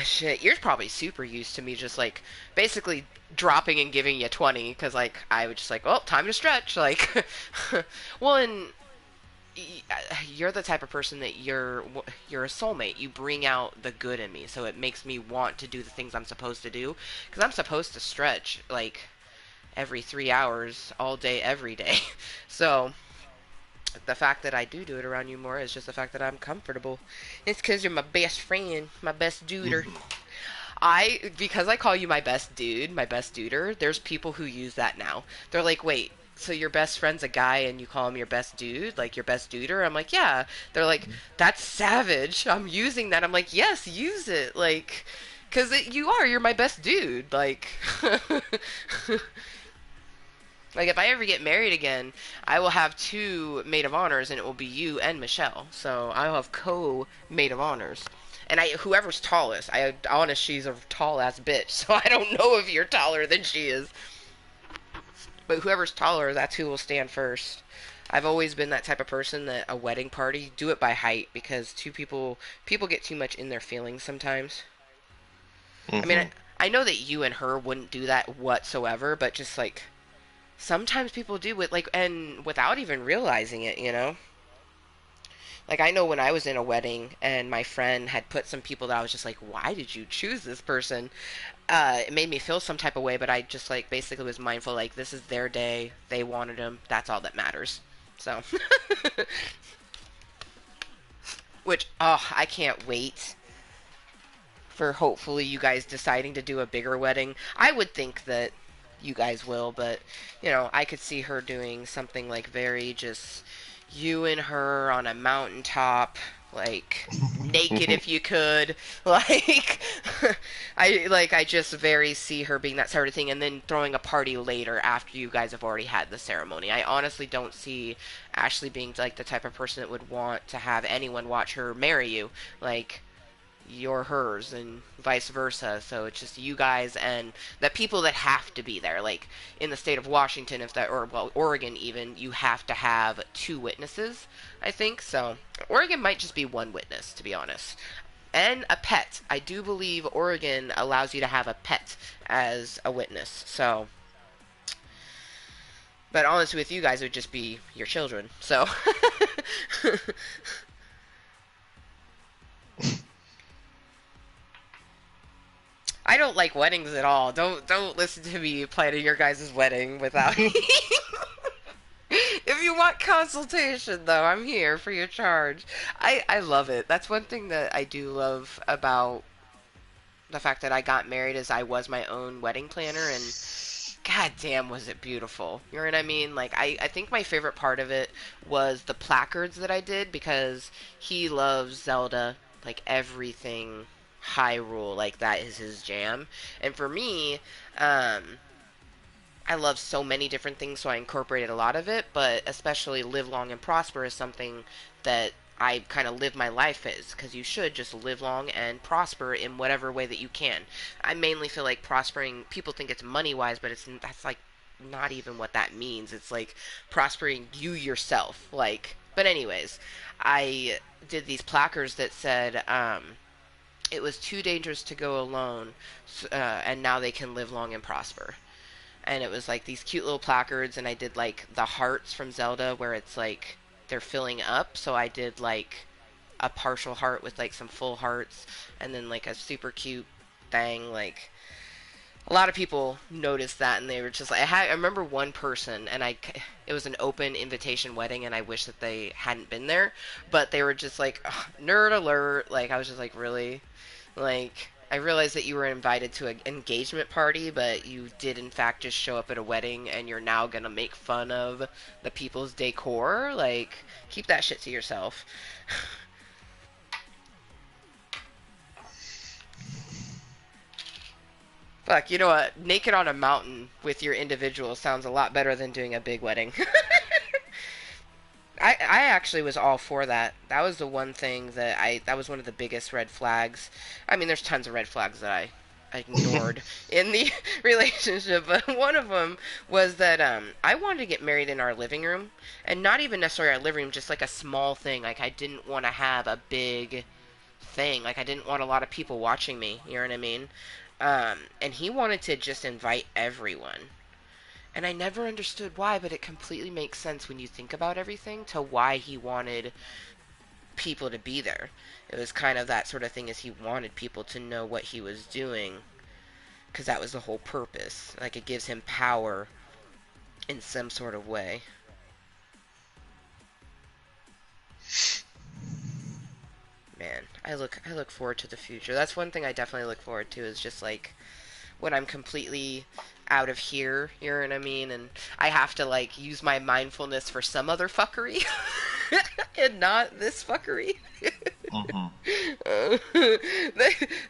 Shit, you're probably super used to me just like basically dropping and giving you 20 because like I would just like, oh, time to stretch. Like, well, and you're the type of person that you're a soulmate. You bring out the good in me, so it makes me want to do the things I'm supposed to do because I'm supposed to stretch like every 3 hours all day, every day. So the fact that I do it around you more is just the fact that I'm comfortable. It's because you're my best friend, my best duder. Hmm. Because I call you my best dude, my best duder, there's people who use that now. They're like, wait, so your best friend's a guy and you call him your best dude, like your best duder? I'm like, yeah. They're like, that's savage. I'm using that. I'm like, yes, use it. Like, because you're my best dude. Like, Like, if I ever get married again, I will have two maid of honors, and it will be you and Michelle. So I'll have co-maid of honors. And whoever's tallest, honest, she's a tall ass bitch, so I don't know if you're taller than she is. But whoever's taller, that's who will stand first. I've always been that type of person that a wedding party, do it by height, because people get too much in their feelings sometimes. I mean, Hmm. I know that you and her wouldn't do that whatsoever, but just like sometimes people do it, like, and without even realizing it, you know. Like, I know when I was in a wedding and my friend had put some people that I was just like, why did you choose this person? It made me feel some type of way, but I just like basically was mindful, like, this is their day, they wanted him, that's all that matters. So, which, oh, I can't wait for hopefully you guys deciding to do a bigger wedding. I would think that you guys will, but I could see her doing something like very just you and her on a mountaintop, like naked if you could. Like I just very see her being that sort of thing, and then throwing a party later after you guys have already had the ceremony. I honestly don't see Ashley being like the type of person that would want to have anyone watch her marry you. Like, you're hers and vice versa. So it's just you guys and the people that have to be there. Like in the state of Washington, if that, or well, Oregon even, you have to have two witnesses, I think. So Oregon might just be one witness, to be honest. And a pet. I do believe Oregon allows you to have a pet as a witness. So, but honestly, with you guys, it would just be your children. So, I don't like weddings at all. Don't listen to me planning your guys' wedding without. If you want consultation, though, I'm here for your charge. I love it. That's one thing that I do love about the fact that I got married is I was my own wedding planner, and god damn was it beautiful. You know what I mean? Like, I think my favorite part of it was the placards that I did, because he loves Zelda, like everything Hyrule, like that is his jam. And for me, I love so many different things, so I incorporated a lot of it, but especially live long and prosper is something that I kind of live my life as, because you should just live long and prosper in whatever way that you can. I mainly feel like prospering, people think it's money wise, but that's like not even what that means. It's like prospering you yourself. Like, but anyways, I did these placards that said, it was too dangerous to go alone, and now they can live long and prosper. And it was like these cute little placards, and I did like the hearts from Zelda where it's like they're filling up, so I did like a partial heart with like some full hearts, and then like a super cute thing. Like, a lot of people noticed that, and they were just like, I remember one person, and it was an open invitation wedding, and I wish that they hadn't been there, but they were just like, "Ugh, nerd alert." Like, I was just like, really? Like, I realized that you were invited to an engagement party, but you did in fact just show up at a wedding, and you're now gonna make fun of the people's decor. Like, keep that shit to yourself. Fuck, you know what? Naked on a mountain with your individual sounds a lot better than doing a big wedding. I actually was all for that. That was the one thing that was one of the biggest red flags. I mean, there's tons of red flags that I ignored in the relationship, but one of them was that I wanted to get married in our living room, and not even necessarily our living room, just like a small thing. Like, I didn't want to have a big thing. Like, I didn't want a lot of people watching me. You know what I mean? And he wanted to just invite everyone. And I never understood why, but it completely makes sense when you think about everything to why he wanted people to be there. It was kind of that sort of thing, as he wanted people to know what he was doing, because that was the whole purpose. Like, it gives him power in some sort of way. Man, I look forward to the future. That's one thing I definitely look forward to, is just like when I'm completely out of here, you know what I mean? And I have to like use my mindfulness for some other fuckery and not this fuckery. Hmm.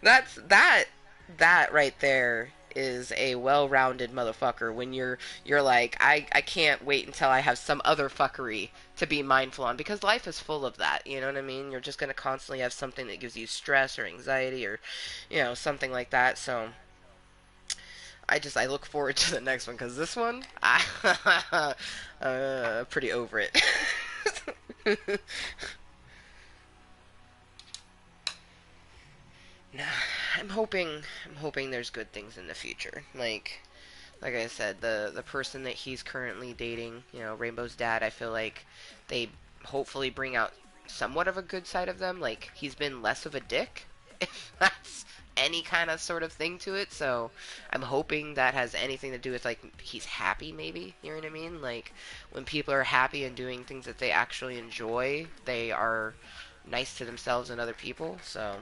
That's that right there. is a well-rounded motherfucker when you're like I can't wait until I have some other fuckery to be mindful on because life is full of that, you know what I mean? You're just going to constantly have something that gives you stress or anxiety or something like that. So I look forward to the next one cuz this one I pretty over it. Nah, I'm hoping there's good things in the future. Like I said, the person that he's currently dating, Rainbow's dad, I feel like they hopefully bring out somewhat of a good side of them. Like he's been less of a dick, if that's any kind of sort of thing to it. So I'm hoping that has anything to do with like he's happy, maybe. You know what I mean? Like when people are happy and doing things that they actually enjoy, they are nice to themselves and other people. So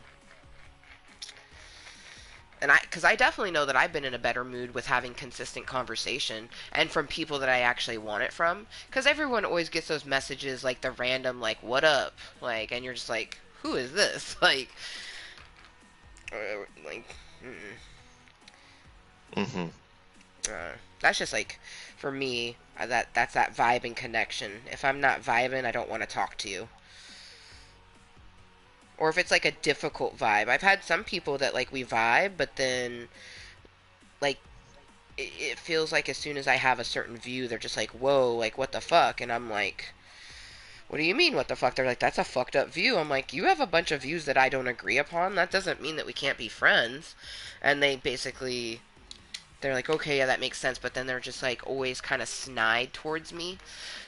because I definitely know that I've been in a better mood with having consistent conversation and from people that I actually want it from. Because everyone always gets those messages like the random like "what up," like, and you're just like, who is this? Like, mm-mm. Hmm. That's just like for me. That's that vibe and connection. If I'm not vibing, I don't want to talk to you. Or if it's like a difficult vibe, I've had some people that like we vibe, but then like it feels like as soon as I have a certain view, they're just like, whoa, like, what the fuck? And I'm like, what do you mean, what the fuck? They're like, that's a fucked up view. I'm like, you have a bunch of views that I don't agree upon. That doesn't mean that we can't be friends. And they're like, okay, yeah, that makes sense. But then they're just like always kind of snide towards me.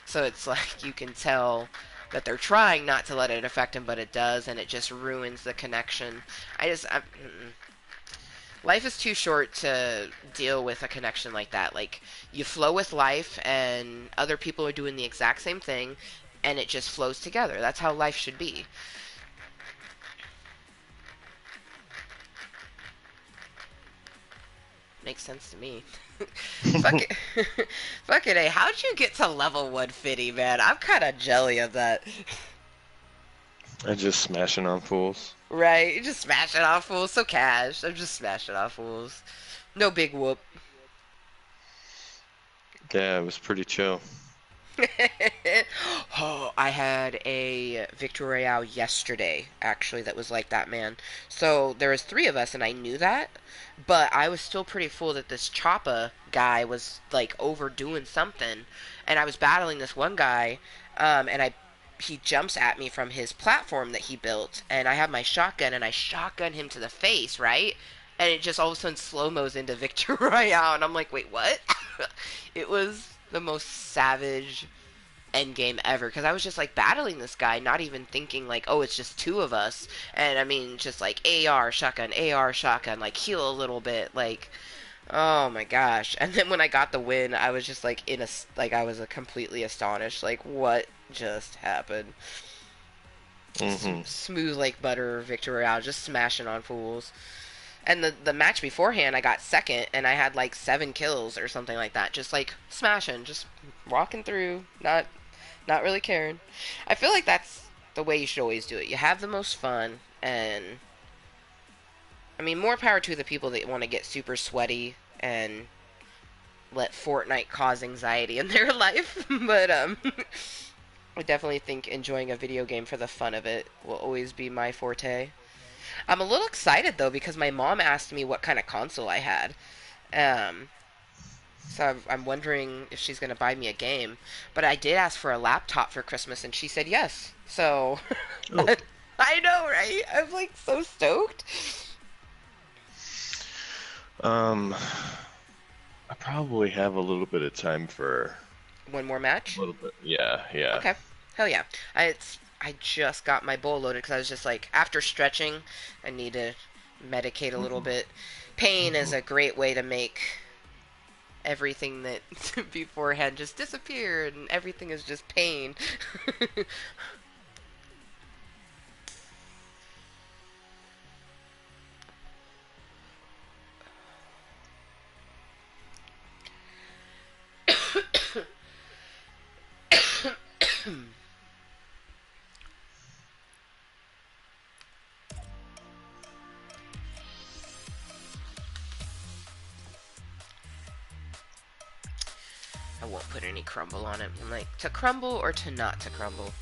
So it's like you can tell that they're trying not to let it affect them, but it does, and it just ruins the connection. Life is too short to deal with a connection like that. Like, you flow with life, and other people are doing the exact same thing, and it just flows together. That's how life should be. Makes sense to me. Fuck it. Fuck it, hey. How'd you get to level 150, man? I'm kind of jelly of that. I just smashing on fools. Right? You just smash it off fools. So cash. I'm just smashing off fools. No big whoop. Yeah, it was pretty chill. Oh, I had a victory royale yesterday, actually, that was like that, man. So there was three of us, and I knew that, but I was still pretty full that this Choppa guy was like overdoing something, and I was battling this one guy, and he jumps at me from his platform that he built, and I have my shotgun, and I shotgun him to the face, right? And it just all of a sudden slow mo's into victory royale, and I'm like, wait, what? It was the most savage end game ever because I was just like battling this guy, not even thinking like, oh, it's just two of us. And I mean, just like AR, shotgun, like heal a little bit, like, oh my gosh. And then when I got the win, I was just like I was completely astonished, like what just happened? Hmm. Smooth like butter victory out, just smashing on fools. And the match beforehand, I got second, and I had like 7 kills or something like that. Just like smashing, just walking through, not really caring. I feel like that's the way you should always do it. You have the most fun, and I mean, more power to the people that want to get super sweaty and let Fortnite cause anxiety in their life. But I definitely think enjoying a video game for the fun of it will always be my forte. I'm a little excited though because my mom asked me what kind of console I had. Um, So I'm wondering if she's going to buy me a game. But I did ask for a laptop for Christmas, and she said yes. So Oh. I know, right? I'm like so stoked. Um, I probably have a little bit of time for One more a match. little bit. Yeah, yeah. Okay, hell yeah. I just got my bowl loaded because I was just like after stretching, I need to medicate a little Hmm. bit. Pain is Hmm. a great way to make everything that beforehand just disappear, and everything is just pain. put any crumble on it. I'm like, to crumble or to not to crumble?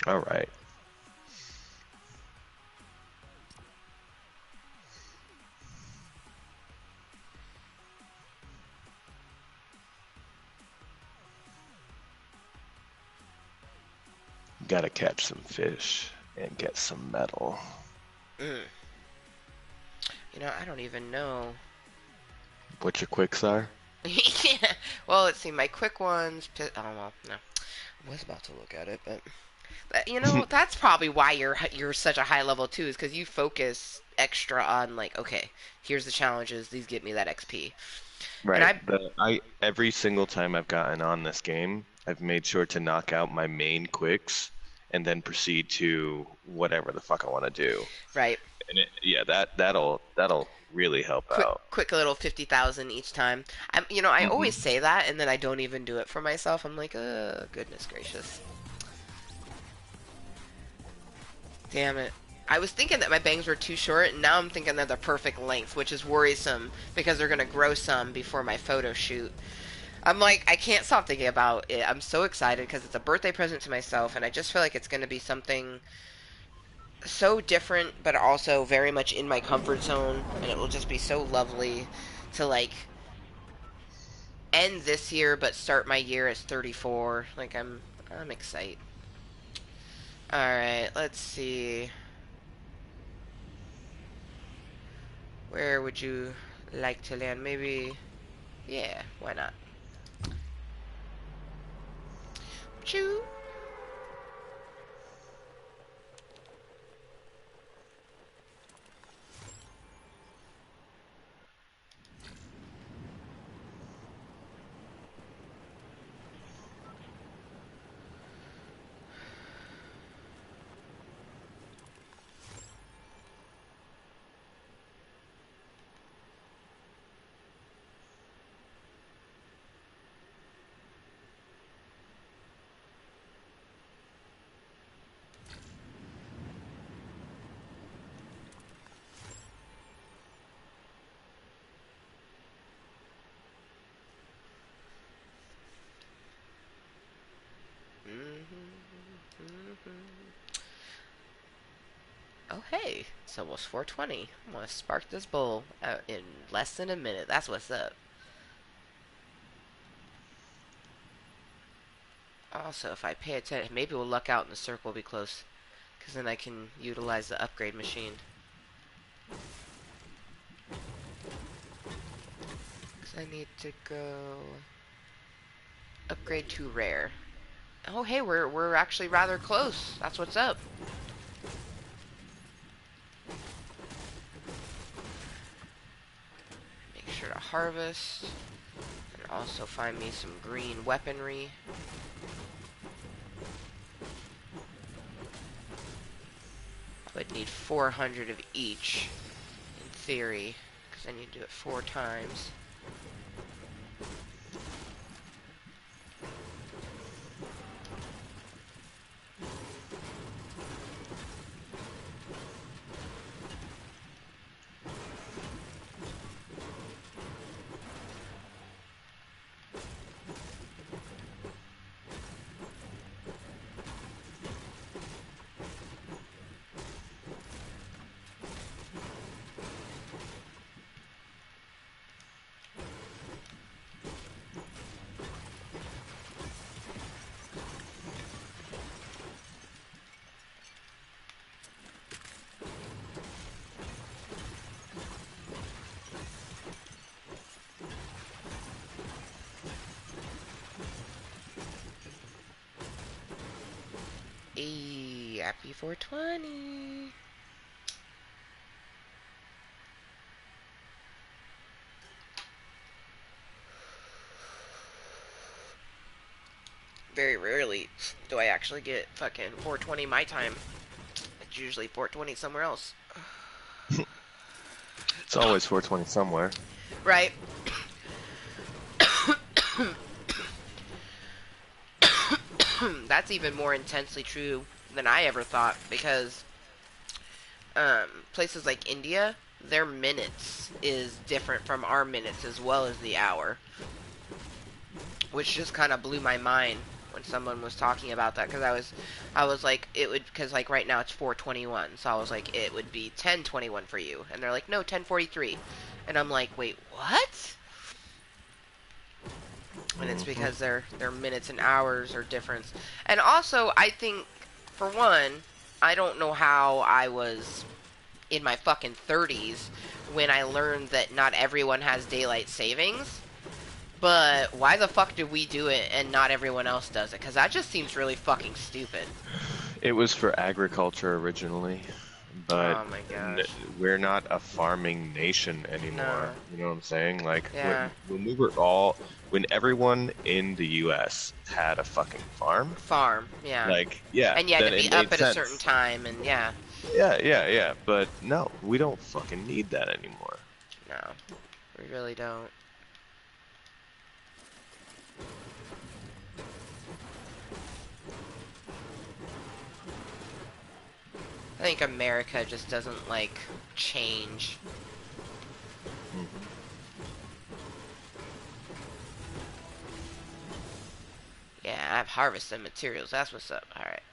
All right. Gotta catch some fish and get some metal. Mm. You know, I don't even know. What your quicks are? Yeah. Well, let's see. My quick ones. Oh well, no. I was about to look at it, but you know that's probably why you're such a high level too, is because you focus extra on like, okay, here's the challenges. These get me that XP, and Right. I I every single time I've gotten on this game, I've made sure to knock out my main quicks and then proceed to whatever the fuck I want to do. right. And yeah, that'll really help out. Quick little 50,000 each time. I always Hmm. say that, and then I don't even do it for myself. I'm like, goodness gracious, damn it. I was thinking that my bangs were too short, and now I'm thinking they're the perfect length, which is worrisome because they're gonna grow some before my photo shoot. I'm like, I can't stop thinking about it. I'm so excited because it's a birthday present to myself, and I just feel like it's gonna be something so different, but also very much in my comfort zone, and it will just be so lovely to like end this year, but start my year as 34. Like I'm excited. All right, let's see. Where would you like to land? Maybe, yeah. Why not? Choo. Oh hey, it's almost 4:20. I'm gonna spark this bowl out in less than a minute. That's what's up. Also, if I pay attention, maybe we'll luck out and the circle will be close, because then I can utilize the upgrade machine. Because I need to go upgrade to rare. Oh hey, we're actually rather close. That's what's up. Make sure to harvest and also find me some green weaponry. I would need 400 of each in theory, because I need to do it 4 times. Hey, happy 420. Very rarely do I actually get fucking 420 my time. It's usually 420 somewhere else. It's always 420 somewhere. Right. That's even more intensely true than I ever thought because places like India, their minutes is different from our minutes as well as the hour, which just kind of blew my mind when someone was talking about that because I was like it would because like right now it's 4:21, so I was like it would be 10:21 for you, and they're like no 10:43, and I'm like wait what? And it's Mm-hmm. because their minutes and hours are different. And also, I think for one, I don't know how I was in my fucking 30s when I learned that not everyone has daylight savings. But why the fuck did we do it and not everyone else does it? Because that just seems really fucking stupid. It was for agriculture originally, but Oh my gosh. we're not a farming nation anymore. No. You know what I'm saying? Like Yeah. when everyone in the U.S. had a fucking farm, Farm. Yeah. like yeah, And you had to then be it up made at a certain sense. time, and yeah. Yeah. But no, we don't fucking need that anymore. No. We really don't. I think America just doesn't, like, change. Hmm. Yeah, I've harvested materials. That's what's up. Alright.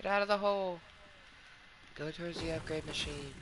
Get out of the hole. Go towards the upgrade machine.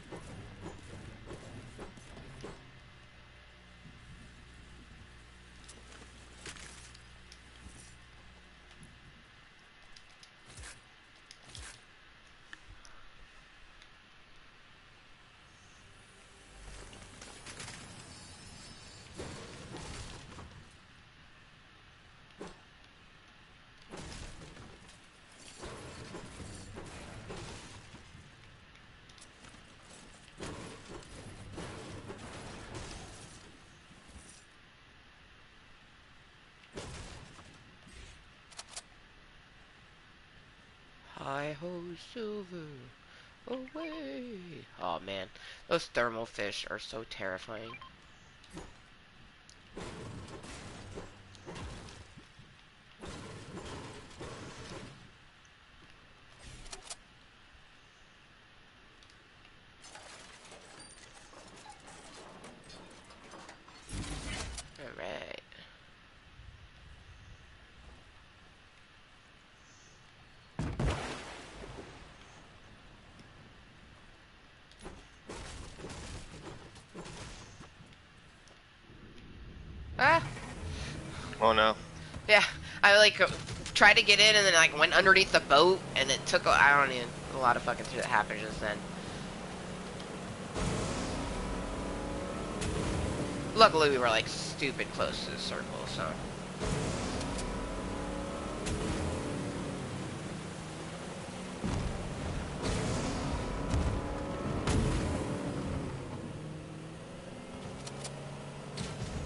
Hi ho, silver, away. Oh man, those thermal fish are so terrifying. Alright. Ah! Oh no. Yeah, I like tried to get in and then like went underneath the boat and it took, I don't even, a lot of fucking shit that happened just then. Luckily we were like stupid close to the circle, so.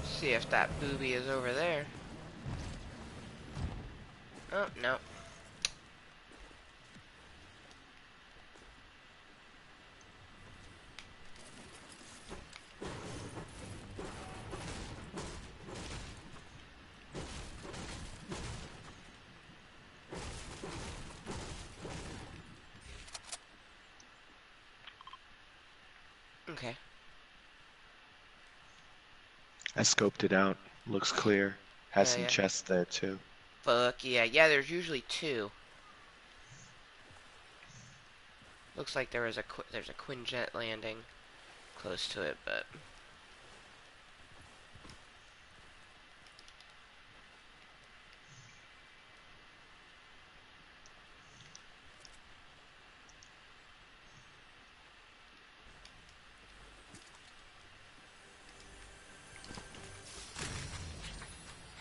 See if that booby is over there. Oh, no. Okay. I scoped it out. Looks clear. Has Hell some yeah. chests there too. Fuck yeah. Yeah, there's usually two. Looks like there's a Quinjet landing close to it, but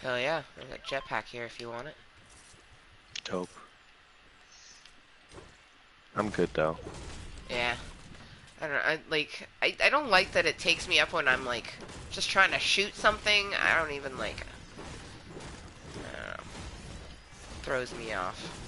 hell yeah. There's a jetpack here if you want it. Dope. I'm good though. Yeah. I don't know. I don't like that it takes me up when I'm like just trying to shoot something. I don't even like. I don't know. Throws me off.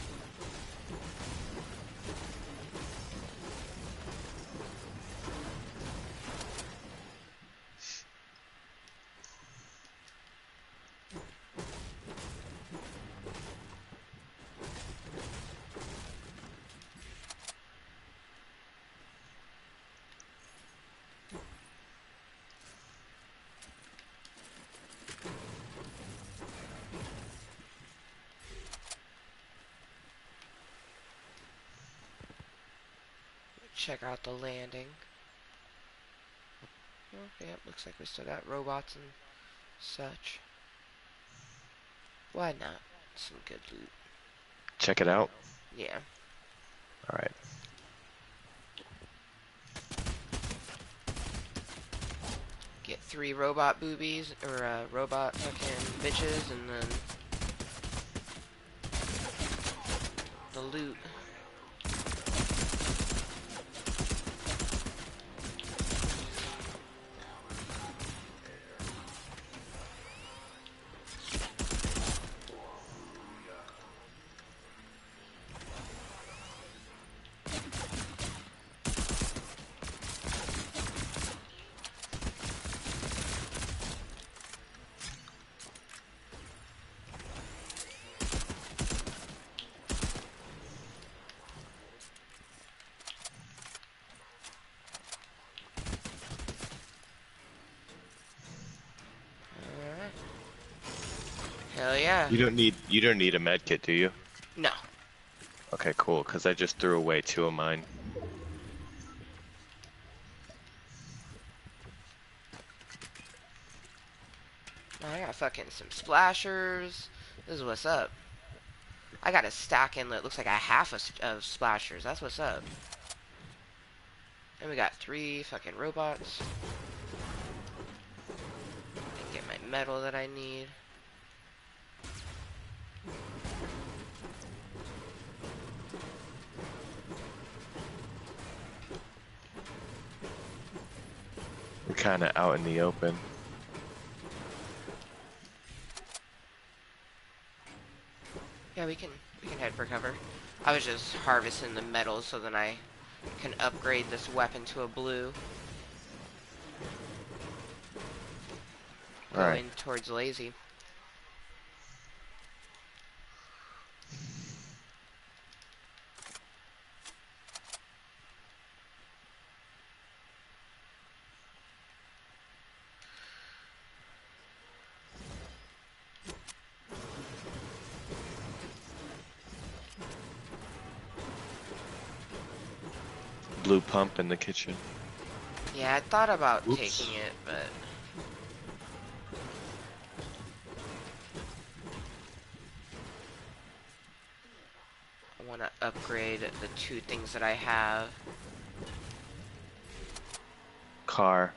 check out the landing. Oh, yeah, looks like we still got robots and such. Why not? Some good loot. Check it out. Yeah. All right. Get 3 robot boobies, or robot fucking bitches, and then the loot. Alright. Hell yeah. You don't need a med kit, do you? No. Okay, cool. Because I just threw away 2 of mine. I got fucking some splashers. This is what's up. I got a stack in that looks like a half of splashers. That's what's up. And we got 3 fucking robots. And get my metal that I need. We're kind of out in the open. Yeah, we can head for cover. I was just harvesting the metal so then I can upgrade this weapon to a blue. All right. Going towards lazy. Blue pump in the kitchen. Yeah, I thought about Oops. taking it, but I want to upgrade the 2 things that I have. Car.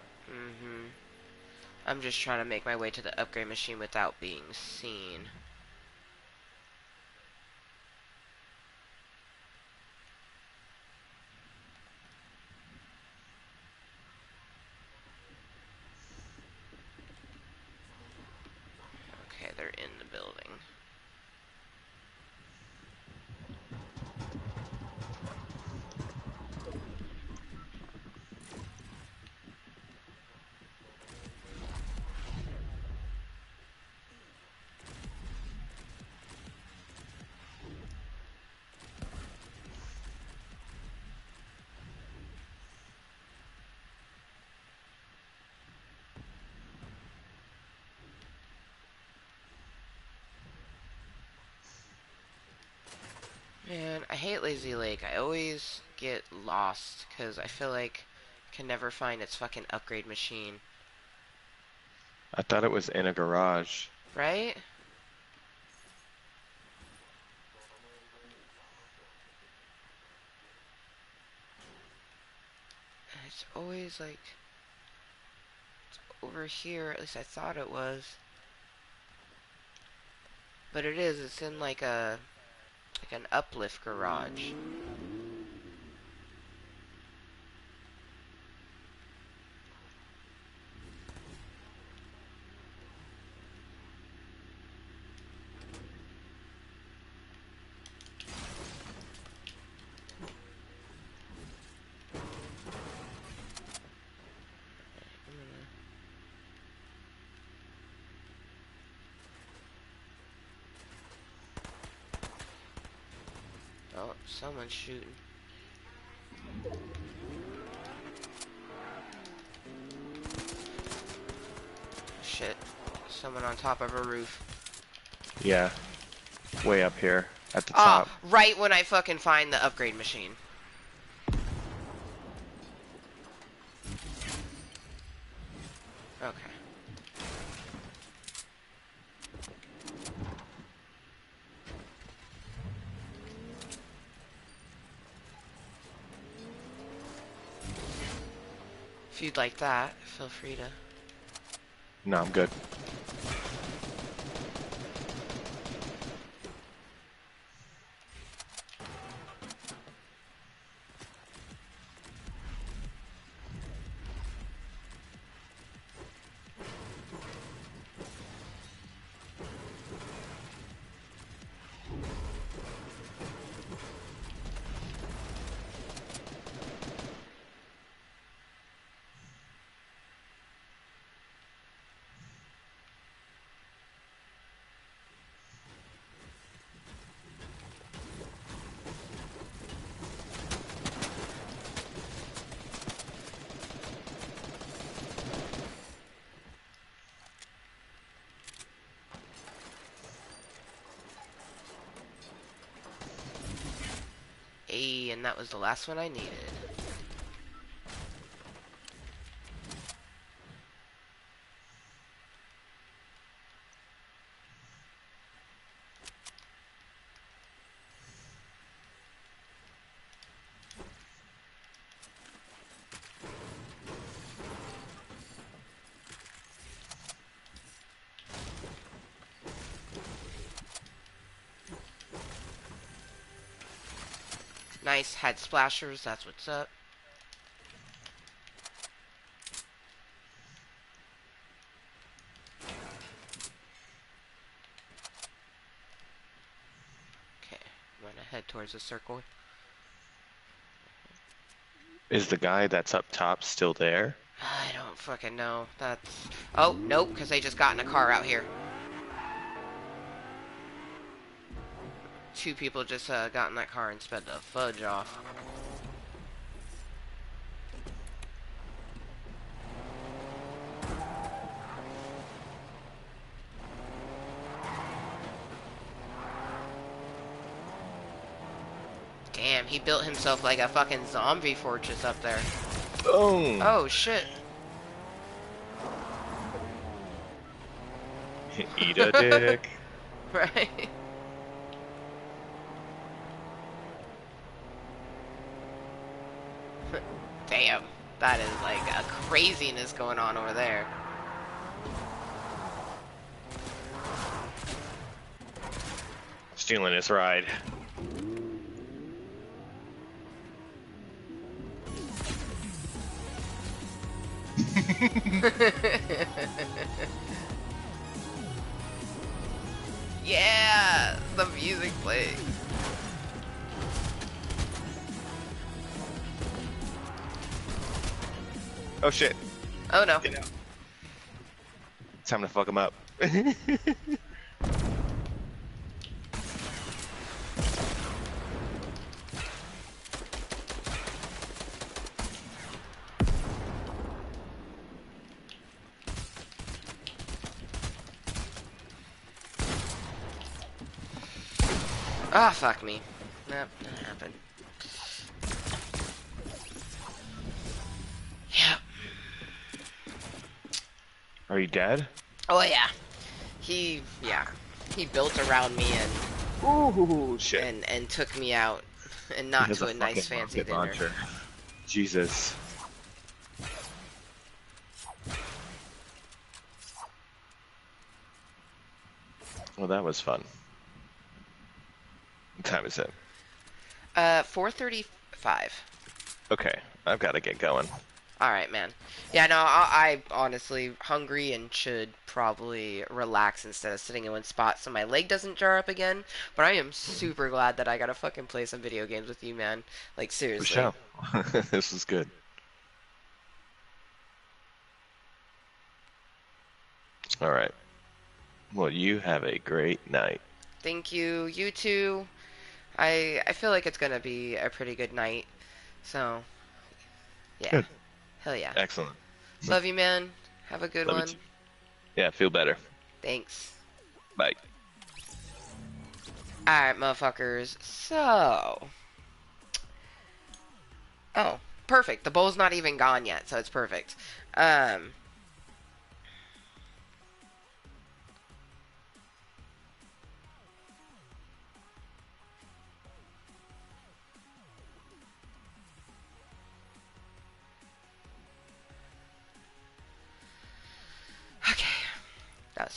I'm just trying to make my way to the upgrade machine without being seen. Okay, they're in the building. Man, I hate Lazy Lake. I always get lost because I feel like I can never find its fucking upgrade machine. I thought it was in a garage. Right? And it's always like it's over here, at least I thought it was. But it is, it's in like an uplift garage. Oh, someone's shooting. Shit. Someone on top of a roof. Yeah. Way up here at the Ah, top. right when I fucking find the upgrade machine. If you'd like that, feel free to. No, I'm good. Hey, and that was the last one I needed. Nice head splashers, that's what's up. Okay, I'm gonna head towards the circle. Is the guy that's up top still there? I don't fucking know. That's... Oh, nope, because they just got in a car out here. Two people just got in that car and sped the fudge off. Damn, he built himself like a fucking zombie fortress up there. Boom! Oh, shit. Eat a dick. Right? Damn. That is like a craziness going on over there. Stealing his ride. Yeah, the music plays. Oh shit. Oh no. Get out. Time to fuck him up. Ah, oh, fuck me. Nope, that happened. Yep. Are you dead? Oh yeah. Yeah. He built around me Ooh, shit. and took me out. And He not has to a a nice fucking fancy rocket dinner. launcher. Jesus. Well, that was fun. What time is it? 4:35. Okay, I've got to get going. Alright, man. Yeah, no, I honestly hungry and should probably relax instead of sitting in one spot so my leg doesn't jar up again. But I am super glad that I got to fucking play some video games with you, man. Like, For seriously. sure. This is good. All right. Well, you have a great night. Thank you. You too. I feel like it's gonna be a pretty good night. So, yeah. Good. Hell yeah. Excellent. Love you, man. Have a good Love you one. too. Yeah, feel better. Thanks. Bye. Alright, motherfuckers. So. Oh, perfect. The bowl's not even gone yet, so it's perfect. Um.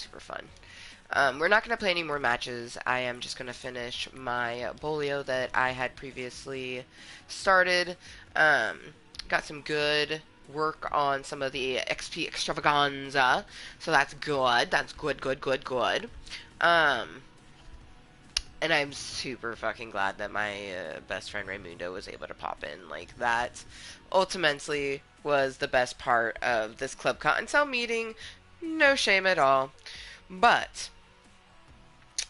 super fun. We're not going to play any more matches. I am just going to finish my Bolio that I had previously started. Um, got some good work on some of the XP extravaganza, so that's good. That's good, good, good, good. Um, and I'm super fucking glad that my best friend Raymundo was able to pop in. Like, that ultimately was the best part of this Club Cottontail meeting. No shame at all. But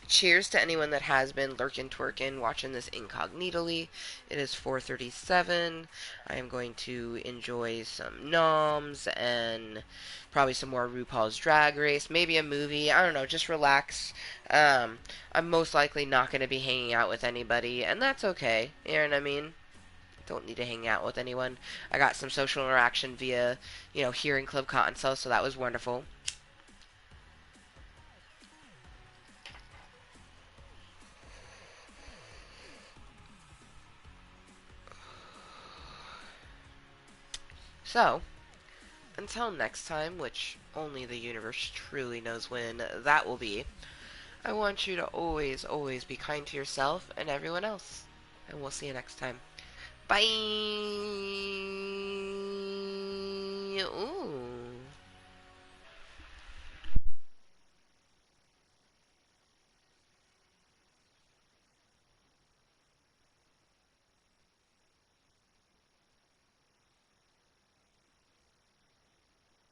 cheers to anyone that has been lurking, twerking, watching this incognitally. It is 4:37. I am going to enjoy some noms and probably some more RuPaul's Drag Race, maybe a movie. I don't know, just relax. I'm most likely not going to be hanging out with anybody, and that's okay. You know what I mean? Don't need to hang out with anyone. I got some social interaction via, here in Club Cottontail, so that was wonderful. So, until next time, which only the universe truly knows when that will be, I want you to always, always be kind to yourself and everyone else. And we'll see you next time. Bye! Ooh.